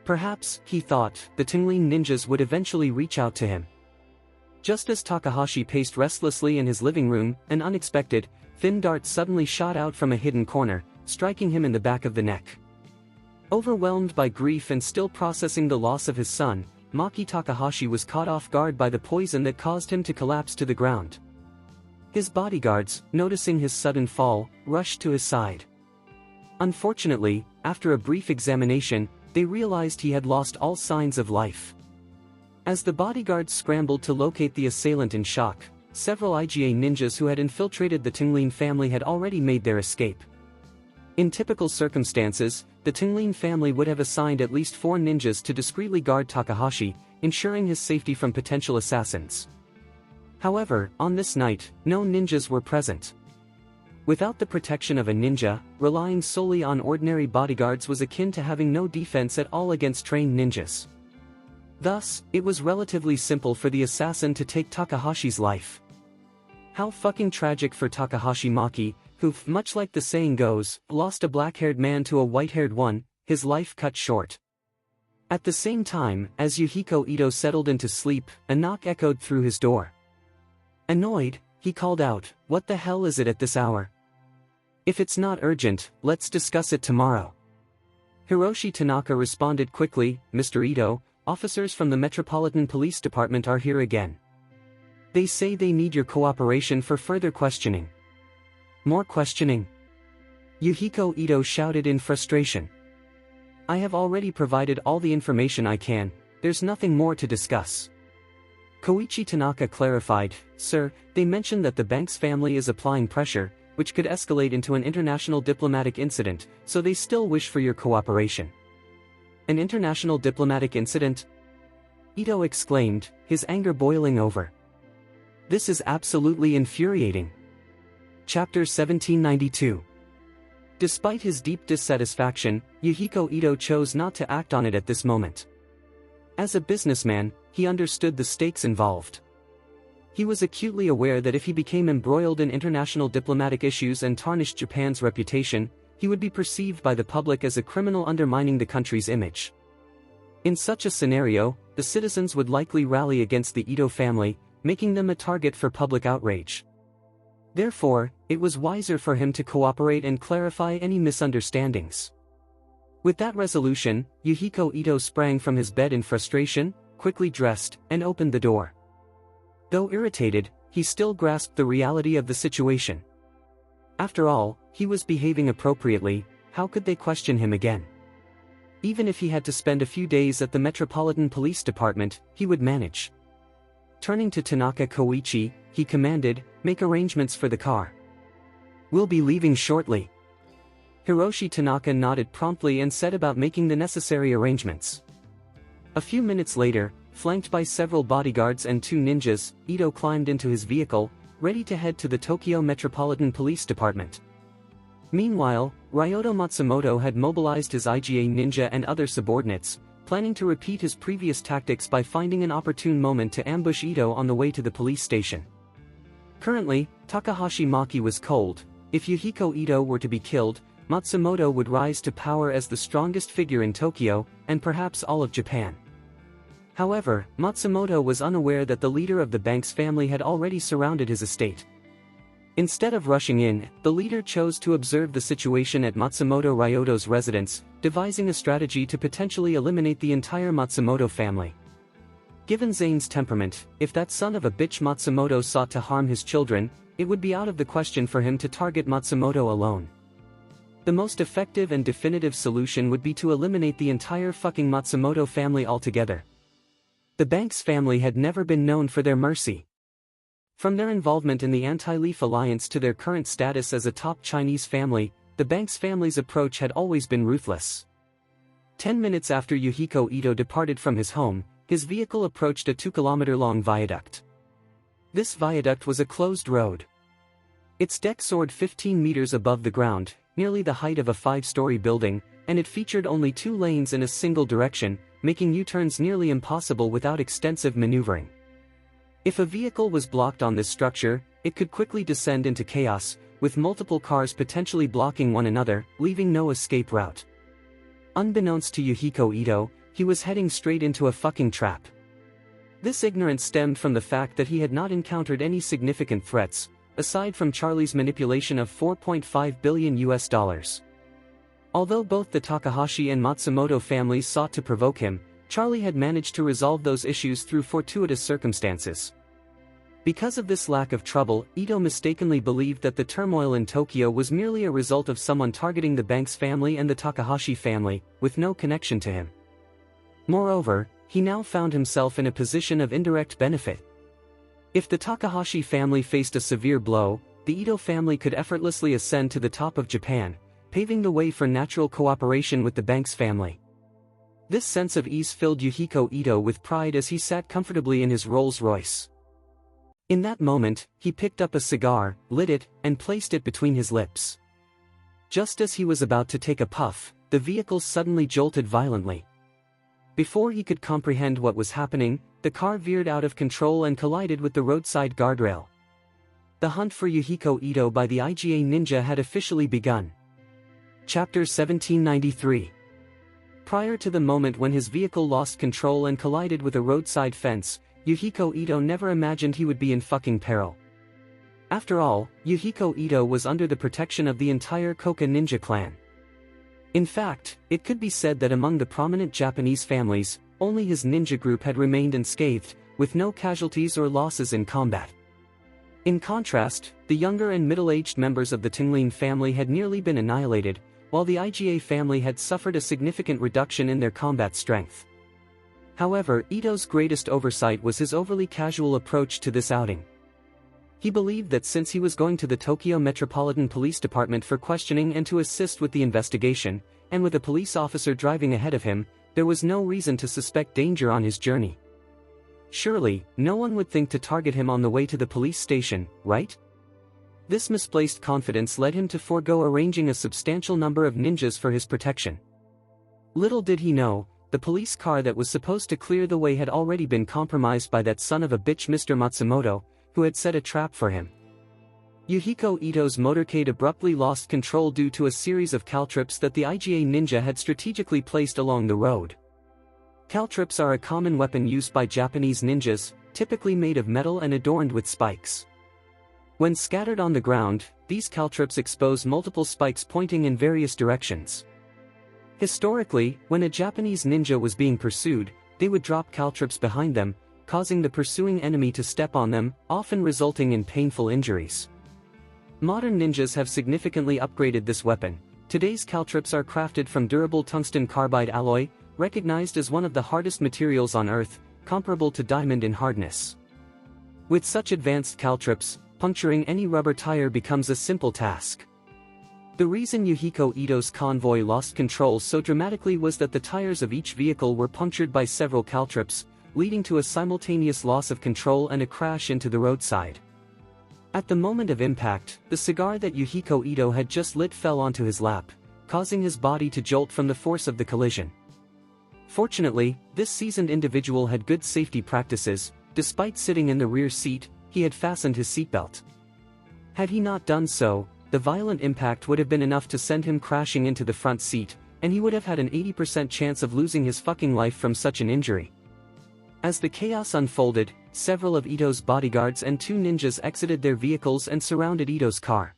Perhaps, he thought, the Tingling ninjas would eventually reach out to him. Just as Takahashi paced restlessly in his living room, an unexpected, thin dart suddenly shot out from a hidden corner, striking him in the back of the neck. Overwhelmed by grief and still processing the loss of his son, Maki Takahashi was caught off guard by the poison that caused him to collapse to the ground. His bodyguards, noticing his sudden fall, rushed to his side. Unfortunately, after a brief examination, they realized he had lost all signs of life. As the bodyguards scrambled to locate the assailant in shock, several IGA ninjas who had infiltrated the Tingling family had already made their escape. In typical circumstances, the Tingling family would have assigned at least 4 ninjas to discreetly guard Takahashi, ensuring his safety from potential assassins. However, on this night, no ninjas were present. Without the protection of a ninja, relying solely on ordinary bodyguards was akin to having no defense at all against trained ninjas. Thus, it was relatively simple for the assassin to take Takahashi's life. How fucking tragic for Takahashi Maki, who, much like the saying goes, lost a black-haired man to a white-haired one, his life cut short. At the same time, as Yuhiko Ito settled into sleep, a knock echoed through his door. Annoyed, he called out, "What the hell is it at this hour? If it's not urgent, let's discuss it tomorrow." Hiroshi Tanaka responded quickly, "Mr. Ito, officers from the Metropolitan Police Department are here again. They say they need your cooperation for further questioning." "More questioning?" Yuhiko Ito shouted in frustration. "I have already provided all the information I can, there's nothing more to discuss." Koichi Tanaka clarified, "Sir, they mentioned that the bank's family is applying pressure, which could escalate into an international diplomatic incident, so they still wish for your cooperation." "An international diplomatic incident?" Ito exclaimed, his anger boiling over. "This is absolutely infuriating." Chapter 1792. Despite his deep dissatisfaction, Yuhiko Ito chose not to act on it at this moment. As a businessman, he understood the stakes involved. He was acutely aware that if he became embroiled in international diplomatic issues and tarnished Japan's reputation, he would be perceived by the public as a criminal undermining the country's image. In such a scenario, the citizens would likely rally against the Ito family, making them a target for public outrage. Therefore, it was wiser for him to cooperate and clarify any misunderstandings. With that resolution, Yuhiko Ito sprang from his bed in frustration, quickly dressed, and opened the door. Though irritated, he still grasped the reality of the situation. After all, he was behaving appropriately, how could they question him again? Even if he had to spend a few days at the Metropolitan Police Department, he would manage. Turning to Tanaka Koichi, he commanded, "Make arrangements for the car." We'll be leaving shortly. Hiroshi Tanaka nodded promptly and set about making the necessary arrangements. A few minutes later, flanked by several bodyguards and 2 ninjas, Ito climbed into his vehicle, ready to head to the Tokyo Metropolitan Police Department. Meanwhile, Ryoto Matsumoto had mobilized his IGA ninja and other subordinates, planning to repeat his previous tactics by finding an opportune moment to ambush Ito on the way to the police station. Currently, Takahashi Maki was cold. If Yuhiko Ito were to be killed, Matsumoto would rise to power as the strongest figure in Tokyo, and perhaps all of Japan. However, Matsumoto was unaware that the leader of the Banks family had already surrounded his estate. Instead of rushing in, the leader chose to observe the situation at Matsumoto Ryoto's residence, devising a strategy to potentially eliminate the entire Matsumoto family. Given Zayn's temperament, if that son of a bitch Matsumoto sought to harm his children, it would be out of the question for him to target Matsumoto alone. The most effective and definitive solution would be to eliminate the entire fucking Matsumoto family altogether. The Banks family had never been known for their mercy. From their involvement in the Anti-Leaf Alliance to their current status as a top Chinese family, the Banks family's approach had always been ruthless. 10 minutes after Yuhiko Ito departed from his home, his vehicle approached a 2-kilometer-long viaduct. This viaduct was a closed road. Its deck soared 15 meters above the ground, nearly the height of a 5-story building, and it featured only 2 lanes in a single direction, making U-turns nearly impossible without extensive maneuvering. If a vehicle was blocked on this structure, it could quickly descend into chaos, with multiple cars potentially blocking one another, leaving no escape route. Unbeknownst to Yuhiko Ito, he was heading straight into a fucking trap. This ignorance stemmed from the fact that he had not encountered any significant threats, aside from Charlie's manipulation of $4.5 billion. Although both the Takahashi and Matsumoto families sought to provoke him, Charlie had managed to resolve those issues through fortuitous circumstances. Because of this lack of trouble, Ito mistakenly believed that the turmoil in Tokyo was merely a result of someone targeting the Banks family and the Takahashi family, with no connection to him. Moreover, he now found himself in a position of indirect benefit. If the Takahashi family faced a severe blow, the Ito family could effortlessly ascend to the top of Japan, paving the way for natural cooperation with the Banks family. This sense of ease filled Yuhiko Ito with pride as he sat comfortably in his Rolls-Royce. In that moment, he picked up a cigar, lit it, and placed it between his lips. Just as he was about to take a puff, the vehicle suddenly jolted violently. Before he could comprehend what was happening, the car veered out of control and collided with the roadside guardrail. The hunt for Yuhiko Ito by the IGA ninja had officially begun. Chapter 1793. Prior to the moment when his vehicle lost control and collided with a roadside fence, Yuhiko Ito never imagined he would be in fucking peril. After all, Yuhiko Ito was under the protection of the entire Koka ninja clan. In fact, it could be said that among the prominent Japanese families, only his ninja group had remained unscathed, with no casualties or losses in combat. In contrast, the younger and middle-aged members of the Tinglin family had nearly been annihilated, while the IGA family had suffered a significant reduction in their combat strength. However, Ito's greatest oversight was his overly casual approach to this outing. He believed that since he was going to the Tokyo Metropolitan Police Department for questioning and to assist with the investigation, and with a police officer driving ahead of him, there was no reason to suspect danger on his journey. Surely, no one would think to target him on the way to the police station, right? This misplaced confidence led him to forego arranging a substantial number of ninjas for his protection. Little did he know, the police car that was supposed to clear the way had already been compromised by that son of a bitch Mr. Matsumoto, who had set a trap for him. Yuhiko Ito's motorcade abruptly lost control due to a series of caltrips that the IGA ninja had strategically placed along the road. Caltrips are a common weapon used by Japanese ninjas, typically made of metal and adorned with spikes. When scattered on the ground, these caltrips expose multiple spikes pointing in various directions. Historically, when a Japanese ninja was being pursued, they would drop caltrips behind them, causing the pursuing enemy to step on them, often resulting in painful injuries. Modern ninjas have significantly upgraded this weapon. Today's caltrips are crafted from durable tungsten carbide alloy, recognized as one of the hardest materials on Earth, comparable to diamond in hardness. With such advanced caltrips, puncturing any rubber tire becomes a simple task. The reason Yuhiko Ito's convoy lost control so dramatically was that the tires of each vehicle were punctured by several caltrops, leading to a simultaneous loss of control and a crash into the roadside. At the moment of impact, the cigar that Yuhiko Ito had just lit fell onto his lap, causing his body to jolt from the force of the collision. Fortunately, this seasoned individual had good safety practices. Despite sitting in the rear seat, he had fastened his seatbelt. Had he not done so, the violent impact would have been enough to send him crashing into the front seat, and he would have had an 80% chance of losing his fucking life from such an injury. As the chaos unfolded, several of Ito's bodyguards and 2 ninjas exited their vehicles and surrounded Ito's car.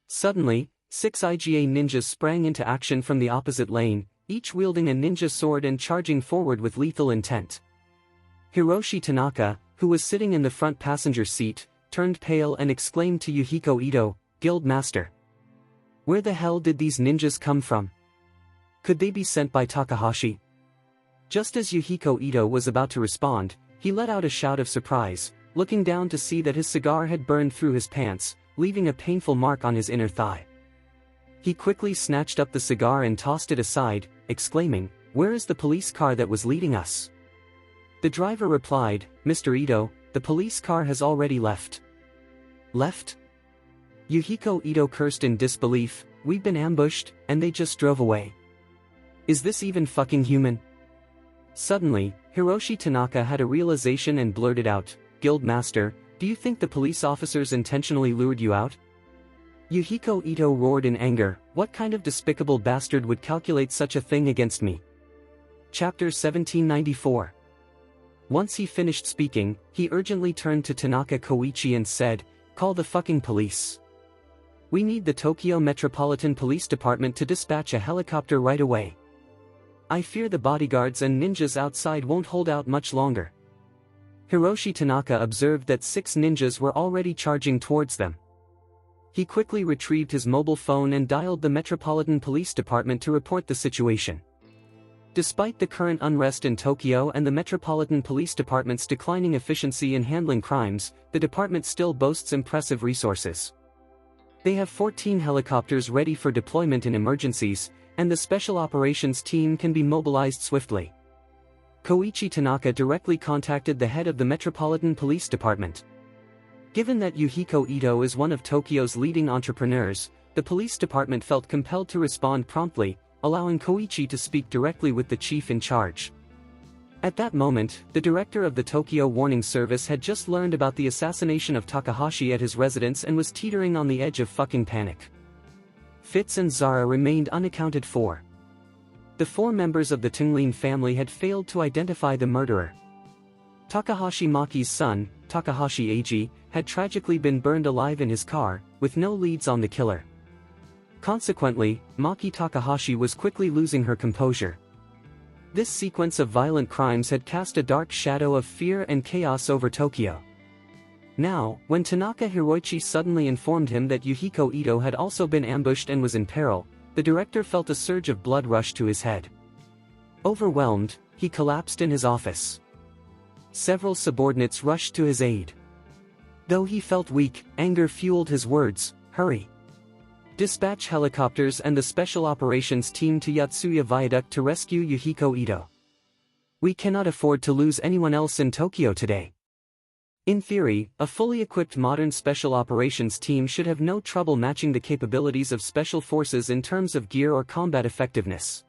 Suddenly, 6 IGA ninjas sprang into action from the opposite lane, each wielding a ninja sword and charging forward with lethal intent. Hiroshi Tanaka, who was sitting in the front passenger seat, turned pale and exclaimed to Yuhiko Ito, "Guild Master. Where the hell did these ninjas come from? Could they be sent by Takahashi?" Just as Yuhiko Ito was about to respond, he let out a shout of surprise, looking down to see that his cigar had burned through his pants, leaving a painful mark on his inner thigh. He quickly snatched up the cigar and tossed it aside, exclaiming, "Where is the police car that was leading us?" The driver replied, "Mr. Ito, the police car has already left." "Left?" Yuhiko Ito cursed in disbelief, "We've been ambushed, and they just drove away. Is this even fucking human?" Suddenly, Hiroshi Tanaka had a realization and blurted out, "Guild Master, do you think the police officers intentionally lured you out?" Yuhiko Ito roared in anger, "What kind of despicable bastard would calculate such a thing against me?" Chapter 1794. Once he finished speaking, he urgently turned to Tanaka Koichi and said, "Call the fucking police. We need the Tokyo Metropolitan Police Department to dispatch a helicopter right away. I fear the bodyguards and ninjas outside won't hold out much longer." Hiroshi Tanaka observed that 6 ninjas were already charging towards them. He quickly retrieved his mobile phone and dialed the Metropolitan Police Department to report the situation. Despite the current unrest in Tokyo and the Metropolitan Police Department's declining efficiency in handling crimes, the department still boasts impressive resources. They have 14 helicopters ready for deployment in emergencies, and the special operations team can be mobilized swiftly. Koichi Tanaka directly contacted the head of the Metropolitan Police Department. Given that Yuhiko Ito is one of Tokyo's leading entrepreneurs, the police department felt compelled to respond promptly, allowing Koichi to speak directly with the chief in charge. At that moment, the director of the Tokyo Warning Service had just learned about the assassination of Takahashi at his residence and was teetering on the edge of fucking panic. Fitz and Zara remained unaccounted for. The 4 members of the Tunglin family had failed to identify the murderer. Takahashi Maki's son, Takahashi Ai, had tragically been burned alive in his car, with no leads on the killer. Consequently, Maki Takahashi was quickly losing her composure. This sequence of violent crimes had cast a dark shadow of fear and chaos over Tokyo. Now, when Tanaka Hiroichi suddenly informed him that Yuhiko Ito had also been ambushed and was in peril, the director felt a surge of blood rush to his head. Overwhelmed, he collapsed in his office. Several subordinates rushed to his aid. Though he felt weak, anger fueled his words, "Hurry. Dispatch helicopters and the special operations team to Yatsuya Viaduct to rescue Yuhiko Ito. We cannot afford to lose anyone else in Tokyo today." In theory, a fully equipped modern special operations team should have no trouble matching the capabilities of special forces in terms of gear or combat effectiveness.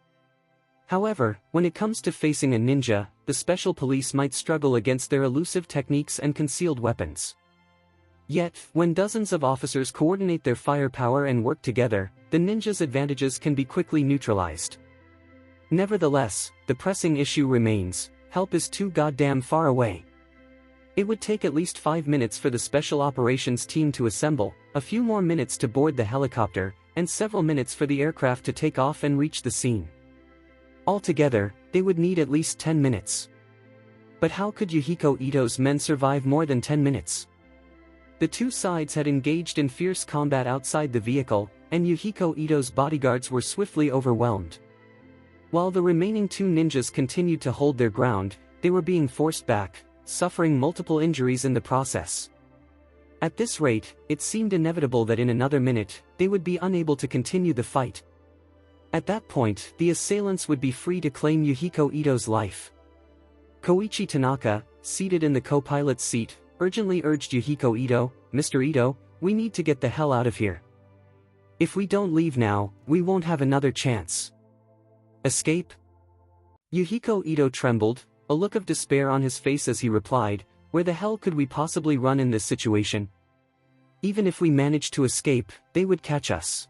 However, when it comes to facing a ninja, the special police might struggle against their elusive techniques and concealed weapons. Yet, when dozens of officers coordinate their firepower and work together, the ninja's advantages can be quickly neutralized. Nevertheless, the pressing issue remains: help is too goddamn far away. It would take at least 5 minutes for the special operations team to assemble, a few more minutes to board the helicopter, and several minutes for the aircraft to take off and reach the scene. Altogether, they would need at least 10 minutes. But how could Yuhiko Ito's men survive more than 10 minutes? The 2 sides had engaged in fierce combat outside the vehicle, and Yuhiko Ito's bodyguards were swiftly overwhelmed. While the remaining 2 ninjas continued to hold their ground, they were being forced back, suffering multiple injuries in the process. At this rate, it seemed inevitable that in another minute, they would be unable to continue the fight. At that point, the assailants would be free to claim Yuhiko Ito's life. Koichi Tanaka, seated in the co-pilot's seat, urgently urged Yuhiko Ito, "Mr. Ito, we need to get the hell out of here. If we don't leave now, we won't have another chance." "Escape?" Yuhiko Ito trembled, a look of despair on his face as he replied, "Where the hell could we possibly run in this situation? Even if we managed to escape, they would catch us.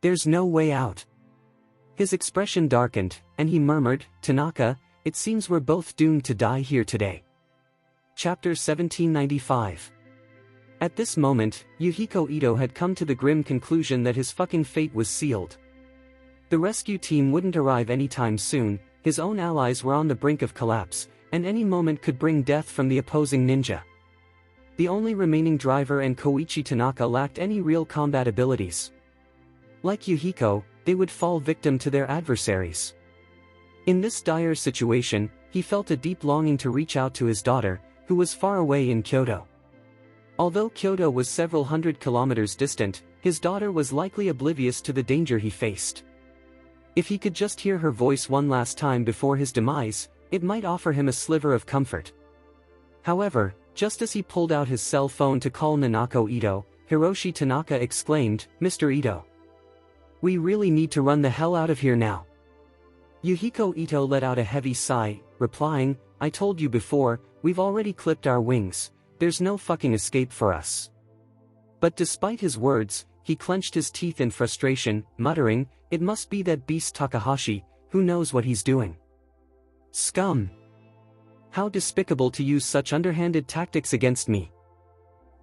There's no way out." His expression darkened, and he murmured, "Tanaka, it seems we're both doomed to die here today." Chapter 1795. At this moment, Yuhiko Ito had come to the grim conclusion that his fucking fate was sealed. The rescue team wouldn't arrive anytime soon, his own allies were on the brink of collapse, and any moment could bring death from the opposing ninja. The only remaining driver and Koichi Tanaka lacked any real combat abilities. Like Yuhiko, they would fall victim to their adversaries. In this dire situation, he felt a deep longing to reach out to his daughter, who was far away in Kyoto. Although Kyoto was several hundred kilometers distant, his daughter was likely oblivious to the danger he faced. If he could just hear her voice one last time before his demise, it might offer him a sliver of comfort. However, just as he pulled out his cell phone to call Nanako Ito, Hiroshi Tanaka exclaimed, "Mr. Ito. We really need to run the hell out of here now." Yuhiko Ito let out a heavy sigh, replying, "I told you before, we've already clipped our wings, there's no fucking escape for us." But despite his words, he clenched his teeth in frustration, muttering, "It must be that beast Takahashi, who knows what he's doing. Scum! How despicable to use such underhanded tactics against me."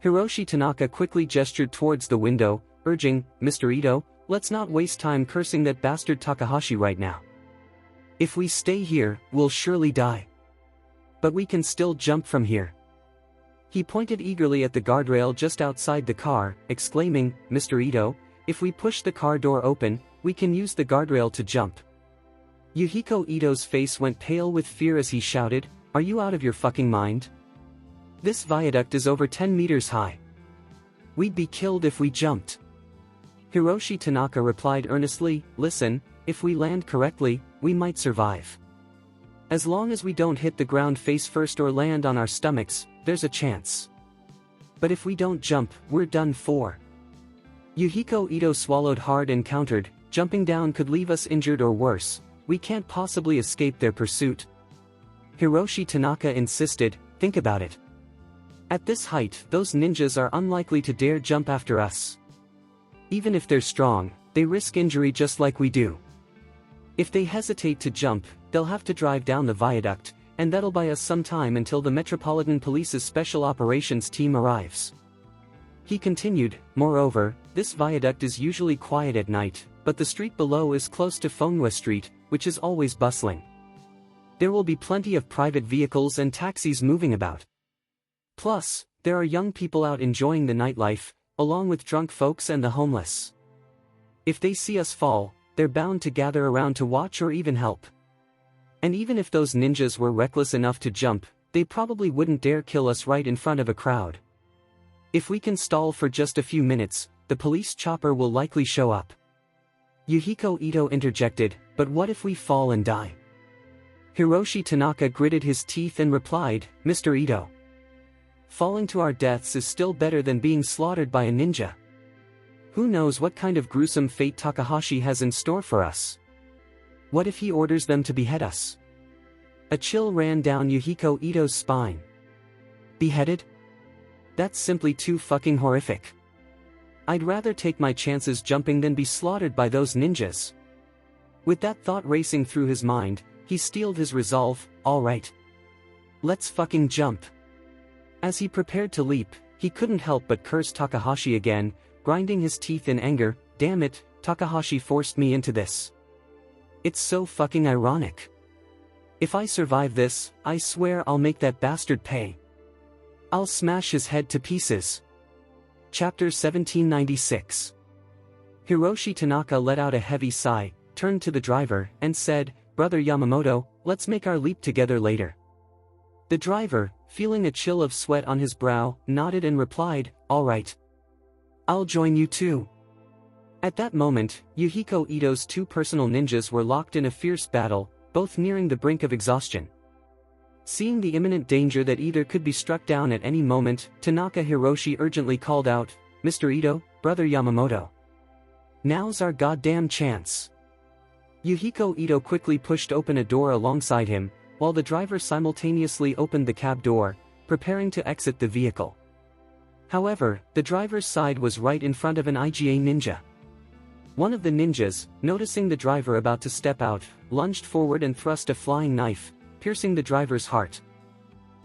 Hiroshi Tanaka quickly gestured towards the window, urging, "Mr. Ito, let's not waste time cursing that bastard Takahashi right now. If we stay here, we'll surely die. But we can still jump from here." He pointed eagerly at the guardrail just outside the car, exclaiming, "Mr. Ito, if we push the car door open, we can use the guardrail to jump." Yuhiko Ito's face went pale with fear as he shouted, "Are you out of your fucking mind? This viaduct is over 10 meters high. We'd be killed if we jumped." Hiroshi Tanaka replied earnestly, "Listen, if we land correctly, we might survive. As long as we don't hit the ground face first or land on our stomachs, there's a chance. But if we don't jump, we're done for." Yuhiko Ito swallowed hard and countered, "Jumping down could leave us injured or worse, we can't possibly escape their pursuit." Hiroshi Tanaka insisted, "Think about it. At this height, those ninjas are unlikely to dare jump after us. Even if they're strong, they risk injury just like we do. If they hesitate to jump, they'll have to drive down the viaduct, and that'll buy us some time until the Metropolitan Police's Special Operations team arrives." He continued, "Moreover, this viaduct is usually quiet at night, but the street below is close to Fenghua Street, which is always bustling. There will be plenty of private vehicles and taxis moving about. Plus, there are young people out enjoying the nightlife, along with drunk folks and the homeless. If they see us fall, they're bound to gather around to watch or even help. And even if those ninjas were reckless enough to jump, they probably wouldn't dare kill us right in front of a crowd. If we can stall for just a few minutes, the police chopper will likely show up." Yuhiko Ito interjected, "But what if we fall and die?" Hiroshi Tanaka gritted his teeth and replied, "Mr. Ito. Falling to our deaths is still better than being slaughtered by a ninja. Who knows what kind of gruesome fate Takahashi has in store for us? What if he orders them to behead us?" A chill ran down Yuhiko Ito's spine. Beheaded? That's simply too fucking horrific. I'd rather take my chances jumping than be slaughtered by those ninjas. With that thought racing through his mind, he steeled his resolve, "All right. Let's fucking jump." As he prepared to leap, he couldn't help but curse Takahashi again, grinding his teeth in anger. "Damn it, Takahashi forced me into this. It's so fucking ironic. If I survive this, I swear I'll make that bastard pay. I'll smash his head to pieces." Chapter 1796. Hiroshi Tanaka let out a heavy sigh, turned to the driver, and said, "Brother Yamamoto, let's make our leap together later. The driver, feeling a chill of sweat on his brow, nodded and replied, "All right. I'll join you too." At that moment, Yuhiko Ito's two personal ninjas were locked in a fierce battle, both nearing the brink of exhaustion. Seeing the imminent danger that either could be struck down at any moment, Tanaka Hiroshi urgently called out, "Mr. Ito, Brother Yamamoto. Now's our goddamn chance." Yuhiko Ito quickly pushed open a door alongside him, while the driver simultaneously opened the cab door, preparing to exit the vehicle. However, the driver's side was right in front of an IGA ninja. One of the ninjas, noticing the driver about to step out, lunged forward and thrust a flying knife, piercing the driver's heart.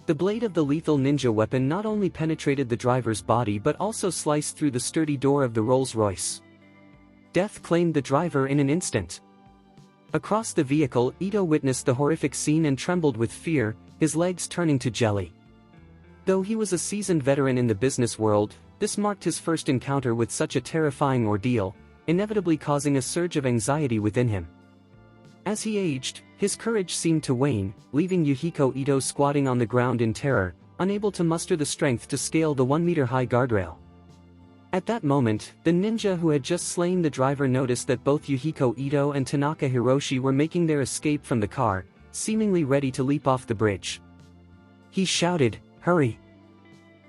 The blade of the lethal ninja weapon not only penetrated the driver's body but also sliced through the sturdy door of the Rolls-Royce. Death claimed the driver in an instant. Across the vehicle, Ito witnessed the horrific scene and trembled with fear, his legs turning to jelly. Though he was a seasoned veteran in the business world, this marked his first encounter with such a terrifying ordeal, inevitably causing a surge of anxiety within him. As he aged, his courage seemed to wane, leaving Yuhiko Ito squatting on the ground in terror, unable to muster the strength to scale the 1-meter-high guardrail. At that moment, the ninja who had just slain the driver noticed that both Yuhiko Ito and Tanaka Hiroshi were making their escape from the car, seemingly ready to leap off the bridge. He shouted, "Hurry!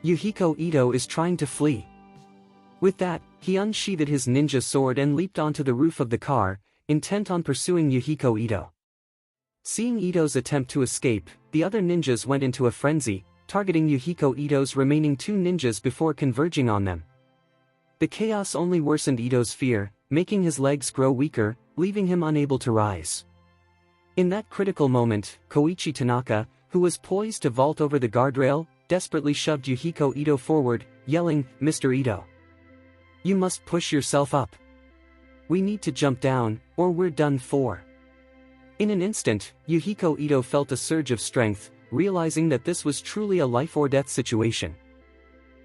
Yuhiko Ito is trying to flee." With that, he unsheathed his ninja sword and leaped onto the roof of the car, intent on pursuing Yuhiko Ito. Seeing Ito's attempt to escape, the other ninjas went into a frenzy, targeting Yuhiko Ito's remaining two ninjas before converging on them. The chaos only worsened Ito's fear, making his legs grow weaker, leaving him unable to rise. In that critical moment, Koichi Tanaka, who was poised to vault over the guardrail, desperately shoved Yuhiko Ito forward, yelling, "Mr. Ito. You must push yourself up. We need to jump down, or we're done for." In an instant, Yuhiko Ito felt a surge of strength, realizing that this was truly a life-or-death situation.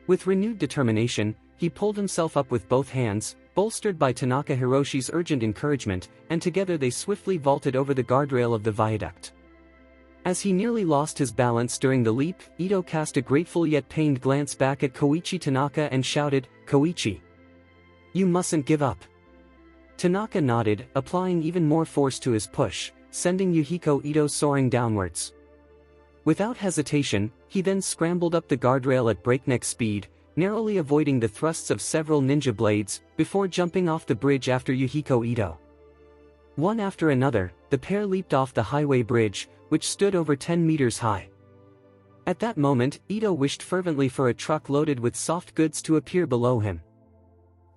With renewed determination, he pulled himself up with both hands, bolstered by Tanaka Hiroshi's urgent encouragement, and together they swiftly vaulted over the guardrail of the viaduct. As he nearly lost his balance during the leap, Ito cast a grateful yet pained glance back at Koichi Tanaka and shouted, "Koichi! You mustn't give up." Tanaka nodded, applying even more force to his push, sending Yuhiko Ito soaring downwards. Without hesitation, he then scrambled up the guardrail at breakneck speed, narrowly avoiding the thrusts of several ninja blades, before jumping off the bridge after Yuhiko Ito. One after another, the pair leaped off the highway bridge, which stood over 10 meters high. At that moment, Ito wished fervently for a truck loaded with soft goods to appear below him.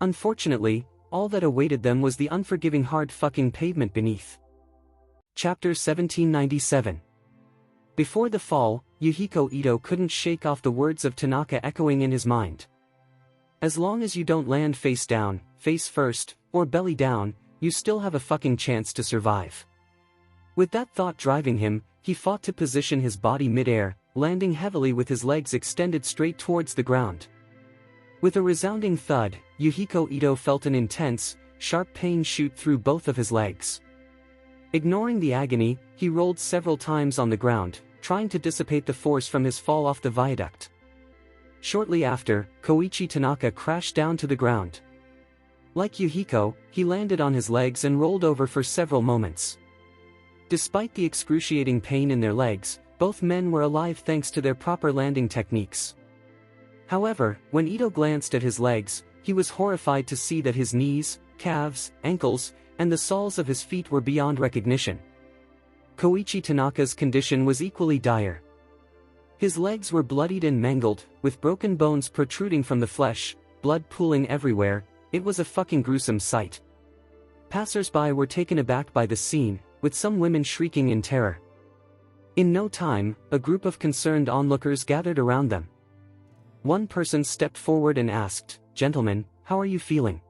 Unfortunately, all that awaited them was the unforgiving hard-fucking pavement beneath. Chapter 1797. Before the fall, Yuhiko Ito couldn't shake off the words of Tanaka echoing in his mind. As long as you don't land face down, face first, or belly down, you still have a fucking chance to survive. With that thought driving him, he fought to position his body mid-air, landing heavily with his legs extended straight towards the ground. With a resounding thud, Yuhiko Ito felt an intense, sharp pain shoot through both of his legs. Ignoring the agony, he rolled several times on the ground, trying to dissipate the force from his fall off the viaduct. Shortly after, Koichi Tanaka crashed down to the ground. Like Yuhiko, he landed on his legs and rolled over for several moments. Despite the excruciating pain in their legs, both men were alive thanks to their proper landing techniques. However, when Ito glanced at his legs, he was horrified to see that his knees, calves, ankles, and the soles of his feet were beyond recognition. Koichi Tanaka's condition was equally dire. His legs were bloodied and mangled, with broken bones protruding from the flesh, blood pooling everywhere. It was a fucking gruesome sight. Passers-by were taken aback by the scene, with some women shrieking in terror. In no time, a group of concerned onlookers gathered around them. One person stepped forward and asked, "Gentlemen, how are you feeling?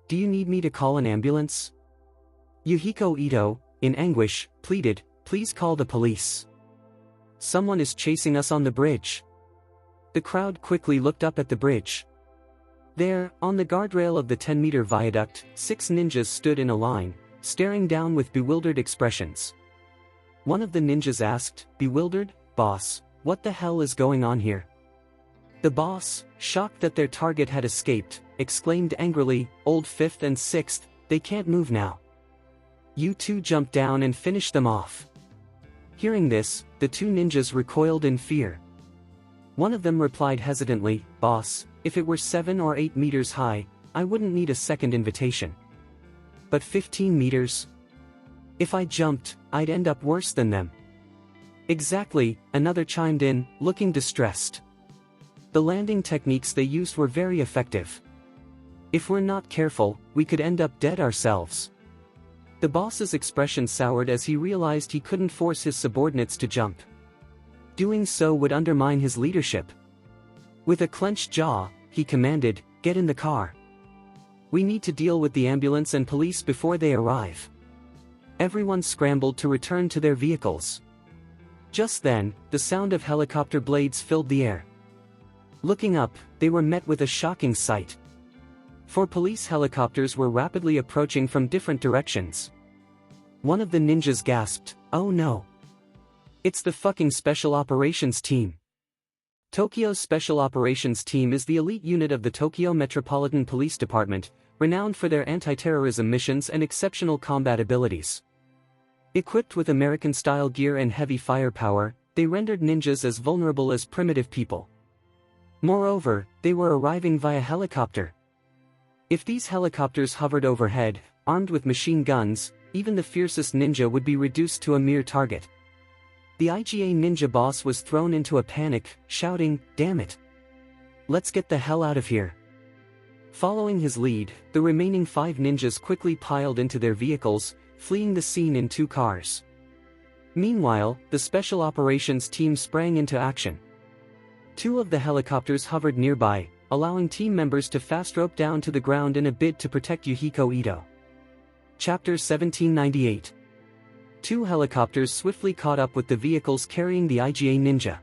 Do you need me to call an ambulance?" Yuhiko Ito, in anguish, pleaded, "Please call the police. Someone is chasing us on the bridge." The crowd quickly looked up at the bridge. There, on the guardrail of the 10-meter viaduct, 6 ninjas stood in a line, staring down with bewildered expressions. One of the ninjas asked, "Bewildered? boss, what the hell is going on here? The boss, shocked that their target had escaped, exclaimed angrily, Old 5th and 6th, they can't move now. You two jump down and finish them off. Hearing this, the two ninjas recoiled in fear. One of them replied hesitantly, Boss, if it were 7 or 8 meters high, I wouldn't need a second invitation. But 15 meters? If I jumped, I'd end up worse than them. Exactly, another chimed in, looking distressed. The landing techniques they used were very effective. If we're not careful, we could end up dead ourselves. The boss's expression soured as he realized he couldn't force his subordinates to jump. Doing so would undermine his leadership. With a clenched jaw, he commanded, Get in the car. We need to deal with the ambulance and police before they arrive. Everyone scrambled to return to their vehicles. Just then, the sound of helicopter blades filled the air. Looking up, they were met with a shocking sight. 4 police helicopters were rapidly approaching from different directions. One of the ninjas gasped, Oh no! It's the fucking Special Operations Team. Tokyo's Special Operations Team is the elite unit of the Tokyo Metropolitan Police Department, renowned for their anti-terrorism missions and exceptional combat abilities. Equipped with American-style gear and heavy firepower, they rendered ninjas as vulnerable as primitive people. Moreover, they were arriving via helicopter. If these helicopters hovered overhead, armed with machine guns, even the fiercest ninja would be reduced to a mere target. The IGA ninja boss was thrown into a panic, shouting, Damn it! Let's get the hell out of here. Following his lead, the remaining 5 ninjas quickly piled into their vehicles, fleeing the scene in 2 cars. Meanwhile, the Special Operations Team sprang into action. 2 of the helicopters hovered nearby, allowing team members to fast rope down to the ground in a bid to protect Yuhiko Ito. Chapter 1798. 2 helicopters swiftly caught up with the vehicles carrying the IGA ninja.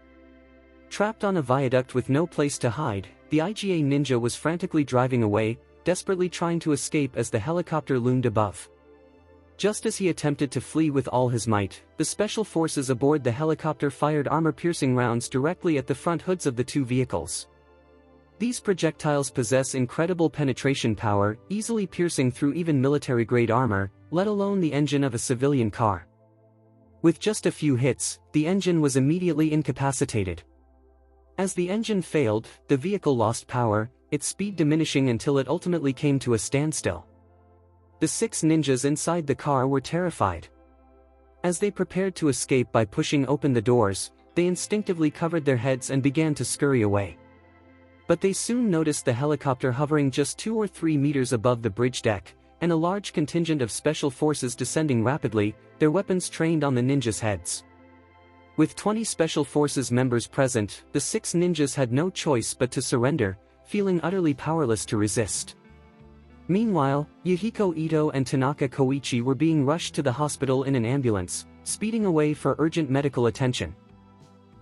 Trapped on a viaduct with no place to hide, the IGA ninja was frantically driving away, desperately trying to escape as the helicopter loomed above. Just as he attempted to flee with all his might, the special forces aboard the helicopter fired armor-piercing rounds directly at the front hoods of the 2 vehicles. These projectiles possess incredible penetration power, easily piercing through even military-grade armor, let alone the engine of a civilian car. With just a few hits, the engine was immediately incapacitated. As the engine failed, the vehicle lost power, its speed diminishing until it ultimately came to a standstill. The 6 ninjas inside the car were terrified. As they prepared to escape by pushing open the doors, they instinctively covered their heads and began to scurry away. But they soon noticed the helicopter hovering just 2 or 3 meters above the bridge deck, and a large contingent of special forces descending rapidly, their weapons trained on the ninjas' heads. With 20 special forces members present, the 6 ninjas had no choice but to surrender, feeling utterly powerless to resist. Meanwhile, Yuhiko Ito and Tanaka Koichi were being rushed to the hospital in an ambulance, speeding away for urgent medical attention.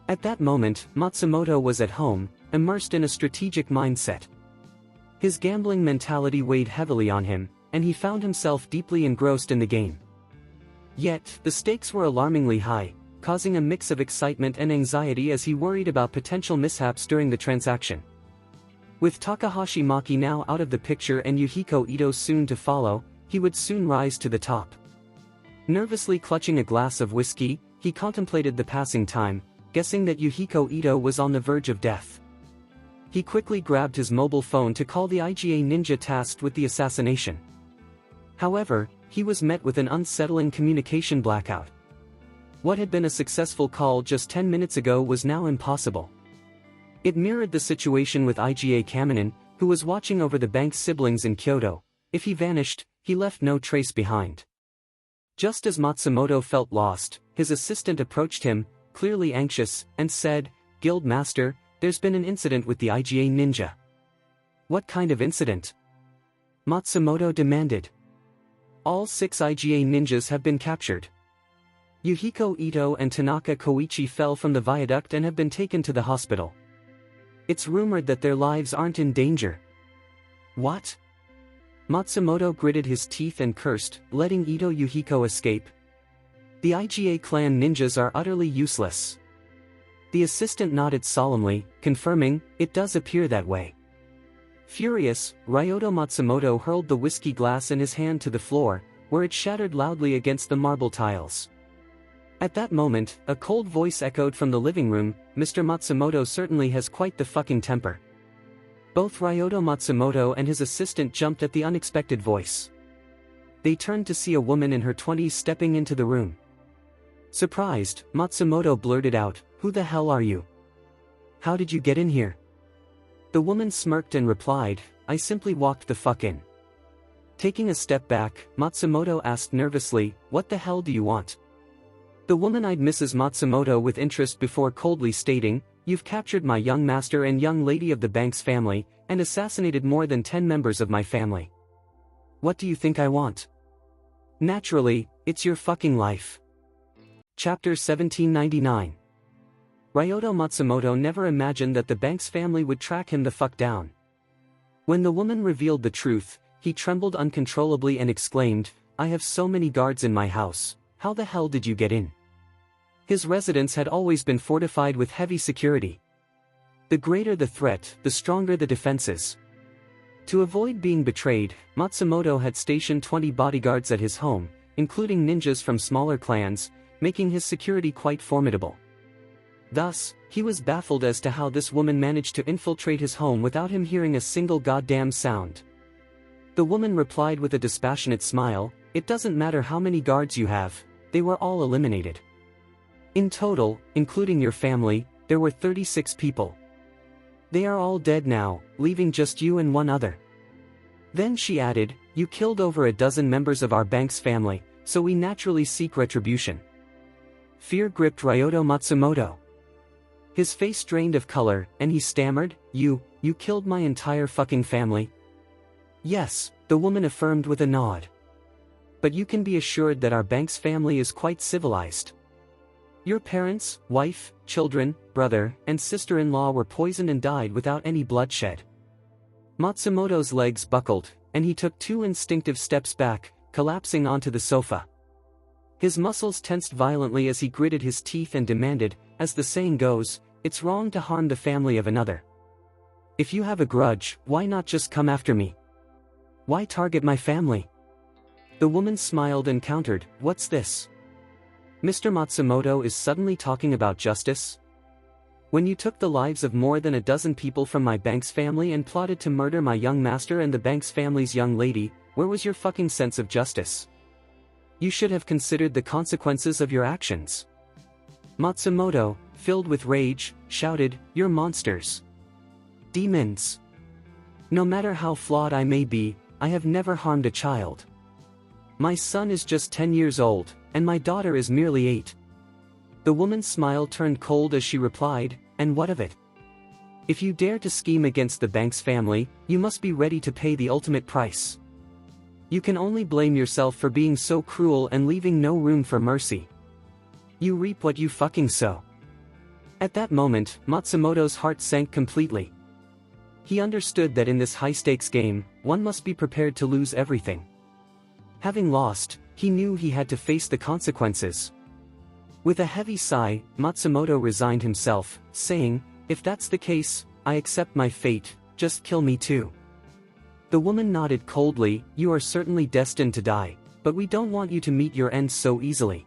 At that moment, Matsumoto was at home, immersed in a strategic mindset. His gambling mentality weighed heavily on him, and he found himself deeply engrossed in the game. Yet, the stakes were alarmingly high, causing a mix of excitement and anxiety as he worried about potential mishaps during the transaction. With Takahashi Maki now out of the picture and Yuhiko Ito soon to follow, he would soon rise to the top. Nervously clutching a glass of whiskey, he contemplated the passing time, guessing that Yuhiko Ito was on the verge of death. He quickly grabbed his mobile phone to call the IGA ninja tasked with the assassination. However, he was met with an unsettling communication blackout. What had been a successful call just 10 minutes ago was now impossible. It mirrored the situation with IGA Kaminen, who was watching over the bank's siblings in Kyoto. If he vanished, he left no trace behind. Just as Matsumoto felt lost, his assistant approached him, clearly anxious, and said, Guild Master, there's been an incident with the IGA ninja. What kind of incident? Matsumoto demanded. All 6 IGA ninjas have been captured. Yuhiko Ito and Tanaka Koichi fell from the viaduct and have been taken to the hospital. It's rumored that their lives aren't in danger. What? Matsumoto gritted his teeth and cursed, letting Ito Yuhiko escape. The IGA clan ninjas are utterly useless. The assistant nodded solemnly, confirming, "It does appear that way." Furious, Ryota Matsumoto hurled the whiskey glass in his hand to the floor, where it shattered loudly against the marble tiles. At that moment, a cold voice echoed from the living room, "Mr. Matsumoto certainly has quite the fucking temper." Both Ryota Matsumoto and his assistant jumped at the unexpected voice. They turned to see a woman in her 20s stepping into the room. Surprised, Matsumoto blurted out, "Who the hell are you? How did you get in here?" The woman smirked and replied, "I simply walked the fuck in." Taking a step back, Matsumoto asked nervously, "What the hell do you want?" The woman eyed Mrs. Matsumoto with interest before coldly stating, "You've captured my young master and young lady of the bank's family, and assassinated more than 10 members of my family. What do you think I want? Naturally, it's your fucking life." Chapter 1799. Ryota Matsumoto never imagined that the bank's family would track him the fuck down. When the woman revealed the truth, he trembled uncontrollably and exclaimed, "I have so many guards in my house, how the hell did you get in?" His residence had always been fortified with heavy security. The greater the threat, the stronger the defenses. To avoid being betrayed, Matsumoto had stationed 20 bodyguards at his home, including ninjas from smaller clans, making his security quite formidable. Thus, he was baffled as to how this woman managed to infiltrate his home without him hearing a single goddamn sound. The woman replied with a dispassionate smile, "It doesn't matter how many guards you have, they were all eliminated. In total, including your family, there were 36 people. They are all dead now, leaving just you and one other." Then she added, "You killed over a dozen members of our bank's family, so we naturally seek retribution." Fear gripped Ryota Matsumoto. His face drained of color, and he stammered, You killed my entire fucking family?" "Yes," the woman affirmed with a nod. "But you can be assured that our bank's family is quite civilized. Your parents, wife, children, brother, and sister-in-law were poisoned and died without any bloodshed." Matsumoto's legs buckled, and he took 2 instinctive steps back, collapsing onto the sofa. His muscles tensed violently as he gritted his teeth and demanded, as the saying goes, "It's wrong to harm the family of another. If you have a grudge, why not just come after me? Why target my family?" The woman smiled and countered, "What's this? Mr. Matsumoto is suddenly talking about justice? When you took the lives of more than a dozen people from my bank's family and plotted to murder my young master and the bank's family's young lady, where was your fucking sense of justice? You should have considered the consequences of your actions." Matsumoto, filled with rage, shouted, "You're monsters. Demons. No matter how flawed I may be, I have never harmed a child. My son is just 10 years old, and my daughter is merely 8. The woman's smile turned cold as she replied, "And what of it? If you dare to scheme against the bank's family, you must be ready to pay the ultimate price. You can only blame yourself for being so cruel and leaving no room for mercy. You reap what you fucking sow." At that moment, Matsumoto's heart sank completely. He understood that in this high-stakes game, one must be prepared to lose everything. Having lost, he knew he had to face the consequences. With a heavy sigh, Matsumoto resigned himself, saying, "If that's the case, I accept my fate, just kill me too." The woman nodded coldly, "You are certainly destined to die, but we don't want you to meet your end so easily.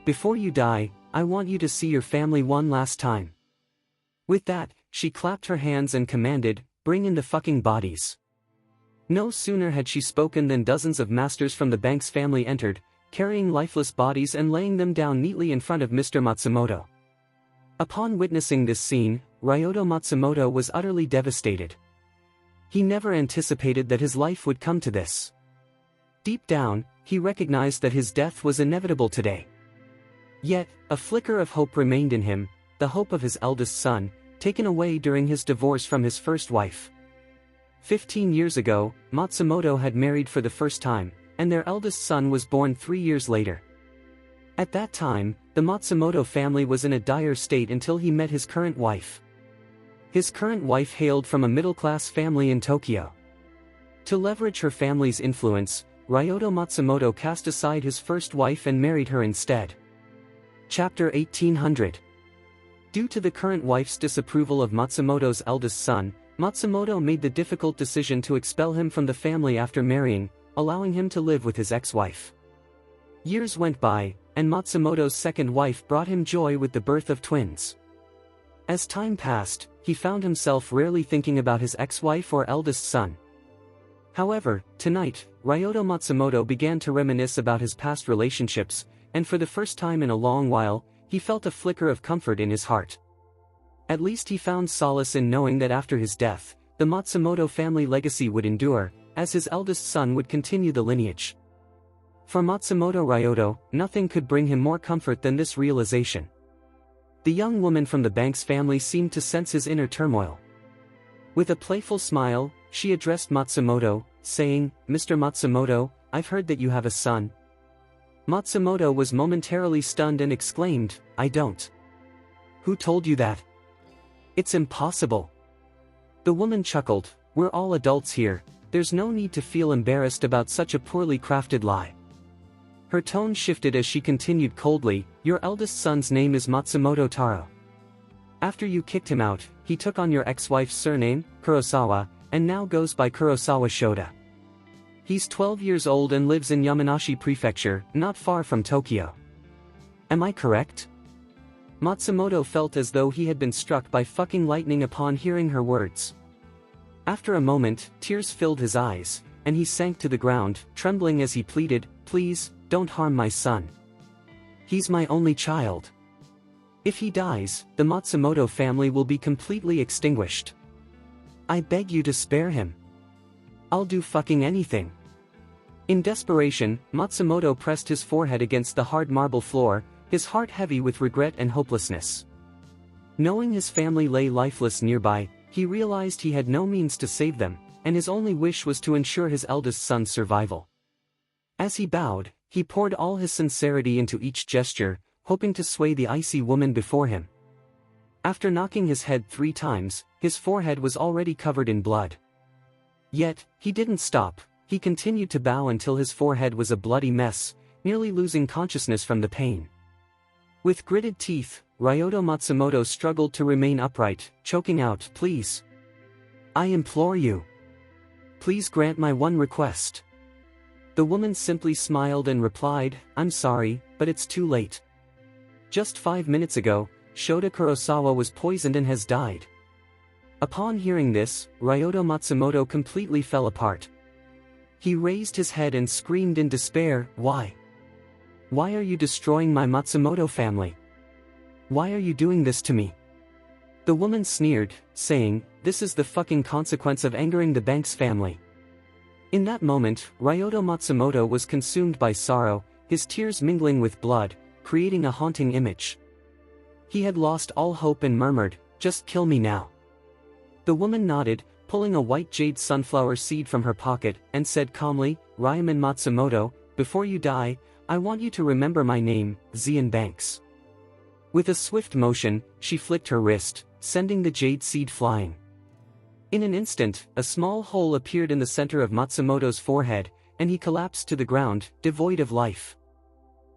Before you die, I want you to see your family one last time." With that, she clapped her hands and commanded, "Bring in the fucking bodies." No sooner had she spoken than dozens of masters from the bank's family entered, carrying lifeless bodies and laying them down neatly in front of Mr. Matsumoto. Upon witnessing this scene, Ryota Matsumoto was utterly devastated. He never anticipated that his life would come to this. Deep down, he recognized that his death was inevitable today. Yet, a flicker of hope remained in him, the hope of his eldest son, taken away during his divorce from his first wife. 15 years ago, Matsumoto had married for the first time, and their eldest son was born 3 years later. At that time, the Matsumoto family was in a dire state until he met his current wife. His current wife hailed from a middle-class family in Tokyo. To leverage her family's influence, Ryota Matsumoto cast aside his first wife and married her instead. Chapter 1800. Due to the current wife's disapproval of Matsumoto's eldest son, Matsumoto made the difficult decision to expel him from the family after marrying, allowing him to live with his ex-wife. Years went by, and Matsumoto's second wife brought him joy with the birth of twins. As time passed, he found himself rarely thinking about his ex-wife or eldest son. However, tonight, Ryoto Matsumoto began to reminisce about his past relationships, and for the first time in a long while, he felt a flicker of comfort in his heart. At least he found solace in knowing that after his death, the Matsumoto family legacy would endure, as his eldest son would continue the lineage. For Matsumoto Ryoto, nothing could bring him more comfort than this realization. The young woman from the Banks family seemed to sense his inner turmoil. With a playful smile, she addressed Matsumoto, saying, "Mr. Matsumoto, I've heard that you have a son." Matsumoto was momentarily stunned and exclaimed, "I don't." "Who told you that?" "It's impossible." The woman chuckled, "We're all adults here, there's no need to feel embarrassed about such a poorly crafted lie." Her tone shifted as she continued coldly, "Your eldest son's name is Matsumoto Taro. After you kicked him out, he took on your ex-wife's surname, Kurosawa, and now goes by Kurosawa Shota. He's 12 years old and lives in Yamanashi Prefecture, not far from Tokyo. Am I correct?" Matsumoto felt as though he had been struck by fucking lightning upon hearing her words. After a moment, tears filled his eyes, and he sank to the ground, trembling as he pleaded, "Please, don't harm my son. He's my only child. If he dies, the Matsumoto family will be completely extinguished. I beg you to spare him. I'll do fucking anything." In desperation, Matsumoto pressed his forehead against the hard marble floor, his heart heavy with regret and hopelessness. Knowing his family lay lifeless nearby, he realized he had no means to save them, and his only wish was to ensure his eldest son's survival. As he bowed, he poured all his sincerity into each gesture, hoping to sway the icy woman before him. After knocking his head 3 times, his forehead was already covered in blood. Yet, he didn't stop, he continued to bow until his forehead was a bloody mess, nearly losing consciousness from the pain. With gritted teeth, Ryoto Matsumoto struggled to remain upright, choking out, "Please. I implore you. Please grant my one request." The woman simply smiled and replied, "I'm sorry, but it's too late. Just 5 minutes ago, Shota Kurosawa was poisoned and has died." Upon hearing this, Ryoto Matsumoto completely fell apart. He raised his head and screamed in despair, "Why? Why are you destroying my Matsumoto family? Why are you doing this to me?" The woman sneered, saying, "This is the fucking consequence of angering the Banks family." In that moment, Ryoto Matsumoto was consumed by sorrow, his tears mingling with blood, creating a haunting image. He had lost all hope and murmured, "Just kill me now." The woman nodded, pulling a white jade sunflower seed from her pocket, and said calmly, "Ryoman Matsumoto, before you die, I want you to remember my name, Zayn Banks." With a swift motion, she flicked her wrist, sending the jade seed flying. In an instant, a small hole appeared in the center of Matsumoto's forehead, and he collapsed to the ground, devoid of life.